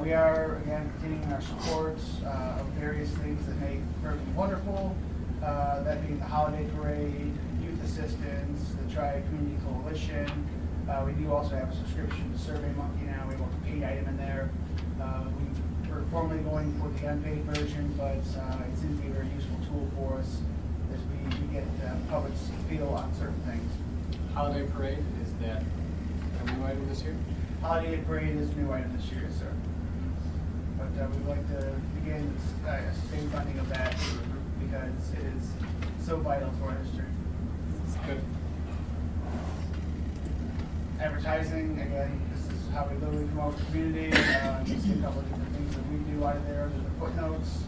We are, again, continuing our support of various things that make Berkley wonderful, that being the Holiday Parade, Youth Assistance, the Tri-Community Coalition. We do also have a subscription to SurveyMonkey now. We have a paid item in there. We're formally going for the unpaid version, but it seems to be a very useful tool for us as we get public's feel on certain things. Holiday Parade, is that a new item this year? Holiday Parade is a new item this year, sir. But we'd like to begin sustained funding of that because it is so vital to our history. Good. Advertising, again, this is how we literally promote the community. You see a couple of different things that we do out of there. There's the footnotes,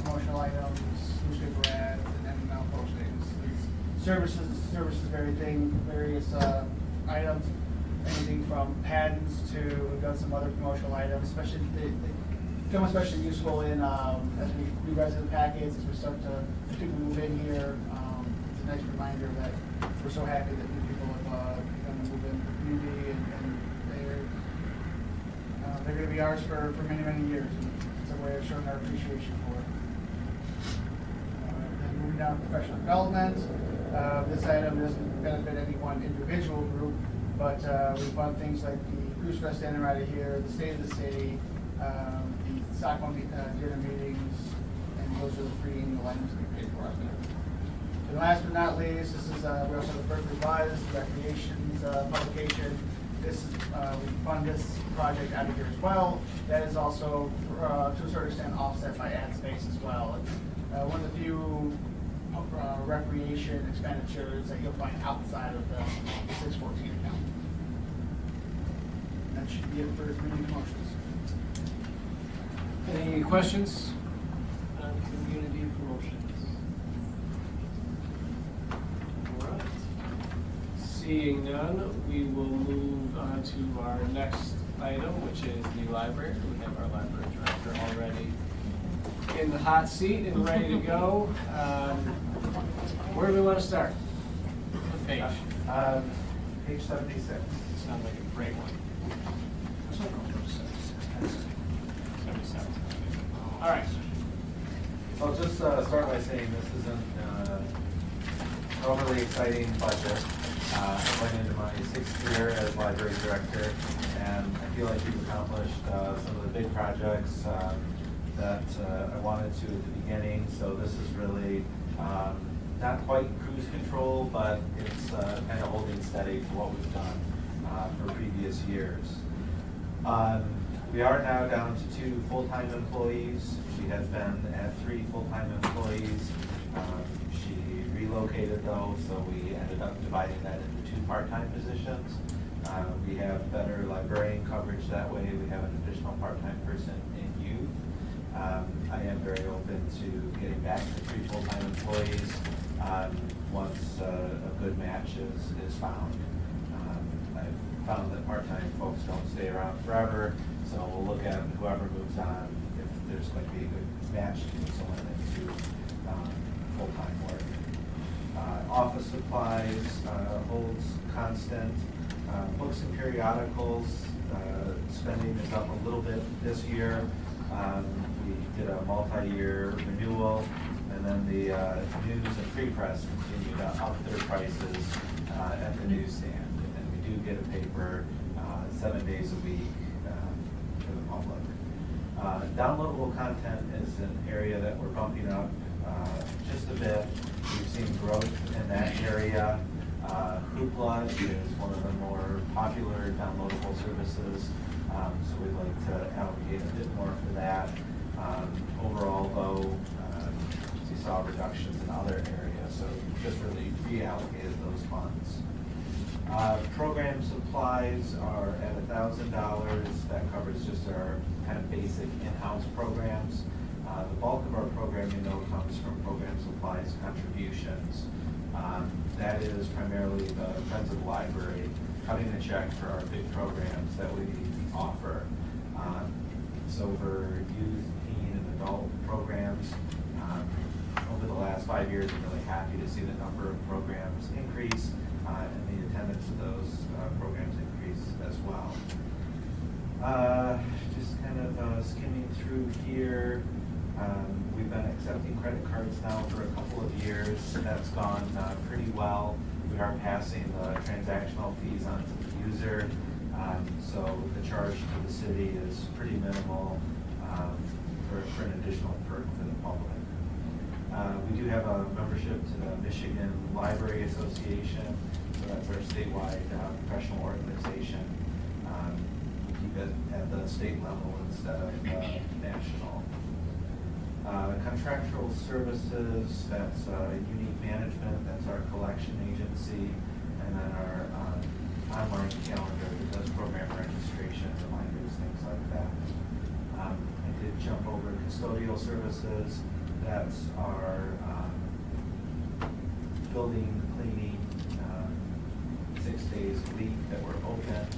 promotional items, newspaper ads, and then mail postings. These services, various items, anything from patents to we've done some other promotional items, especially they become especially useful in as we do resident packets, as we start to people move in here. It's a nice reminder that we're so happy that new people have come to move in the community, and they're going to be ours for many years. And it's a way of showing our appreciation for it. Then moving down to professional development. This item doesn't benefit any one individual group, but we fund things like the Cruise Fest dinner right here, the State of the City, the Stockholm dinner meetings, and those are the three annual items that we pay for out there. And last but not least, this is we also have the Berkley Buzz, the recreations publication. This we fund this project out of here as well. That is also to a certain extent offset by ad space as well. It's one of the few recreation expenditures that you'll find outside of the 614 account. That should be it for community promotions. Any questions on community promotions? All right. Seeing none, we will move on to our next item, which is the library. We have our library director already in the hot seat and ready to go. Where do we want to start? What page? Page 76. Sounds like a great one. Let's not go to 77. All right. I'll just start by saying this isn't an overly exciting budget. I went into my 6th year as library director, and I feel like we've accomplished some of the big projects that I wanted to at the beginning. So this is really not quite cruise control, but it's kind of holding steady for what we've done. for previous years. We are now down to 2 full-time employees. We had been at 3 full-time employees. She relocated though, so we ended up dividing that into 2 part-time positions. We have better librarian coverage that way. We have an additional part-time person in youth. I am very open to getting back to 3 full-time employees once a good match is found. I've found that part-time folks don't stay around forever, so we'll look at whoever moves on, if there's going to be a good match to move someone into full-time work. Office supplies holds constant. Books and periodicals, spending is up a little bit this year. We did a multi-year renewal, and then the news and free press continue to up their prices at the newsstand. And we do get a paper 7 days a week for the public. Downloadable content is an area that we're bumping up just a bit. We've seen growth in that area. Hoopla is one of the more popular downloadable services, so we'd like to allocate a bit more for that. Overall, though, we saw reductions in other areas, so just really reallocated those funds. Program supplies are at $1,000. That covers just our kind of basic in-house programs. The bulk of our programming, though, comes from program supplies contributions. That is primarily the Friends of the Library cutting a check for our big programs that we offer. So for youth, teen, and adult programs, over the last 5 years, I'm really happy to see the number of programs increase and the attendance of those programs increase as well. Just kind of skimming through here. We've been accepting credit cards now for a couple of years. That's gone pretty well. We are passing the transactional fees on to the user. So the charge to the city is pretty minimal for an additional perk for the public. We do have a membership to the Michigan Library Association. So that's our statewide professional organization. We keep it at the state level instead of national. Contractual Services, that's Unique Management, that's our collection agency, and then our online calendar that does program registration, reminders, things like that. I did jump over Custodial Services, that's our building cleaning, 6 days a week that we're open, and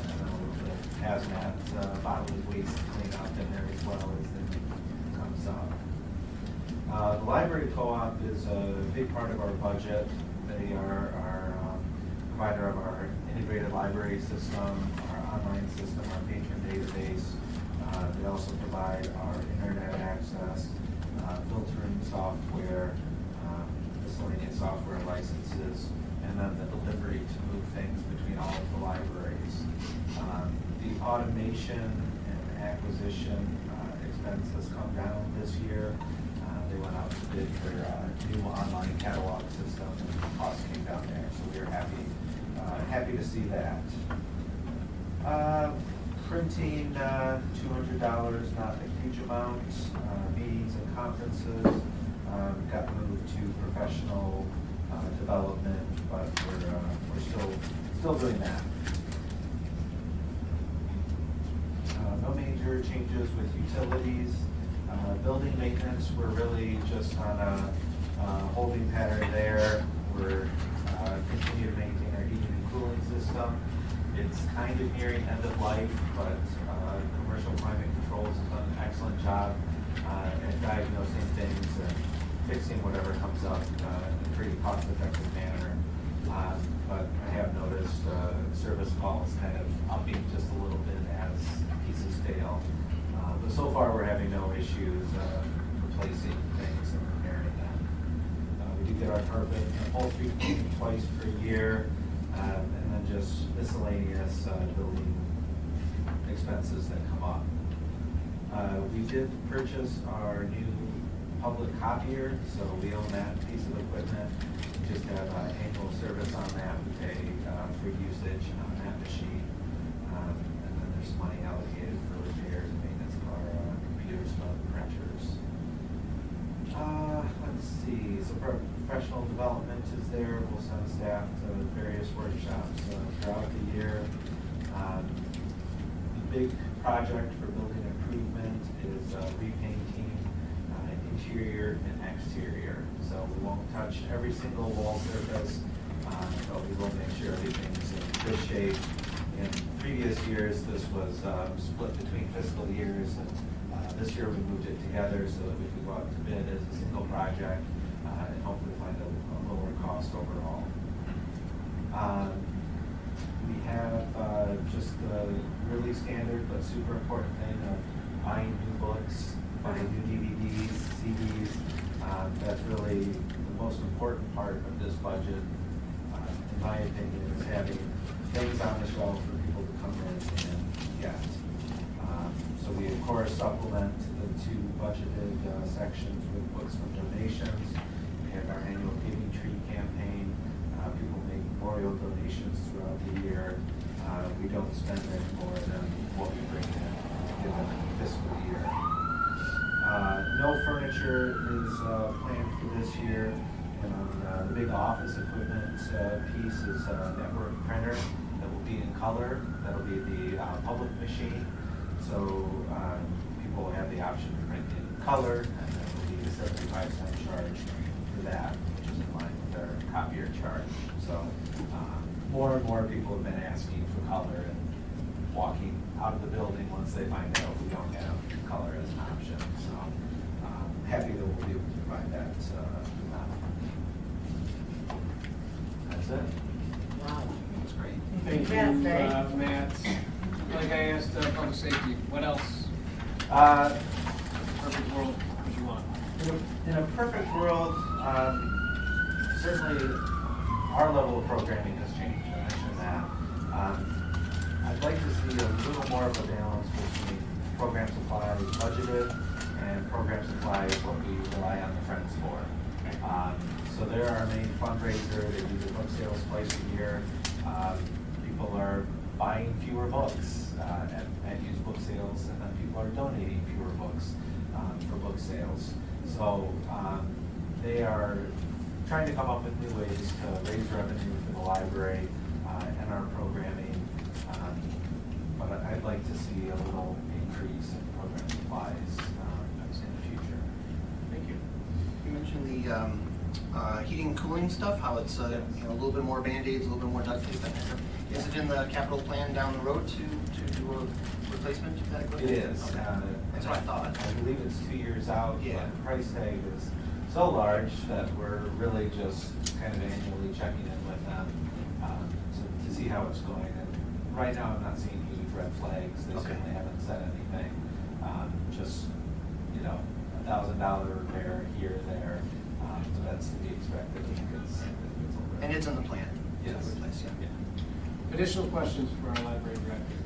then a little bit of hazmat, bodily waste clean up in there as well as the the library co-op is a big part of our budget. They are our provider of our integrated library system, our online system, our patron database. They also provide our internet access, filtering software, miscellaneous software licenses, and then the delivery to move things between all of the libraries. The automation and acquisition expense has come down this year. They went out to bid for a new online catalog system, and the cost came down there, so we are happy to see that. Printing, $200, not a huge amount. Meetings and conferences got moved to professional development, but we're still doing that. No major changes with utilities. Building maintenance, we're really just on a holding pattern there. We're continue to maintain our heating and cooling system. It's kind of nearing end of life, but Commercial Climate Controls has done an excellent job at diagnosing things and fixing whatever comes up in a pretty cost-effective manner. But I have noticed service calls kind of upping just a little bit as pieces fail. But so far, we're having no issues replacing things and repairing them. We do get our carpet and upholstery cleaned twice per year, and then just miscellaneous building expenses that come up. We did purchase our new public copier, so we own that piece of equipment. We just have annual service on that. We pay for usage on that machine. And then there's money allocated for repairs and maintenance of our computers and other printers. Let's see, so professional development is there. We'll send staff to various workshops throughout the year. The big project for building improvement is repainting interior and exterior. So we won't touch every single wall surface, but we will make sure everything's in good shape. In previous years, this was split between fiscal years, and this year we moved it together so that we could go out to bid as a single project and hopefully find a lower cost overall. We have just the really standard but super important thing of buying new books, buying new DVDs, CDs. That's really the most important part of this budget, in my opinion, is having things on the shelf for people to come in and get. So we of course supplement the two budgeted sections with books from donations. We have our annual Giving Tree campaign. People make memorial donations throughout the year. We don't spend any more than what we bring in given the fiscal year. No furniture is planned for this year. And the big office equipment piece is a network printer that will be in color. That'll be the public machine. So people will have the option to print in color, and there will be a 75-cent charge for that, which is in line with their copier charge. So more and more people have been asking for color and walking out of the building once they find out we don't have color as an option. So happy that we'll be able to provide that now. That's it. Wow. That's great. Thank you, Yes, Matt. Like I asked public safety, what else? Perfect world, what you want? In a perfect world, certainly our level of programming has changed. I mentioned that. I'd like to see a little more of a balance between program supply budgeted and program supply is what we rely on the Friends for. So they're our main fundraiser. They do the book sales twice a year. People are buying fewer books at used book sales, and then people are donating fewer books for book sales. So they are trying to come up with new ways to raise revenue for the library and our programming. But I'd like to see a little increase in program supplies in the future. Thank you. You mentioned the heating and cooling stuff, how it's a little bit more Band-Aids, a little bit more duct tape. Is it in the capital plan down the road to do a replacement of that equipment? It is. Okay. That's what I thought. I believe it's 2 years out. Yeah. But the price tag is so large that we're really just kind of annually checking in with them to see how it's going. And right now, I'm not seeing huge red flags. They certainly haven't said anything. Just, $1,000 repair here or there. So that's to be expected. And it's in the plan? Yes. Replace, yeah. Additional questions for our library director?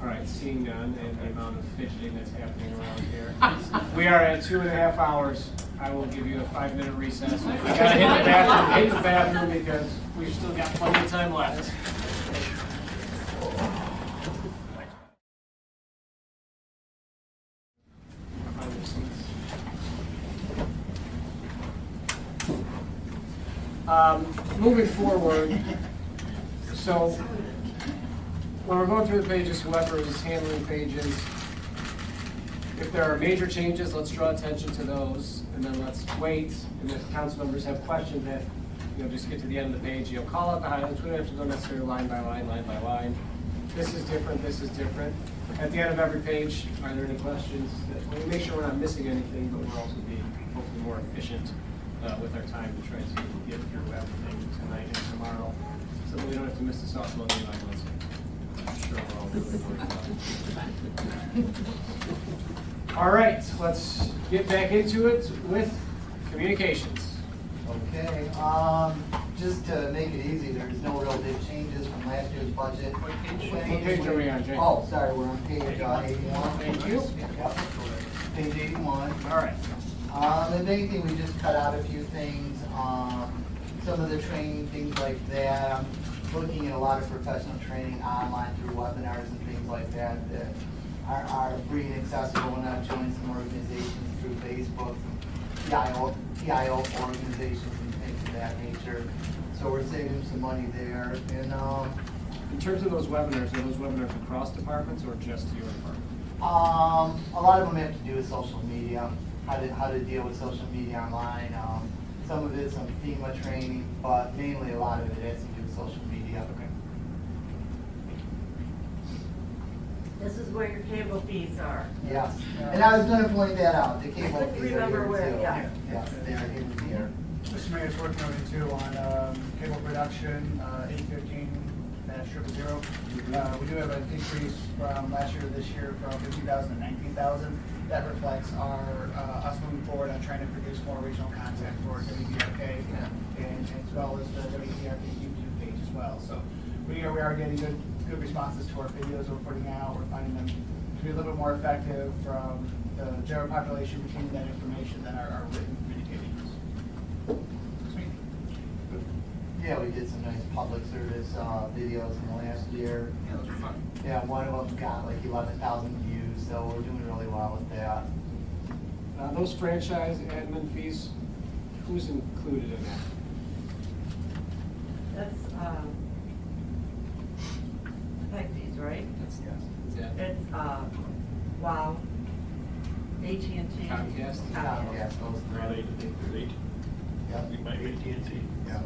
All right, seeing none, and the amount of fidgeting that's happening around here. We are at 2.5 hours. I will give you a 5-minute recess. I gotta hit the bathroom because we've still got plenty of time left. Moving forward, so when we're going through the pages, whoever is handling pages, if there are major changes, let's draw attention to those, and then let's wait. And if council members have questions that, just get to the end of the page, call out the highlights. We don't have to go necessarily line by line. This is different, this is different. At the end of every page, are there any questions? We make sure we're not missing anything, but we're also being hopefully more efficient with our time to try to get through everything tonight and tomorrow, so that we don't have to miss the softball game on Wednesday. I'm sure we're all really worried about it. All right, let's get back into it with communications. Okay, just to make it easy, there's no real big changes from last year's budget. What page are we on, Jay? Oh, sorry, we're on page 81. Thank you. Yep. page 81. All right. If anything, we just cut out a few things, some of the training, things like that. I'm looking at a lot of professional training online through webinars and things like that that are free and accessible. When I've joined some organizations through Facebook, some PIO organizations and things of that nature. So we're saving some money there. And In terms of those webinars, are those webinars across departments or just your department? a lot of them have to do with social media, how to deal with social media online. Some of it's some FEMA training, but mainly a lot of it has to do with social media. This is where your cable fees are. Yes, and I was gonna point that out, the cable couldn't fees are remember here where, too. yeah. Yes, they are here. Mr. Mayor's working on it too on cable production, 815-000. We do have an increase from last year to this year from 50,000 to 19,000. That reflects our us moving forward on trying to produce more regional content for WBRK and as well as the WBRK YouTube page as well. So we are getting good responses to our videos we're putting out. We're finding them to be a little bit more effective from the general population retaining that information than our written communications. Yeah, we did some nice public service videos in the last year. Yeah, those were fun. Yeah, one of them got like 11,000 views, so we're doing really well with that. Those franchise admin fees, who's included in that? That's, PEG fees, right? That's, yes. It's, WOW, AT&T. Comcast? Comcast, those Around three. 8, I think there's 8. Yeah. We might be AT&T. Yeah.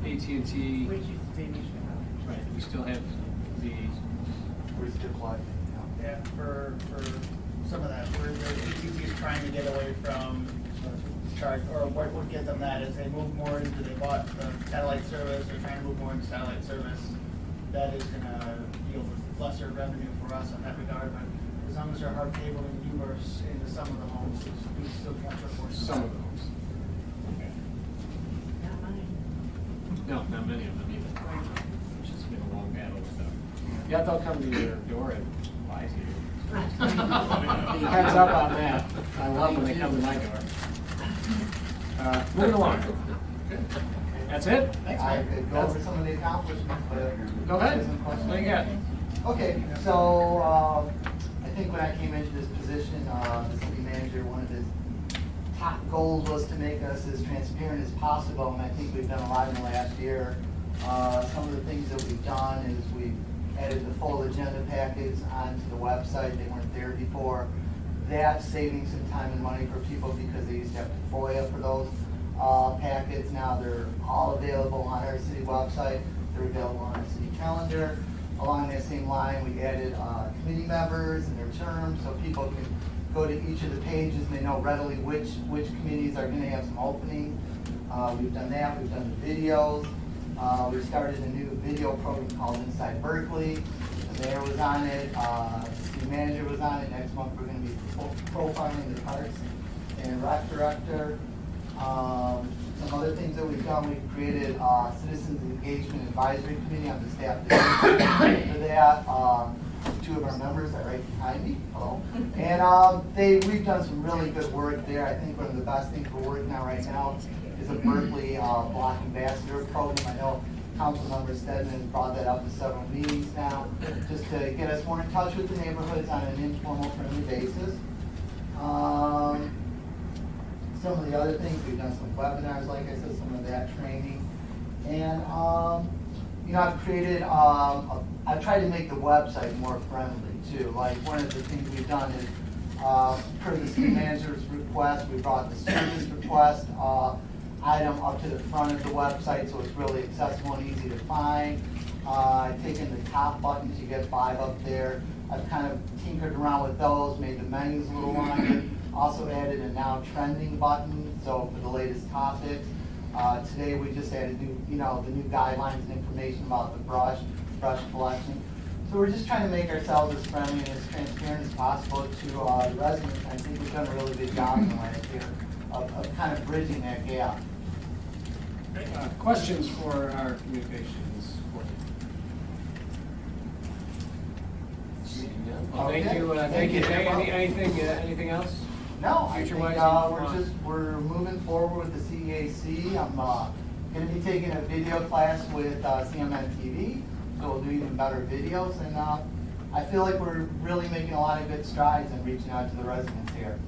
AT&T, Which used to be Michigan. right, we still have the, We're still collecting, yeah. Yeah, for some of that, AT&T is trying to get away from charge, or what would get them that is they move more into, they bought the satellite service, they're trying to move more into satellite service. That is gonna yield lesser revenue for us in that regard, but as long as our hard cable and viewers into some of the homes, we still can't afford some of those. Not mine. No, not many of them either. It's just been a long battle with them. Yeah, they'll come to your door and lie to you. Heads up on that. I love when they come to my door. Moving along. That's it? I could go over some of the accomplishments, but. Go ahead. Some questions? What do you got? Okay, so, I think when I came into this position, the city manager, one of his top goals was to make us as transparent as possible, and I think we've done a lot in the last year. Some of the things that we've done is we've added the full agenda packets onto the website. They weren't there before. That's saving some time and money for people because they used to have to FOIA for those packets. Now they're all available on our city website. They're available on our city calendar. Along that same line, we added committee members and their terms so people can go to each of the pages and they know readily which committees are going to have some opening. We've done that. We've done the videos. We started a new video program called Inside Berkley. The mayor was on it. The city manager was on it. Next month we're going to be profiling the parks and rec director. Some other things that we've done, we've created Citizens Engagement Advisory Committee on the staff. For that, two of our members are right behind me. Hello. And we've done some really good work there. I think one of the best things we're working on right now is a Berkley Block Ambassador program. I know Councilmember Stedman has brought that up in several meetings now, just to get us more in touch with the neighborhoods on an informal, friendly basis. Some of the other things, we've done some webinars, like I said, some of that training. And, I've created, I've tried to make the website more friendly too. Like one of the things we've done is, per the city manager's request, we brought the service request item up to the front of the website so it's really accessible and easy to find. I've taken the top buttons, you get 5 up there. I've kind of tinkered around with those, made the menus a little longer. Also added a now trending button, so for the latest topics. Today we just added new, the new guidelines and information about the brush collection. So we're just trying to make ourselves as friendly and as transparent as possible to the residents. I think we've done a really good job in the last year of kind of bridging that gap. Questions for our communications coordinator? Seeing none, Well, thank Okay. you, Jay. Anything else? No, I think, Future-wise, we're moving forward with the CAC. I'm, gonna be taking a video class with, CMN TV, so we'll do even better videos, and, I feel like we're really making a lot of good strides in reaching out to the residents here.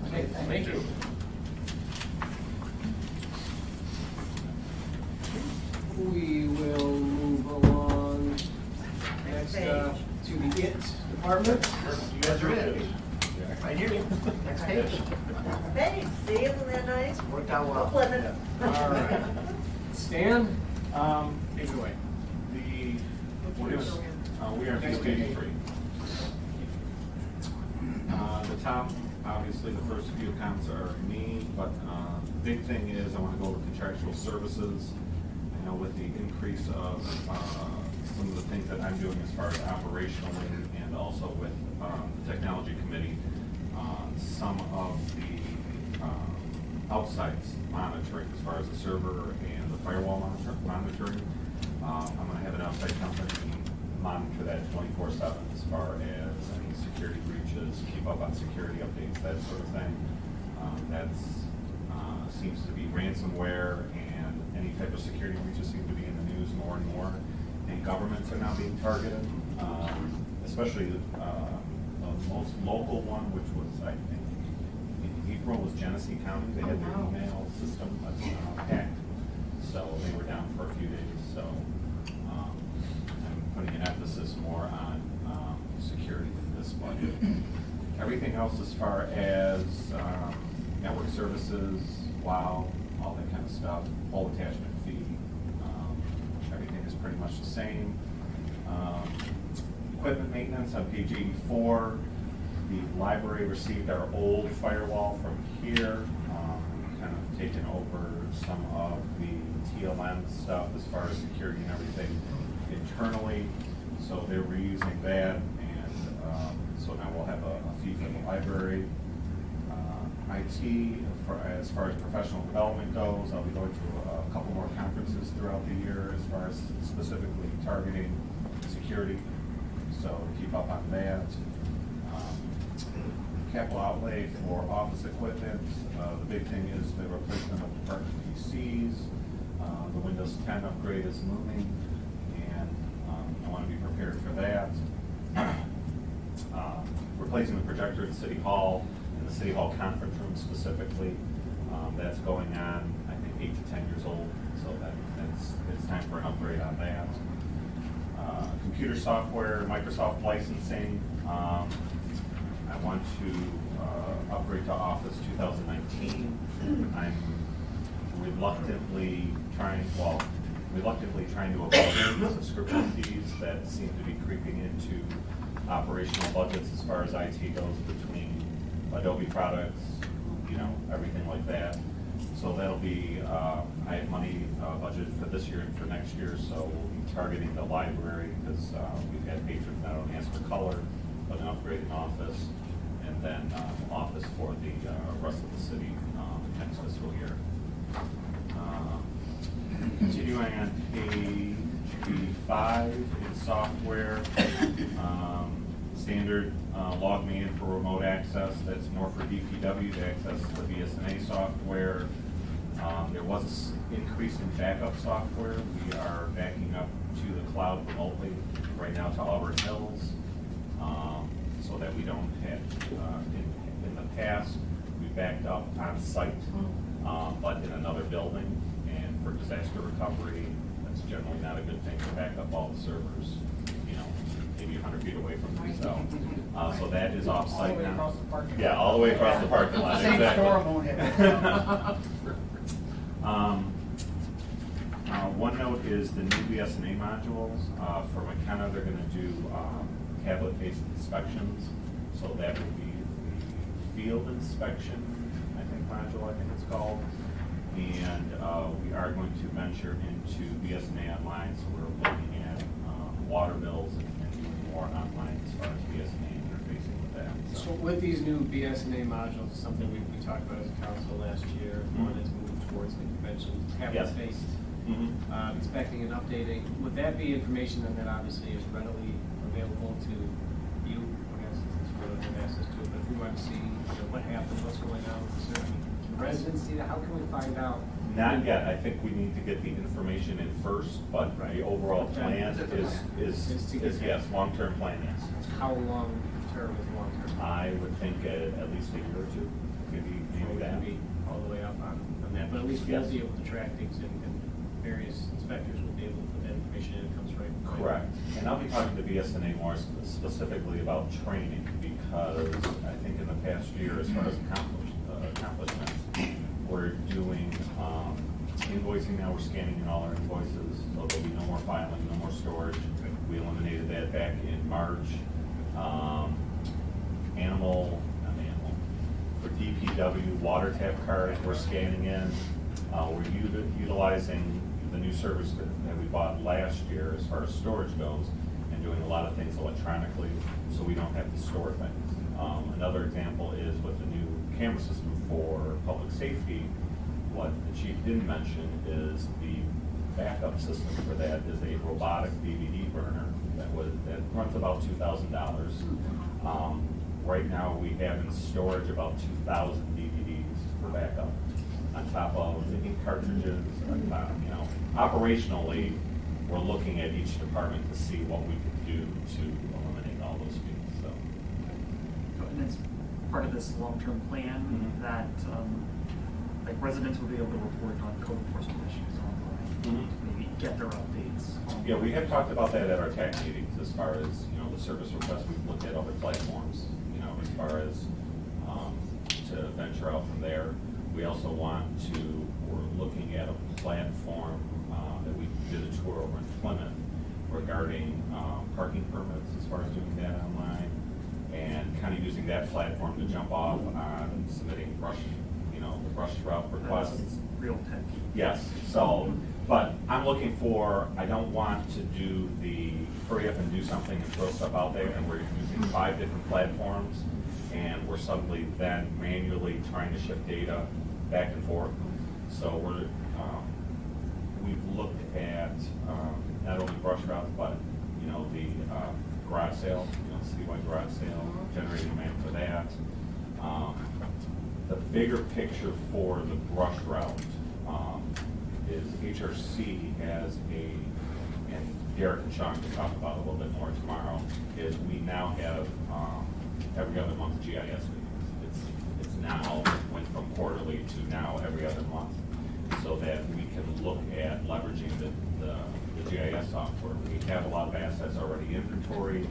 Okay, thank you. We will move along next to the IT department. You guys are in. Right here. Next page. Hey, see, isn't that nice? Worked out well. Flip it. All right. Stan, take it away. We are anticipating three. The top, obviously, the first few accounts are me, but the big thing is I want to go with contractual services. I know with the increase of some of the things that I'm doing as far as operationally and also with the technology committee, some of the outside monitoring as far as the server and the firewall monitoring. I'm going to have an outside company monitor that 24/7 as far as any security breaches, keep up on security updates, that sort of thing. That's seems to be ransomware and any type of security breaches seem to be in the news more and more. And governments are now being targeted, especially the most local one, which was, I think, in April, was Genesee County. They had their email system hacked, so they were down for a few days. So I'm putting an emphasis more on security with this budget. Everything else as far as network services, WOW, all that kind of stuff, full attachment fee, everything is pretty much the same. Equipment maintenance on page 84. The library received our old firewall from here. Kind of taken over some of the TLM stuff as far as security and everything internally. So they're reusing that, and so now we'll have a fee for the library. IT, as far as professional development goes, I'll be going to a couple more conferences throughout the year as far as specifically targeting security. So keep up on that. Capital outlay for office equipment. The big thing is the replacement of department PCs. The Windows 10 upgrade is moving, and I want to be prepared for that. Replacing the projector at City Hall, in the City Hall conference room specifically. That's going on, I think, 8 to 10 years old, so it's time for an upgrade on that. Computer software, Microsoft licensing. I want to upgrade to Office 2019. I'm reluctantly trying to avoid subscription fees that seem to be creeping into operational budgets as far as IT goes between Adobe products, everything like that. So that'll be, I have money budgeted for this year and for next year, so we'll be targeting the library because we've had patrons not only ask for color, but an upgrade in Office, and then Office for the rest of the city next fiscal year. Continuing on page 5 in software, standard log man for remote access. That's Norfolk DPW to access the BSNA software. There was an increase in backup software. We are backing up to the cloud remotely right now to Auburn Hills, so that we don't have, in the past, we backed up on site, but in another building. And for disaster recovery, that's generally not a good thing to back up all the servers, maybe 100 feet away from the cell. So that is off-site now. Yeah, all the way across the parking lot, Same exactly. storm won't hit. One note is the new BSNA modules. For McKenna, they're gonna do tablet-based inspections. So that will be the field inspection, module, I think it's called. And we are going to venture into BSNA Online, so we're looking at water bills and doing more online as far as BSNA interfacing with that. So with these new BSNA modules, something we talked about as a council last year, wanted to move towards, like you mentioned, tablet-based inspecting and updating. Would that be information then that obviously is readily available to what's going on? Is there any residency, how can we find out? Not yet, I think we need to get the information in first, but the overall plan is yes, long-term plan, yes. How long term is long term? I would think at least a year or two, maybe that. Maybe all the way up on that, but at least we'll be able to track things and various inspectors will be able to put that information in, it comes right. Correct. And I'll be talking to BSNA more specifically about training, because I think in the past year, as far as accomplishments, we're doing invoicing now, we're scanning in all our invoices, so there'll be no more filing, no more storage. We eliminated that back in March. For DPW, water tap cards, we're scanning in. We're utilizing the new service that we bought last year as far as storage goes, and doing a lot of things electronically, so we don't have to store things. Another example is with the new camera system for public safety. What the chief didn't mention is the backup system for that is a robotic DVD burner that runs about $2,000. Right now, we have in storage about 2,000 DVDs for backup, on top of the ink cartridges. Operationally, we're looking at each department to see what we can do to eliminate all those fees. So, and it's part of this long-term plan that like residents will be able to report on code enforcement issues online, maybe get their updates. Yeah, we have talked about that at our TAC meetings as far as, the service requests. We've looked at other platforms, as far as to venture out from there. We also we're looking at a platform that we did a tour over in Plymouth regarding parking permits as far as doing that online, and kind of using that platform to jump off on submitting brush route requests. That's real tech. Yes, so, but I'm looking for, I don't want to do the hurry up and do something and throw stuff out there, and we're using 5 different platforms, and we're suddenly then manually trying to shift data back and forth. So we've looked at not only brush routes, but the garage sale, citywide garage sale, generating demand for that. The bigger picture for the brush route is HRC has and Derek and Sean can talk about it a little bit more tomorrow, is we now have every other month GIS meetings. It's now went from quarterly to now every other month, so that we can look at leveraging the GIS software. We have a lot of assets already inventoried,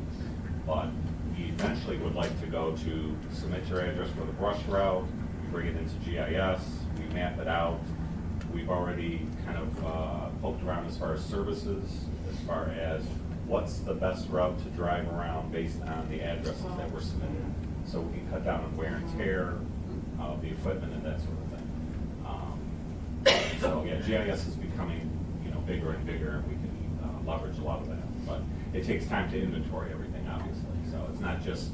but we eventually would like to go to submit your address for the brush route, we bring it into GIS, we map it out. We've already kind of poked around as far as services, as far as what's the best route to drive around based on the addresses that we're submitting. So we can cut down on wear and tear of the equipment and that sort of thing. So yeah, GIS is becoming bigger and bigger, and we can leverage a lot of that. But it takes time to inventory everything, obviously. So it's not just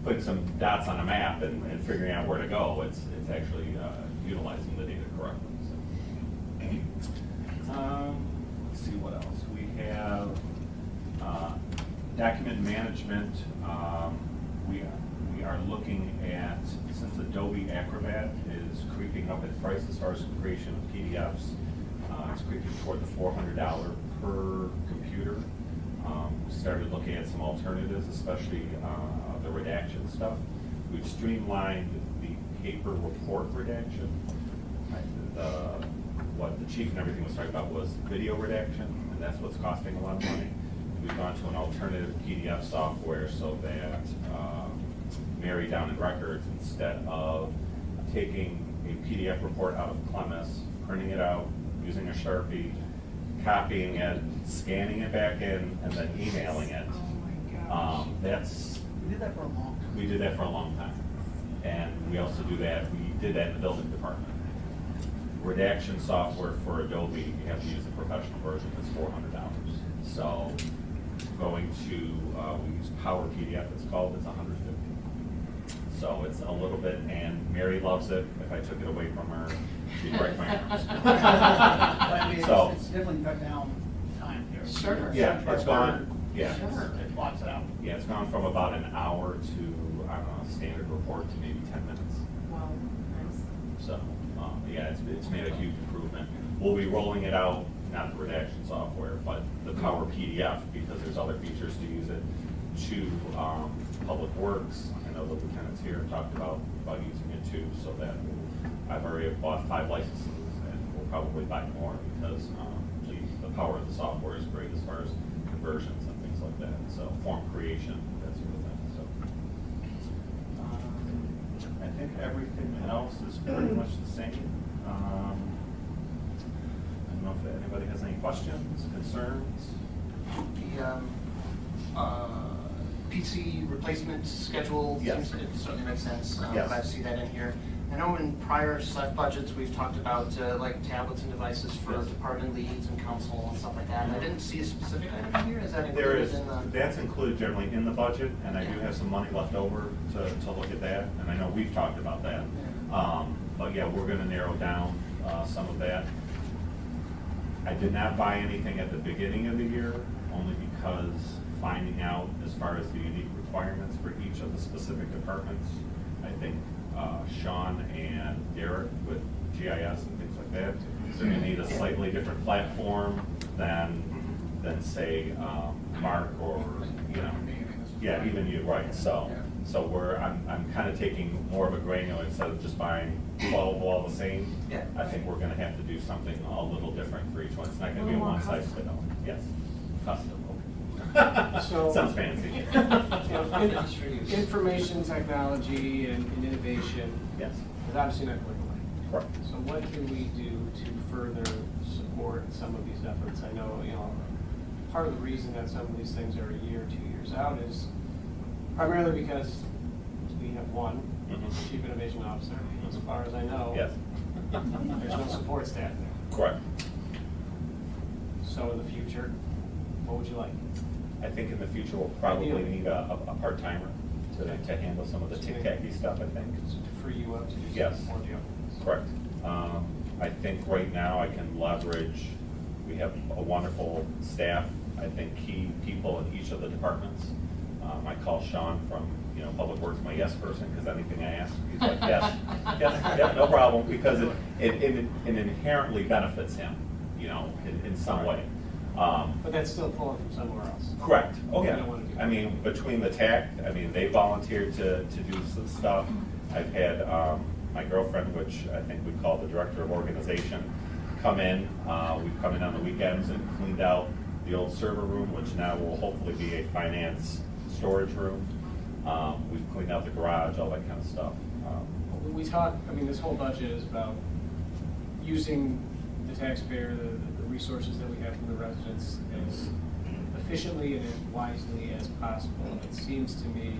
putting some dots on a map and figuring out where to go. It's actually utilizing the data correctly. Let's see what else. We have document management. We are looking at, since Adobe Acrobat is creeping up in price as far as creation of PDFs, it's creeping toward the $400 per computer. We started looking at some alternatives, especially the redaction stuff. We've streamlined the paper report redaction. What the chief and everything was talking about was video redaction, and that's what's costing a lot of money. We've gone to an alternative PDF software so that Mary down in records, instead of taking a PDF report out of Clemens, printing it out, using a Sharpie, copying it, scanning it back in, and then emailing it. We did that for a long time. We did that for a long time. And we also do that, we did that in the building department. Redaction software for Adobe, you have to use the professional version, it's $400. So going to, we use Power PDF, it's called, it's $150. So it's a little bit, and Mary loves it. If I took it away from her, she'd break my arms. I mean, So, it's definitely cut down time here. Sure. yeah, it's gone, yeah. Sure. It blocks it out. Yeah, it's gone from about an hour to, I don't know, standard report to maybe 10 minutes. Wow, nice. So, yeah, it's made a huge improvement. We'll be rolling it out, not the redaction software, but the Power PDF, because there's other features to use it, to Public Works. I know the lieutenants here talked about using it too, so that I've already bought 5 licenses, and we'll probably buy more, because the power of the software is great as far as conversions and things like that, so form creation, that sort of thing, so. I think everything else is pretty much the same. I don't know if anybody has any questions, concerns? The PC replacement schedule Yes. seems to certainly make sense. Yes. Glad to see that in here. I know in prior select budgets, we've talked about like tablets and devices for Yes. department leads and council and stuff like that. I didn't see a specific item in here. Is that There included is, in the? that's included generally in the budget, and I do have some money left over to look at that, and I know we've talked about that. But yeah, we're gonna narrow down some of that. I did not buy anything at the beginning of the year, only because finding out as far as the unique requirements for each of the specific departments, I think Sean and Derek with GIS and things like that, they're gonna need a slightly different platform than say, Mark or, you know, yeah, even you, right, so I'm kind of taking more of a granular instead of just buying 12 all the same. Yeah. I think we're gonna have to do something a little different for each one, it's not gonna be a one size fit all, yes, custom, okay. So- Sounds fancy. Information technology and innovation Yes, is obviously not going away. correct. So what can we do to further support some of these efforts? I know, part of the reason that some of these things are a year, 2 years out is primarily because we have one Mhm. chief innovation officer, as far as I know. Yes, There's no support staff there. correct. So in the future, what would you like? I think in the future, we'll probably Ideally. need a part-timer to handle some of the tic-tacky stuff, I think. To free you up to do Yes. something more deal? Correct. I think right now I can leverage, we have a wonderful staff, I think key people in each of the departments. I call Sean from, Public Works my yes person, because anything I ask, he's like, yes, yes, no problem, because it inherently benefits him, in some way. But that's still pulling from somewhere else. Correct. Oh, You yeah. don't wanna do that. I mean, between the TAC, they volunteered to do some stuff. I've had my girlfriend, which I think we call the director of organization, come in. We've come in on the weekends and cleaned out the old server room, which now will hopefully be a finance storage room. We've cleaned out the garage, all that kind of stuff. We talk, this whole budget is about using the taxpayer, the resources that we have from the residents as efficiently and as wisely as possible. And it seems to me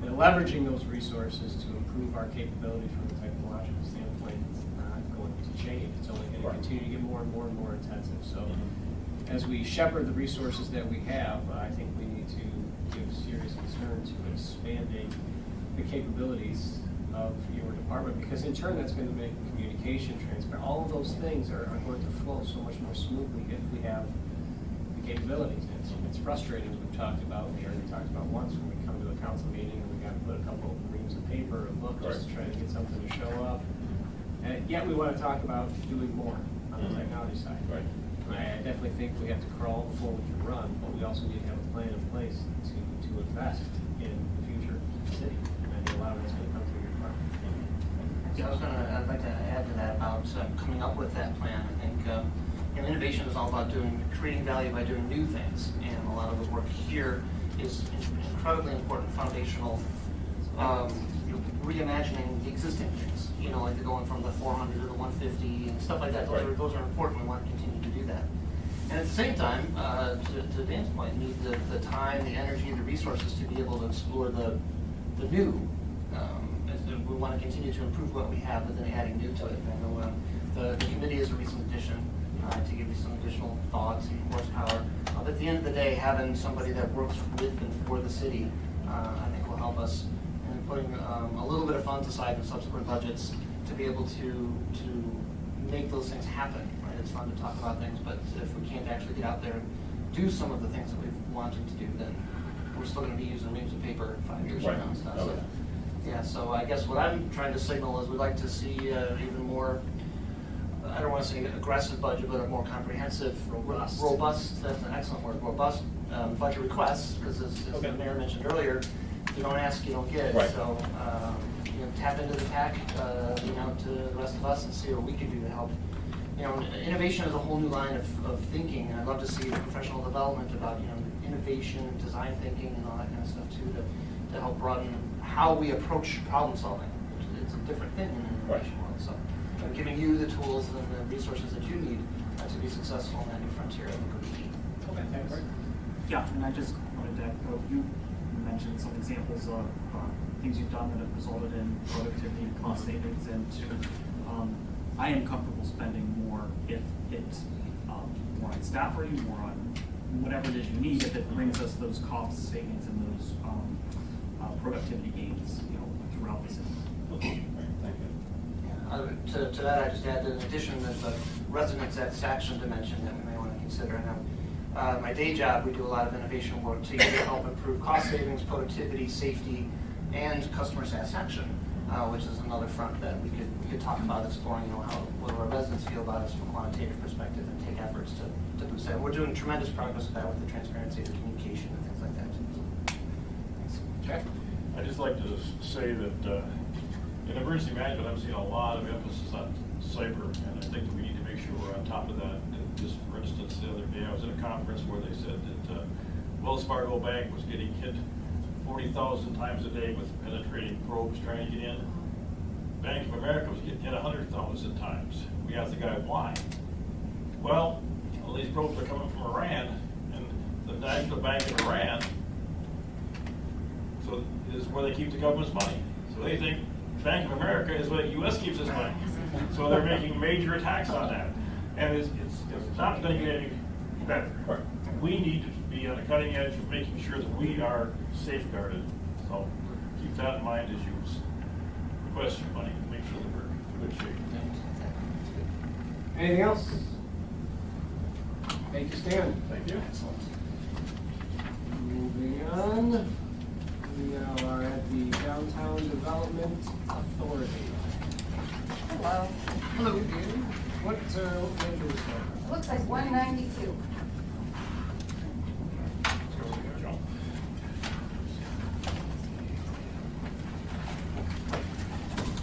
that leveraging those resources to improve our capability from a technological standpoint is not going to change. It's only going to continue to get more and more and more intensive. So as we shepherd the resources that we have, I think we need to give serious concern to expanding the capabilities of your department, because in turn that's going to make communication transparent. All of those things are going to flow so much more smoothly if we have the capabilities. And it's frustrating, as we've talked about, we already talked about once when we come to a council meeting and we got to put a couple of reams of paper and book just to try to get something to show up. And yet we want to talk about doing more on the technology side. Right. I definitely think we have to crawl before we can run, but we also need to have a plan in place to invest in the future of the city. And I think a lot of it's going to come through your department. Yeah, I'd like to add to that about coming up with that plan. I think innovation is all about creating value by doing new things, and a lot of the work here is incredibly important, foundational, reimagining the existing things. Like the going from the 400 to the 150 and stuff like that. Those are important. We want to continue to do that. And at the same time, to Dan's point, need the time, the energy, the resources to be able to explore the new. We want to continue to improve what we have, but then adding new to it. I know the committee is a recent addition to give you some additional thoughts and horsepower. But at the end of the day, having somebody that works with and for the city, I think will help us in putting a little bit of funds aside in subsequent budgets to be able to make those things happen. Right? It's fun to talk about things, but if we can't actually get out there and do some of the things that we've wanted to do, then we're still going to be using reams of paper 5 years from now and stuff. So, yeah, that. So I guess what I'm trying to signal is we'd like to see even more, I don't want to say aggressive budget, but a more comprehensive, robust, that's an excellent word, robust budget requests, because as the mayor mentioned earlier, if you don't ask, you don't get. Right. So, tap into the pack, to the rest of us and see what we can do to help. Innovation is a whole new line of thinking, and I'd love to see professional development about, innovation, design thinking, and all that kind of stuff too, to help broaden how we approach problem solving. It's a different thing in an innovation world. So, giving you the tools and the resources that you need to be successful in that new frontier, I think would be key. Okay, thanks. Yeah, and I just wanted to echo, you mentioned some examples of things you've done that have resulted in productivity and cost savings, and I am comfortable spending more if it's more on staff or more on whatever it is you need, if it brings us those cost savings and those productivity gains, throughout the city. Thank you. To that, I just add that in addition, there's a resident satisfaction dimension that we may want to consider. Now, my day job, we do a lot of innovation work to either help improve cost savings, productivity, safety, and customer satisfaction, which is another front that we could talk about exploring. What do our residents feel about us from a quantitative perspective, and take efforts to boost that. We're doing tremendous progress with that, with the transparency, the communication, and things like that. So, thanks. Okay. I'd just like to say that in emergency management, I'm seeing a lot of emphasis on cyber, and I think that we need to make sure we're on top of that. Just for instance, the other day I was at a conference where they said that Wells Fargo Bank was getting hit 40,000 times a day with penetrating probes trying to get in. Bank of America was getting hit 100,000 times. We asked the guy why. Well, all these probes are coming from Iran, and the National Bank of Iran is where they keep the government's money. So they think Bank of America is where the U.S. keeps its money. So they're making major attacks on that. And it's not going to get any better. We need to be on the cutting edge of making sure that we are safeguarded. So keep that in mind as you request your money, to make sure that we're in good shape. Anything else? Thank you, Stan. Thank you. Moving on, we now are at the Downtown Development Authority. Hello. Hello, dear. What can we start? Looks like 192.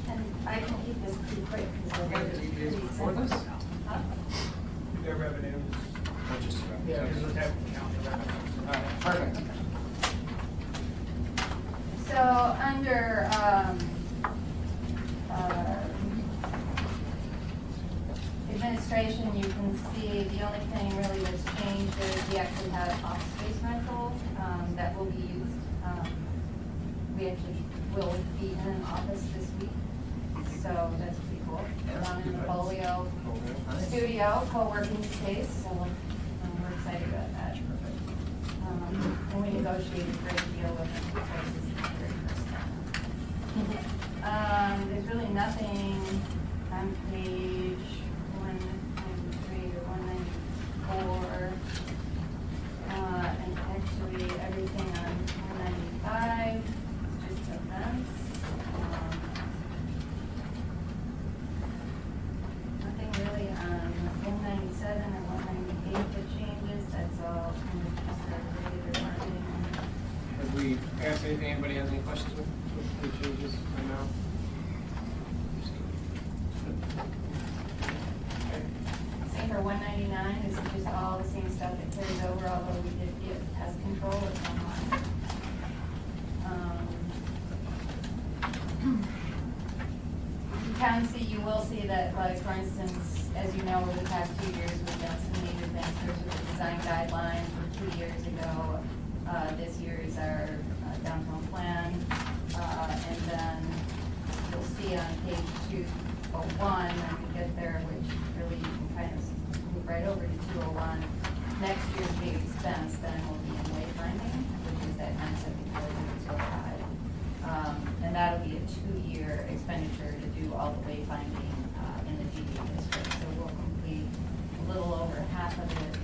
And I can keep this pretty quick because we're going to be pretty For this? Huh? Their revenues. Just Yeah, because we're having to count the revenues. All right, perfect. So under administration, you can see the only thing really that's changed is we actually have office space rental that will be used. We actually will be in an office this week, so that's pretty cool. In the Polio studio, co-working space, so we're excited about that. And we negotiated a great deal with the prices the very first time. There's really nothing on page 193 or 194. And actually everything on 195 is just events. Nothing really on 197 or 198 that changes. That's all kind of just our regular marketing. Have we asked anything, anybody has any questions with the changes right now? Same for 199, this is just all the same stuff that carries over, although we did get pest control that's online. You can see, you will see that, like, for instance, as you know, over the past 2 years, we've done some major things. There's a design guideline from 2 years ago. This year is our downtown plan. And then you'll see on page 201, when we get there, which really you can kind of move right over to 201. Next year's big expense then will be in wayfinding, which is that 974-205. And that'll be a 2-year expenditure to do all the wayfinding in the GD district. So we'll complete a little over half of it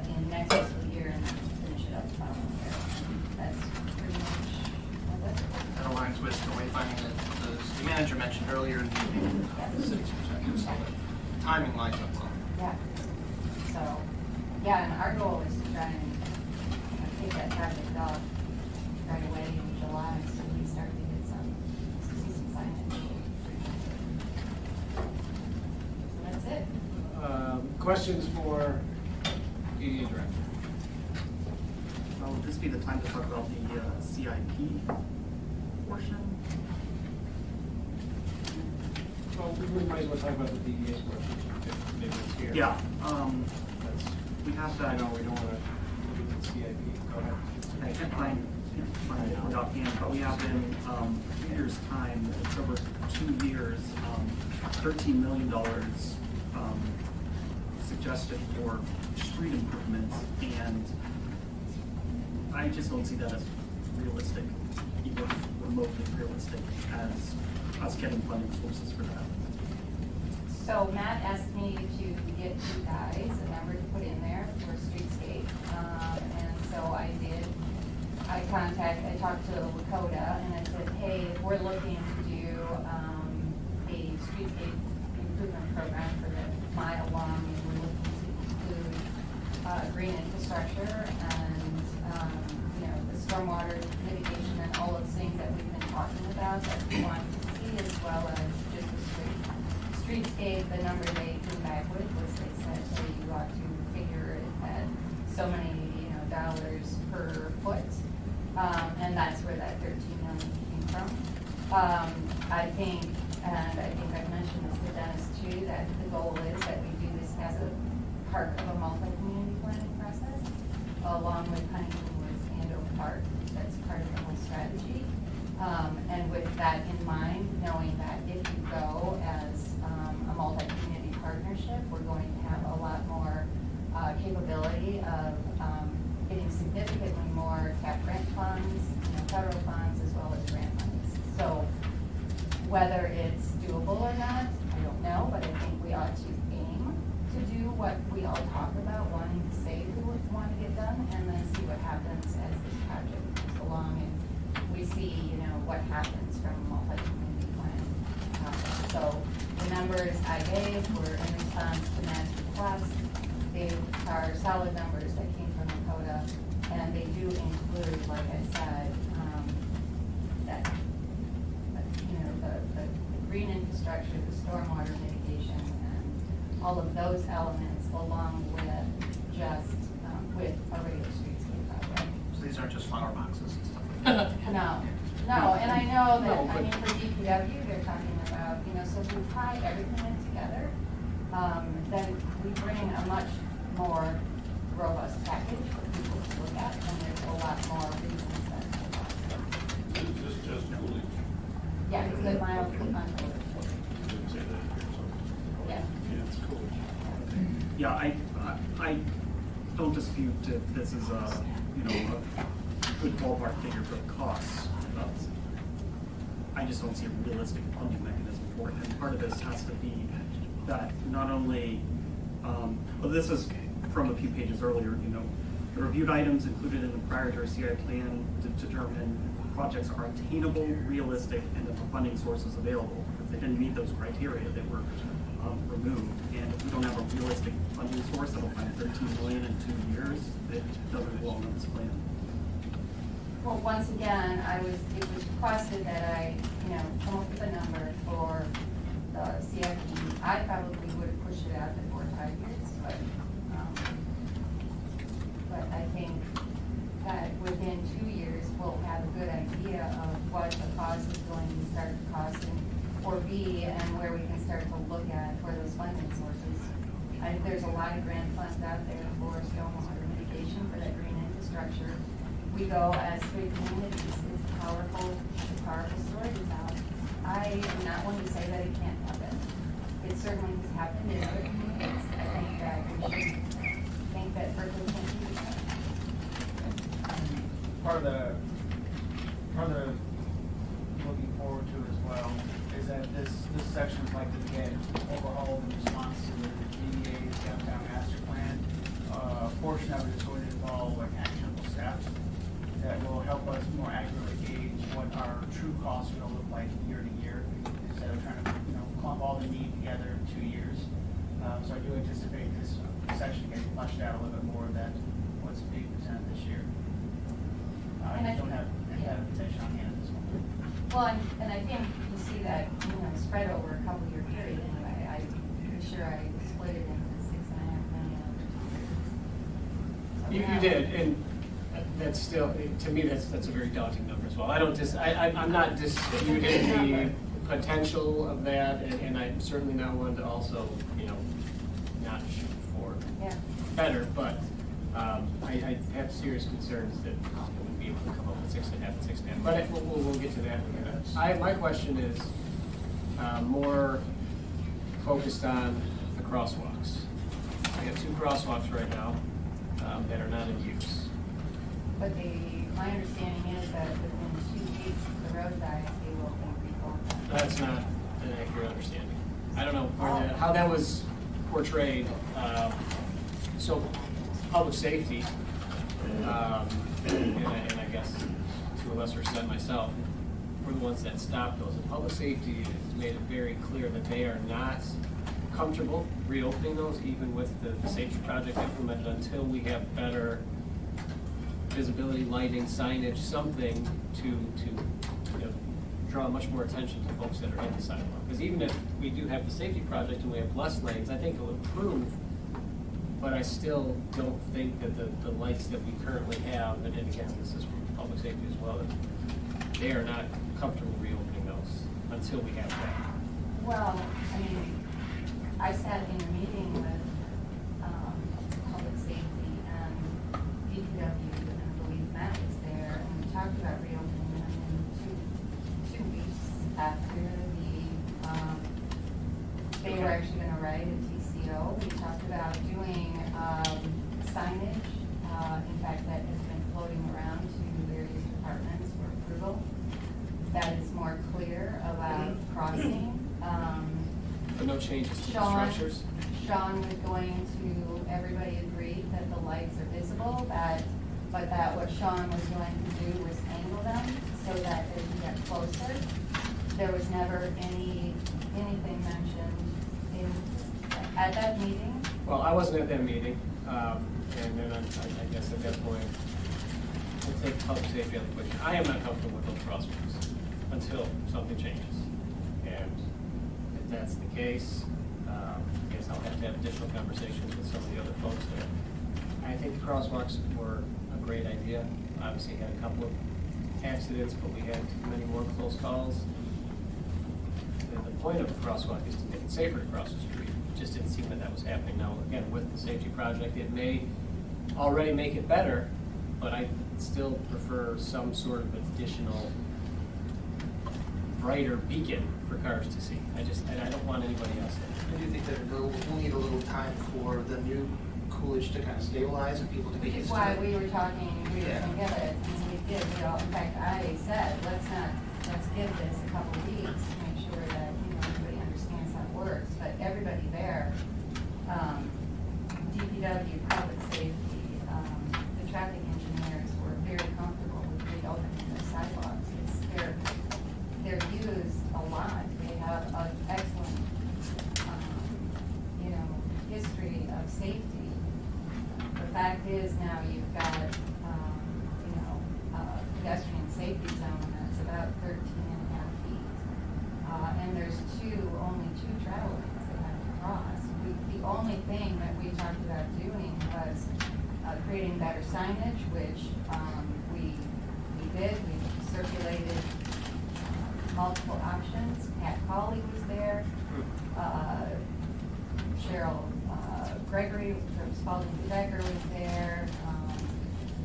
in next fiscal year and then finish it up the following year. And that's pretty much what with the wayfinding that the city manager mentioned earlier in the meeting, the city's perspective, so the timing lines up well. Yeah. So, yeah, and our goal is to try and take that project off right away in July, so we start to get see some financial. So that's it. Questions for EDA Director? Would this be the time to talk about the CIP portion? Well, we might as well talk about the DDA portion, if maybe it's here. Yeah, That's, we have I that. know we don't want to look at the CIP. Go ahead. I can't find it offhand, but we have in 3 years' time, it's over 2 years, $13 million suggested for street improvements, and I just don't see that as realistic, even remotely realistic, as us getting funding sources for that. So Matt asked me to get you guys a number to put in there for streetscape, and so I did. I talked to Lakota and I said, hey, if we're looking to do a streetscape improvement program for the mile long, and we're looking to include green infrastructure and the stormwater mitigation and all those things that we've been talking about that we want to see, as well as just a streetscape. The number they came back with was they said, hey, you ought to figure it at so many dollars per foot. And that's where that 13 million came from. I think I've mentioned this to Dennis too, that the goal is that we do this as a part of a multi-community planning process, along with Huntington Woods and Oak Park. That's part of the whole strategy. And with that in mind, knowing that if you go as a multi-community partnership, we're going to have a lot more capability of getting significantly more cap grant funds, federal funds, as well as grant funds. So whether it's doable or not, I don't know, but I think we ought to aim to do what we all talk about, wanting to say we want to get done, and then see what happens as this project moves along, and we see, what happens from multi-community planning. So the numbers I gave were in response to Matt's request. They are solid numbers that came from Lakota, and they do include, like I said, that the green infrastructure, the stormwater mitigation, and all of those elements, along with just with a regular streetscape project. So these aren't just flower boxes and stuff like that? No, and I know that, for DPW, they're talking about, so if we tie everything in together, then we bring a much more robust package for people to look at, and there's a lot more reasons that. Is this just Coolidge? Yeah, it's the mile on Coolidge. You didn't say that here, so. Yeah. Yeah, it's Coolidge. Yeah, I don't dispute if this is a good ballpark figure for the costs. I just don't see a realistic funding mechanism for it. And part of this has to be that not only, well, this is from a few pages earlier, the reviewed items included in the prior to CI plan to determine if projects are attainable, realistic, and if the funding source is available. If they didn't meet those criteria, they were removed. And if we don't have a realistic funding source that'll find $13 million in 2 years, it doesn't belong on this plan. Well, once again, it was requested that I, come up with a number for the CIP. I probably would have pushed it out to 4 to 5 years, but I think that within 2 years, we'll have a good idea of what the cost is going to start costing or be, and where we can start to look at for those funding sources. There's a lot of grant funds out there for stormwater mitigation for that green infrastructure. We go as 3 communities. It's a powerful story to tell. I am not one to say that it can't happen. It certainly has happened in other communities. I think that we should think that Berkley can do that. Part of the looking forward to as well is that this section is likely to get overhauled in response to the DDA's downtown master plan. A portion of it is going to involve actionable steps that will help us more accurately gauge what what our true costs are gonna look like year to year, instead of trying to, clump all the need together in 2 years. So I do anticipate this section getting fleshed out a little bit more than what's being presented this year. And I don't have that information on hand at this moment. Well, and I think you see that, spread over a couple year period anyway. I'm pretty sure I split it into 6.5 million over 2 years. So You did, and that's still, to me, that's a very daunting number as well. I'm not disputing the potential of that, and I'm certainly not one to also, not shoot for better, but I have serious concerns that we wouldn't be able to come up with 6.5 and 6.5. But we'll get to that. My question is more focused on the crosswalks. We have 2 crosswalks right now that are not in use. But my understanding is that within 2 weeks, the road guys, they will be rebuilt. That's not an accurate understanding. I don't know how that was portrayed. So, public safety, and I guess to a lesser extent myself, were the ones that stopped those. And public safety has made it very clear that they are not comfortable reopening those, even with the safety project implemented, until we have better visibility, lighting, signage, something to draw much more attention to folks that are in the sidewalk. Because even if we do have the safety project and we have less lanes, I think it'll improve, but I still don't think that the lights that we currently have, and again, this is from public safety as well, that they are not comfortable reopening those until we have that. Well, I sat in a meeting with public safety and DPW, and I believe Matt was there, and we talked about reopening them in 2 weeks after they were actually gonna write a TCO. We talked about doing signage, in fact, that has been floating around to various departments for approval. That is more clear about crossing. But no changes to the structures? Sean was going to, everybody agreed that the lights are visible, but that what Sean was going to do was angle them so that as you get closer, there was never anything mentioned at that meeting. Well, I wasn't at that meeting, and then I guess at that point, we'll take public safety out of the question. I am not comfortable with those crosswalks until something changes. And if that's the case, I guess I'll have to have additional conversations with some of the other folks there. I think the crosswalks were a great idea. Obviously, had a couple of accidents, but we had many more close calls. The point of the crosswalk is to make it safer to cross the street. It just didn't seem that that was happening. Now, again, with the safety project, it may already make it better, but I still prefer some sort of additional brighter beacon for cars to see. I don't want anybody else there. I do think that we'll need a little time for the new Coolidge to kind of stabilize and people to get Which is used to why it. we were talking, we were gonna get it, and we did, in fact, I said, let's give this a couple of weeks to make sure that, everybody understands how it works, but everybody there, DPW, public safety, the traffic engineers were very comfortable with reopening the sidewalks. They're used a lot, they have an excellent, history of safety. The fact is now you've got, a pedestrian safety zone that's about 13.5 feet. And there's only two travel lanes that have to cross. The only thing that we talked about doing was creating better signage, which we did. We circulated multiple options. Pat Colley was there. Cheryl Gregory from Spalding Becker was there.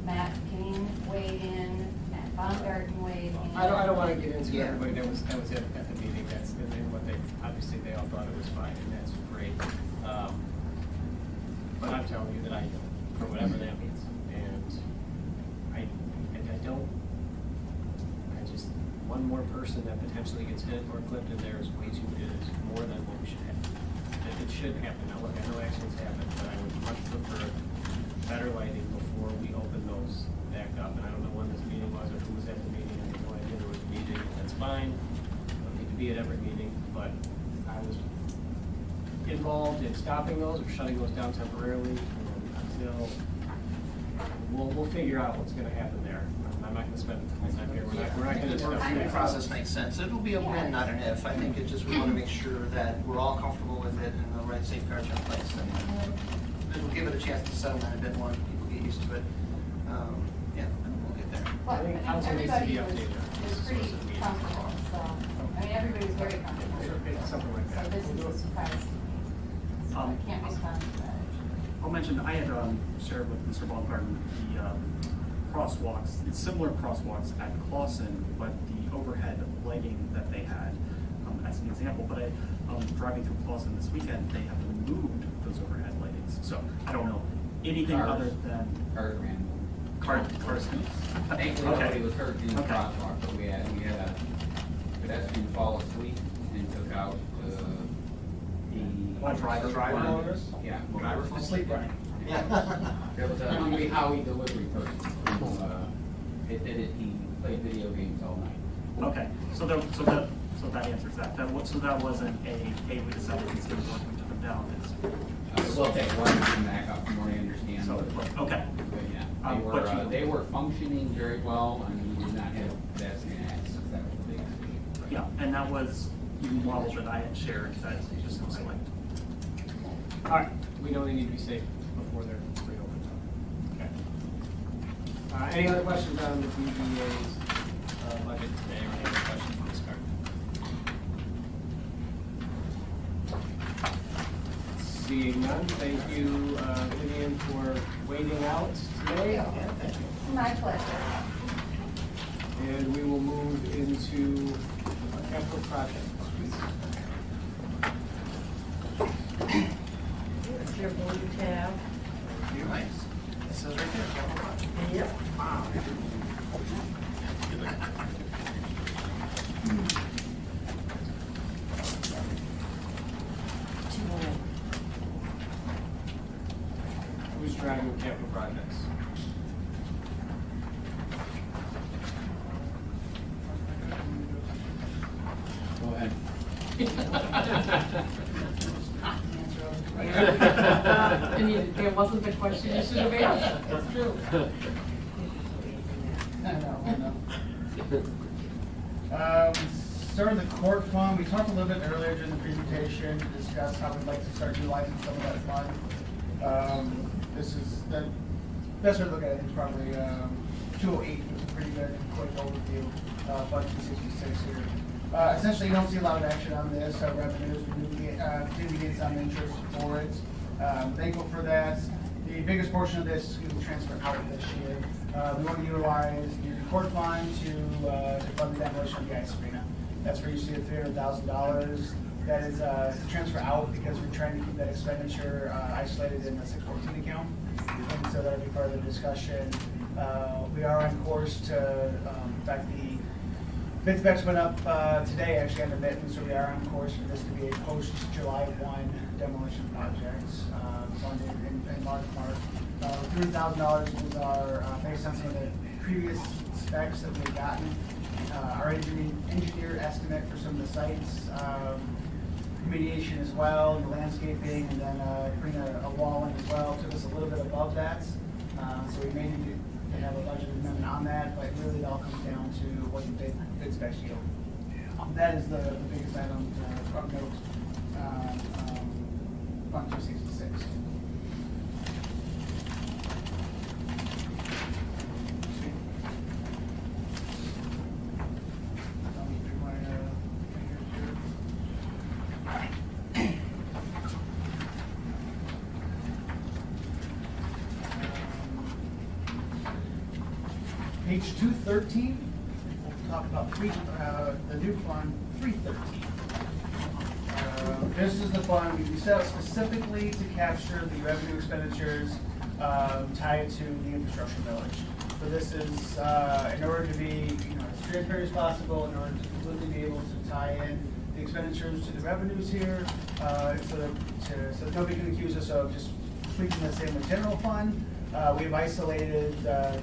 Matt King weighed in. Matt Baumgarten weighed in. I don't want to get into everybody that was at the meeting. That's and what they obviously they all thought it was fine, and that's great. But I'm telling you that for whatever that means, and I don't. One more person that potentially gets hit or clipped in there is more than what we should have. It should happen. Now, look, I know accidents happen, but I would much prefer better lighting before we open those back up. And I don't know when this meeting was or who was at the meeting. I have no idea there was a meeting. fine. Don't need to be at every meeting, but I was involved in stopping those or shutting those down temporarily until we'll figure out what's gonna happen there. I'm not gonna spend my time here. We're not gonna discuss The that. process makes sense. It'll be a when, not an if. I think it just, we want to make sure that we're all comfortable with it and the right safeguards are in place. And it'll give it a chance to settle in a bit more, people get used to it. Yeah, and we'll get there. Well, I think council needs to be everybody updated. was pretty comfortable, so, I mean, everybody was very comfortable. Something like So that. this is a surprise to me. So I can't respond to that. I'll mention, I had shared with Mr. Baumgarten the crosswalks, it's similar crosswalks at Clausen, but the overhead lighting that they had, as an example, but driving through Clausen this weekend, they have removed those overhead lightings. So I don't know anything Cars. other than. Cars. Thankfully, nobody was hurt in the crosswalk, but we had a pedestrian fall asleep and took out the driver. Yeah. Asleep, right? Yeah. There was a Hungry Howie delivery person who, it did it, he played video games all night. Okay, so that answers that. So that wasn't hey, we decided these things weren't, we took them down. We'll take one and come back up from what I understand. So, okay. But yeah, they were functioning very well, and we did not have pedestrian accidents. That was the biggest issue. Yeah, and that was the model that I had shared that just was selected. All right, we know they need to be safe before they're reopened. Okay. Any other questions on the BBA's budget today, or any other questions from this card? Seeing none, thank you, Vivian, for waiting out today. My pleasure. And we will move into capital projects. It's your blue tab. Nice. It says right there, capital project. Yep. Wow. Who's driving capital projects? Go ahead. And it wasn't the question you should have asked. That's true. I know. Starting the court fund, we talked a little bit earlier during the presentation to discuss how we'd like to start utilizing some of that fund. This is the best way to look at it is probably 208 was a pretty good quick overview. Fund 266 here. Essentially, you don't see a lot of action on this. Revenues, we do get some interest for it. Thankful for that. The biggest portion of this is transfer out this year. We want to utilize the court fund to fund the demolition of the ice arena. That's where you see the $300,000. That is to transfer out because we're trying to keep that expenditure isolated in the 614 account. And so that'll be part of the discussion. We are on course to, in fact, the bid specs went up today actually on the bid, so we are on course for this to be a post-July 1 demolition project funded in large part. $300,000 was our, based on some of the previous specs that we've gotten, our engineer estimate for some of the sites, remediation as well, the landscaping, and then bring a wall in as well, took us a little bit above that. So we may need to have a budget amendment on that, but really it all comes down to what the bid specs yield. That is the biggest item of note, Fund 266. Page 213, we'll talk about the new fund 313. This is the fund we set up specifically to capture the revenue expenditures tied to the infrastructure village. So this is in order to be as transparent as possible, in order to completely be able to tie in the expenditures to the revenues here, so nobody can accuse us of just tweaking this in the general fund. We've isolated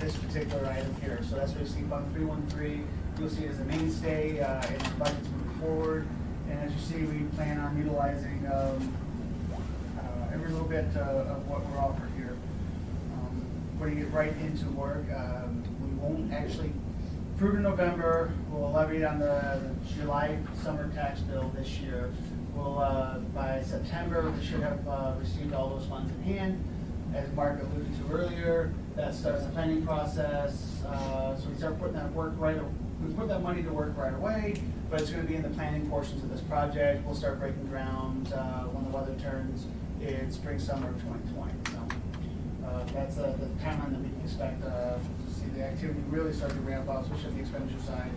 this particular item here. So that's where you see Fund 313 You'll see it as a mainstay in our budgets moving forward. And as you see, we plan on utilizing every little bit of what we're offered here. Putting it right into work. We won't actually approve in November. We'll levy it on the July summer tax bill this year. We'll, by September, we should have received all those funds in hand. As Mark alluded to earlier, that starts the planning process. So we start putting that we put that money to work right away, but it's gonna be in the planning portions of this project. We'll start breaking ground when the weather turns in spring, summer of 2020. So that's the timeline that we can expect to see the activity really start to ramp up, especially on the expenditure side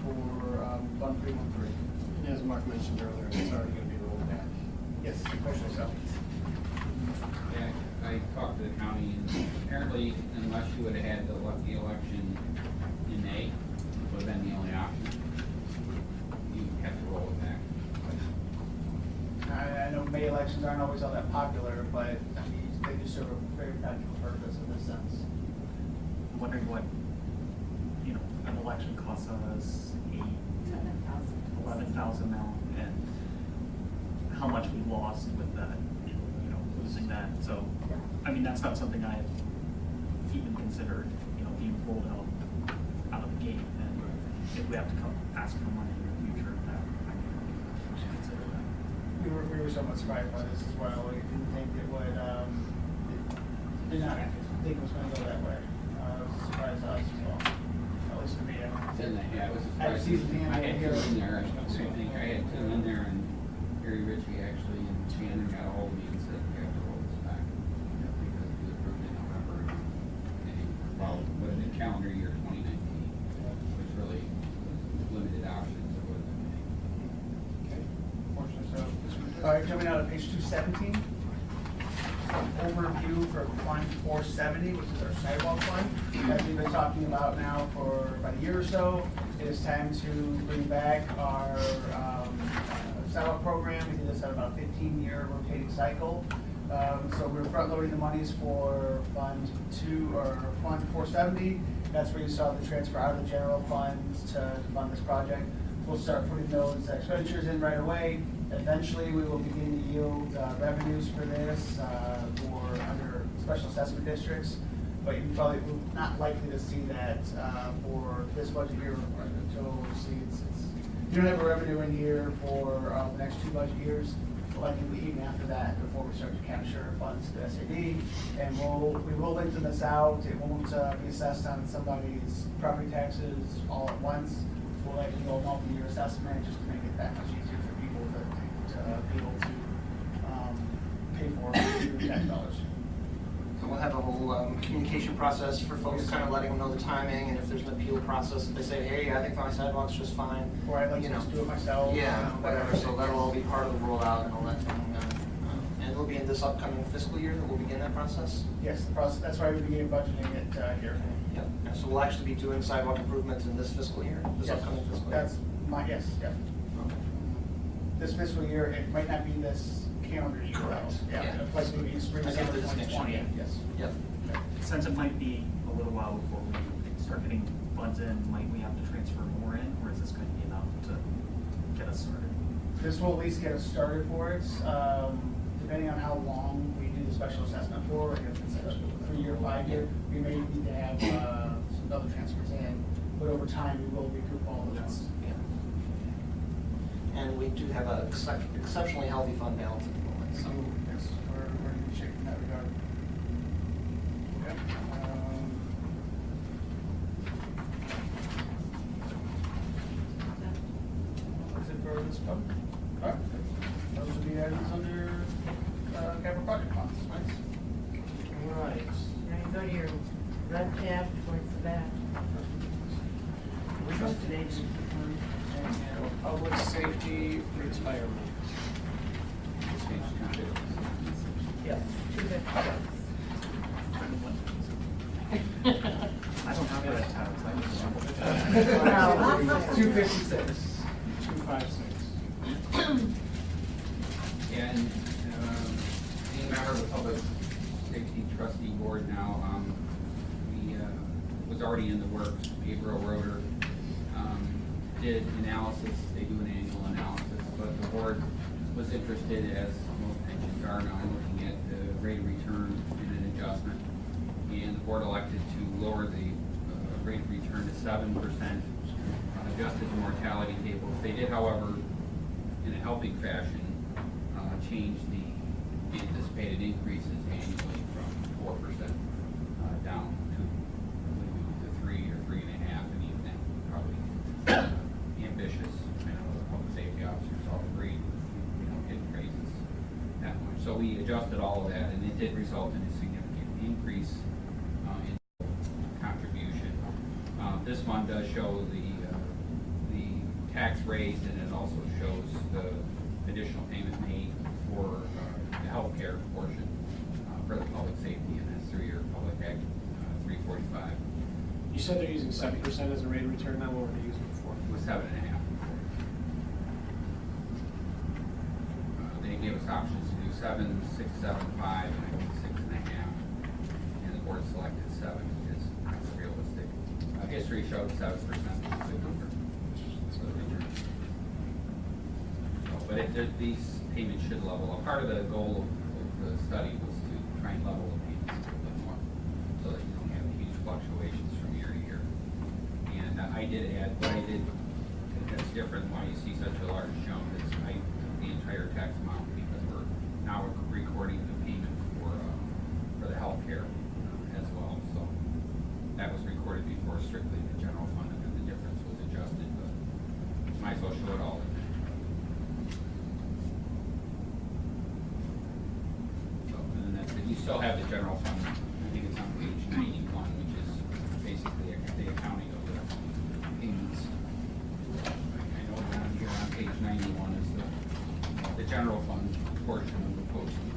for Fund 313. And as Mark mentioned earlier, it's already going to be rolled back. Yes, especially so. Yeah, I talked to the county, and apparently, unless you would have had the election in May, would have been the only option. You have to roll it back. I know May elections aren't always all that popular, but I mean, they do serve a very practical purpose in this sense. I'm wondering what, an election costs us $11,000 now, and how much we lost with that, losing that. So, I mean, that's not something I have even considered, if you roll it out of the gate, and if we have to come ask for money in the future, that I mean, we should consider that. We were somewhat surprised by this as well. We didn't think it would, did not think it was gonna go that way. It was a surprise to us as well, at least to me. I was At surprised. season I had here. two in there, I think I had two in there, and Gary Ritchie actually, and Shannon got a hold of me and said, we have to roll this back. Because it was approved in November, well, what is it, calendar year 2019, which really limited options of what Okay. Fortunately so. All right, jumping out of page 217. Some overview for Fund 470, which is our sidewalk fund. As we've been talking about now for about a year or so, it is time to bring back our sidewalk program. We do this at about a 15-year rotating cycle. So we're front loading the monies for Fund 470. That's where you saw the transfer out of the general funds to fund this project. We'll start putting those expenditures in right away. Eventually, we will begin to yield revenues for this for under special assessment districts. But you probably will not likely to see that for this budget year until we see you don't have a revenue in here for the next 2 budget years. Likely even after that, before we start to capture funds to SAD, and we will lengthen this out. It won't be assessed on somebody's property taxes all at once. We'll likely go a multi-year assessment just to make it that much easier for people to be able to pay for their tax dollars. So we'll have a whole communication process for folks, kind of letting them know the timing, and if there's an appeal process, if they say, hey, I think my sidewalk's just fine. Or I'd like to just do it myself. Yeah, whatever, so that'll all be part of the rollout and all that thing. And it'll be in this upcoming fiscal year that we'll begin that process? Yes, the process, that's why we began budgeting it here. Yep, and so we'll actually be doing sidewalk improvements in this fiscal year, this Yes, upcoming fiscal year? That's yes, yeah. Okay. This fiscal year, it might not be this calendar year. Correct. Yeah, Yeah. it's likely to be spring, I summer get this next 2020, year. yes. Yep. Since it might be a little while before we start getting funds in, might we have to transfer more in, or is this going to be enough to get us started? This will at least get us started for it, depending on how long we do the special assessment for, if it's a 3-year, 5-year, we may need to have some other transfers in, but over time, we will recoup all those funds. Yeah. And we do have a exceptionally healthy fund balance at the moment, so. Yes, we're in good shape in that regard. Okay. That's it for this fund. All right. Those will be items under capital project funds, right? All right. Now you go to your red tab towards the back. Trust and agency fund and public safety retirement. Yes. I don't have that tab. 256. 256. And being a member of the Public Safety Trustee Board now, we was already in the works, Gabriel Roeder did analysis, they do an annual analysis, but the board was interested, as most pensions are now, looking at the rate of return and an adjustment. And the board elected to lower the rate of return to 7%, adjusted the mortality tables. They did, however, in a helping fashion, change the anticipated increases annually from 4% down to, I believe, to 3 or 3.5, and even that probably ambitious. I know the public safety officers all agreed, getting raises that much. So we adjusted all of that, and it did result in a significant increase in contribution. This one does show the tax raised, and it also shows the additional payment made for the healthcare portion for the public safety, and that's through your Public Act 345. You said they're using 7% as a rate of return now. What were they using before? It was 7.5 before. They gave us options to do 7, 6, 7, 5, and I think 6.5. And the board selected 7 because that's realistic. History showed 7% was a good number. But these payments should level up. Part of the goal of the study was to try and level the payments a little bit more so that you don't have huge fluctuations from year to year. And I did add, what I did that's different why you see such a large jump is I took the entire tax amount because we're now recording the payment for the health care as well. So that was recorded before strictly the general fund, and then the difference was adjusted, but might as well show it all. You still have the general fund. I think it's on page 91, which is basically the accounting of the payments. I know down here on page 91 is the general fund portion of the posting.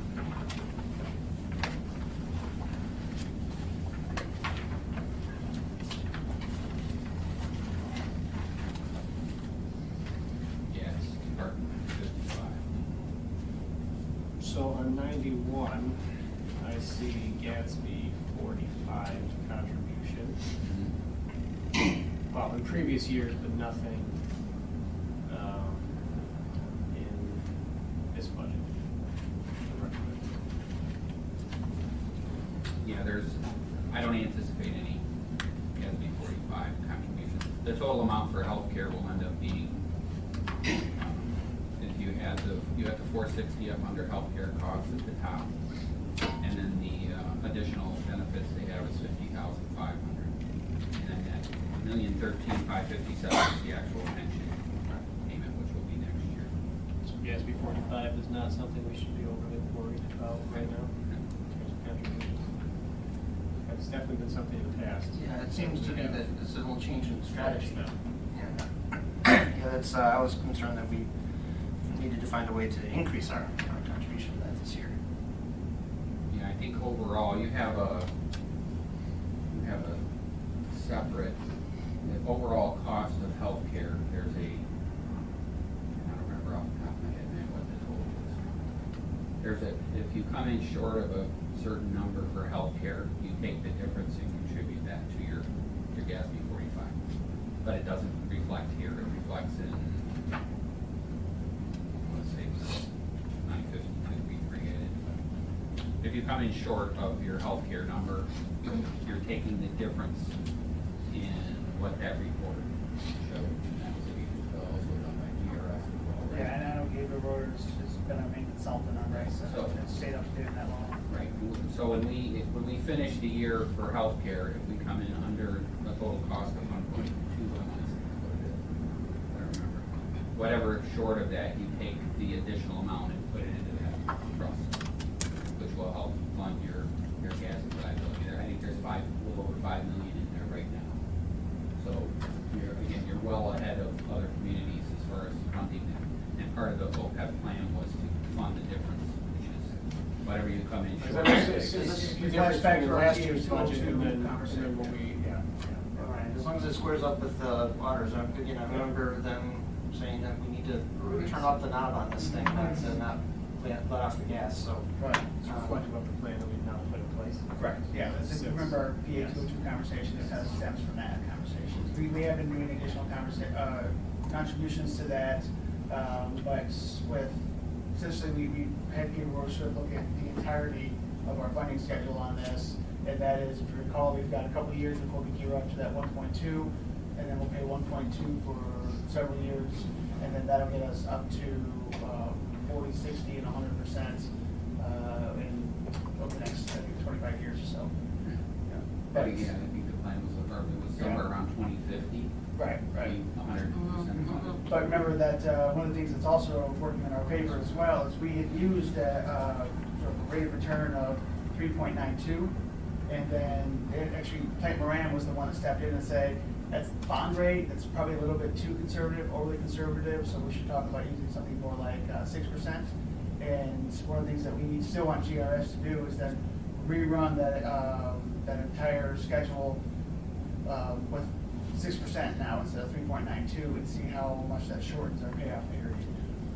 Yeah, it's Department 55. So on 91, I see Gatsby 45 contribution. Well, in previous years, but nothing in this budget. Yeah, I don't anticipate any Gatsby 45 contributions. The total amount for healthcare will end up being, if you add the 460 up under healthcare costs at the top, and then the additional benefits they have is $50,500, and then that $1,013,557 is the actual pension payment, which will be next year. So Gatsby 45 is not something we should be overly worried about right now in terms of contributions. It's definitely been something in the past. Yeah, it seems to be that it's a little change in strategy. Yeah. Yeah, that's, I was concerned that we needed to find a way to increase our contribution to that this year. Yeah, I think overall you have a separate, the overall cost of healthcare. There's I don't remember off the top of my head, man, what the total is. If you come in short of a certain number for healthcare, you take the difference and contribute that to your Gatsby 45. But it doesn't reflect here. It reflects in, let's say, 952. We forget it. If you come in short of your healthcare number, you're taking the difference in what that report showed. That was also done by DRS as well, right? Yeah, and I know Gabriel Rogers has been our main consultant on that, so it's stayed up to date on that long. Right. So when we finish the year for healthcare, if we come in under a total cost of 1.2, I don't remember. Whatever short of that, you take the additional amount and put it into that trust, which will help fund your gas and liability there. I think there's a little over $5 million in there right now. So you're well ahead of other communities as far as funding that. And part of the OPEB plan was to fund the difference, which is whatever you come in short. You flash back to last year's budget and then when we, As long as it squares up with the auditors, I remember them saying that we need to turn up the knob on this thing, not let off the gas, so. Right. it's reflective of the plan that we've now put in place. Correct, yeah, remember our PA 202 conversation, this has stems from that conversation. We have been doing additional contributions to that. But with, essentially, we had Gabe Rocha look at the entirety of our funding schedule on this. And that is, if you recall, we've got a couple of years before we gear up to that 1.2, and then we'll pay 1.2 for several years, and then that'll get us up to 40, 60, and 100% in over the next, I think, 25 years or so. But again, I think the plan was somewhere around 2050. Right. 100%. But remember that one of the things that's also working in our favor as well is we had used sort of a rate of return of 3.92, and then actually Ted Moran was the one that stepped in and said, that's the bond rate, that's probably a little bit too conservative, overly conservative, so we should talk about using something more like 6%. And one of the things that we still want GRS to do is then rerun that entire schedule with 6% now instead of 3.92 and see how much that shortens our payoff period.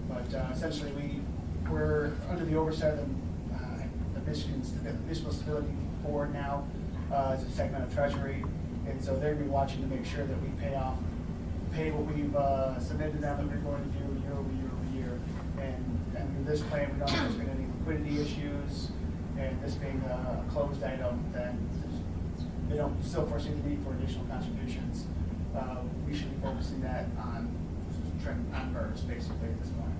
But essentially we're under the oversight of the Municipal Stability Board now as a segment of Treasury. And so they're going to be watching to make sure that we pay what we've submitted to them that we're going to do year over year over year. And under this plan, we don't anticipate any liquidity issues. And this being a closed item, then they don't still foresee the need for additional contributions. We should be focusing that on MERS basically at this point,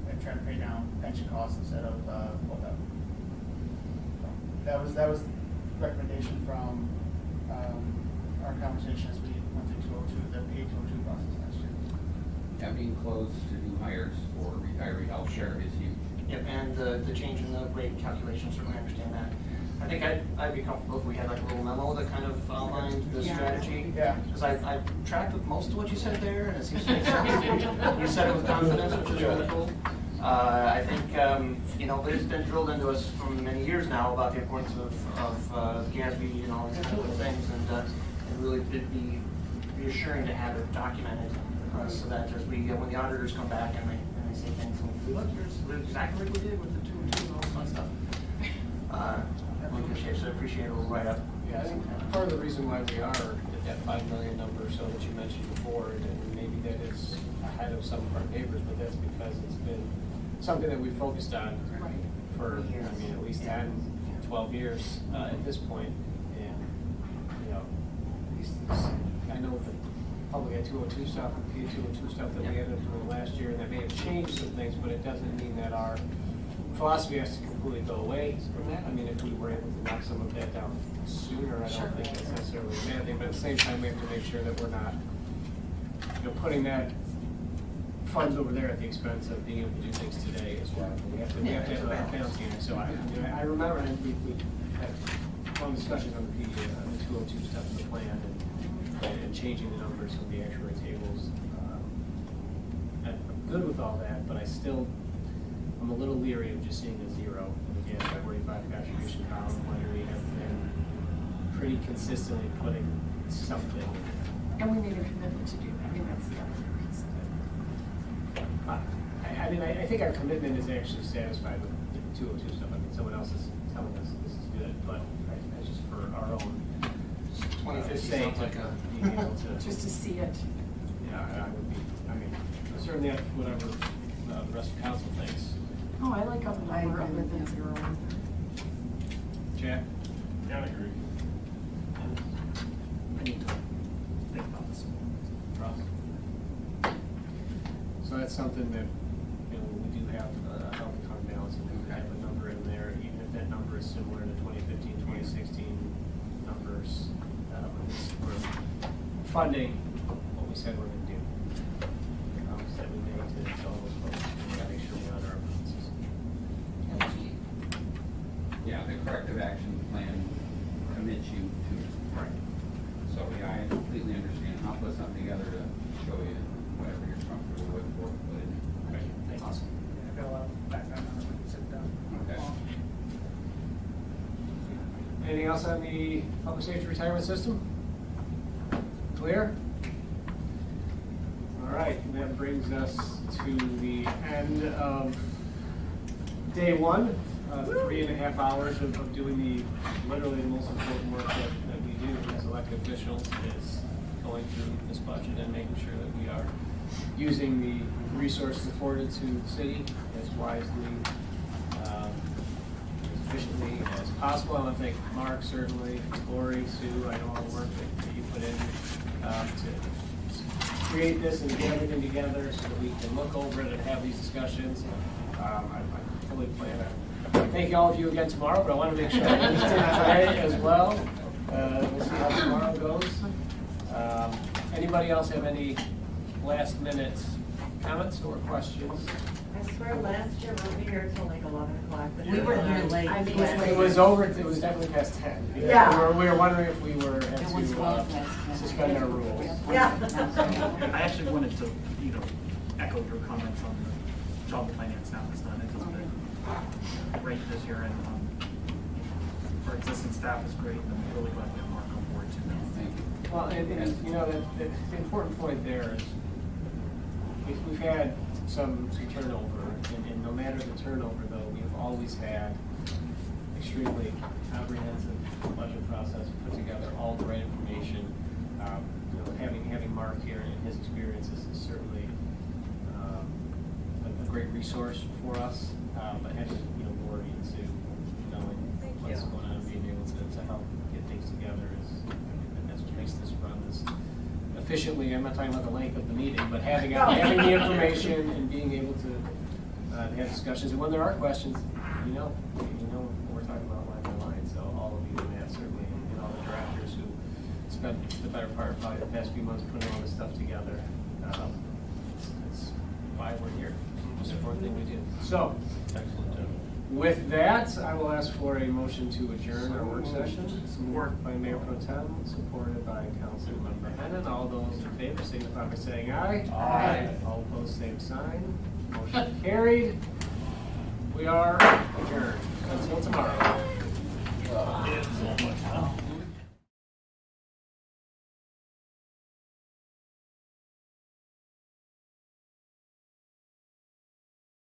and trying to pay down pension costs instead of OPEB. So that was recommendation from our conversation as we went through 202, the PA202 process last year. Yeah, being closed to new hires for retiree health share is huge. Yep, and the change in the rate calculation, certainly understand that. I think I'd be comfortable if we had like a little memo that kind of outlined the strategy. Yeah. Because I tracked with most of what you said there, and it seems to make sense. You said it with confidence, which is really cool. I think, but it's been drilled into us for many years now about the importance of GASB and all these kind of things, and really it'd be reassuring to have it documented so that as when the auditors come back and they say things, and look, here's exactly what we did with the 2 and all this fun stuff. So I appreciate a little write-up. Yeah, I think part of the reason why we are at that 5 million number, so that you mentioned before, and maybe that is ahead of some of our neighbors, but that's because it's been something that we focused on for, at least 10, 12 years at this point. And, I know the public had 202 stuff, and PA202 stuff that we ended up doing last year, and that may have changed some things, but it doesn't mean that our philosophy has to completely go away from that. I mean, if we were able to knock some of that down sooner, I don't think that's necessarily a bad thing, but at the same time, we have to make sure that we're not, putting that funds over there at the expense of being able to do things today as well. We have to have a balancing act. So I remember, and we had long discussions on the 202 stuff in the plan and changing the numbers of the actuary tables. I'm good with all that, but I'm a little leery of just seeing a zero in the GAS 45 contribution column when we have been pretty consistently putting something. And we made a commitment to do that. I mean, that's the other piece of it. I think our commitment is actually satisfied with the 202 stuff. I mean, someone else is telling us this is good, but I just for our own 2050 sake, sounds like being able to Just to see it. Yeah, I would be. I mean, certainly whatever the rest of council thinks. Oh, I like up a number other than 0. Jack? Yeah, I agree. I need to think about this. So that's something that, we do have a healthy fund balance, and we have a number in there, even if that number is similar to 2015, 2016 numbers, for funding what we said we're going to do. That we made to all those folks. We gotta make sure we honor our promises. Yeah, the corrective action plan commits you to it. Right. So, yeah, I completely understand. I'll put something together to show you whatever you're comfortable with for it. Okay, thank you. Awesome. Yeah, I've got a lot of background on it when you sit down. Okay. Anything else on the public safety retirement system? Clear? All right, and that brings us to the end of day one, 3.5 hours of doing literally the most important work that we do as elected officials is going through this budget and making sure that we are using the resources afforded to the city as wisely, as efficiently as possible. I want to thank Mark, certainly, Lori, Sue, I know all the work that you put in to create this and get everything together so that we can look over it and have these discussions. I fully plan on thanking all of you again tomorrow, but I want to make sure that we did today as well. We'll see how tomorrow goes. Anybody else have any last minute comments or questions? I swear last year we were here till like 11 o'clock. but We were here late. I mean, It was over, it was definitely past 10. Yeah. We were wondering if we were, had It was to well past 10. suspend our rules. Yeah. I actually wanted to, echo your comments on the job the finance staff has done. It has been great this year, and our existing staff is great, and I'm really glad we have Mark on board too. Thank you. Well, the important point there is, if we've had some turnover, and no matter the turnover though, we've always had extremely comprehensive budget process, put together all the right information. Having Mark here and his experiences is certainly a great resource for us, but having, Lori and Sue, knowing what's going on, being able to help get things together and that's what makes this run this efficiently. I'm not talking about the length of the meeting, but having the information and being able to have discussions, and when there are questions, what we're talking about line by line. So all of you and Matt certainly, and all the directors who spent the better part of probably the past few months putting all this stuff together. It's why we're here. It's the important thing we do. So, with that, I will ask for a motion to adjourn our work session. Support by Mayor Pro Tem, supported by Councilmember Hennon. All those in favor signify by saying aye. Aye. All opposed, same sign. Motion carried. We are adjourned until tomorrow.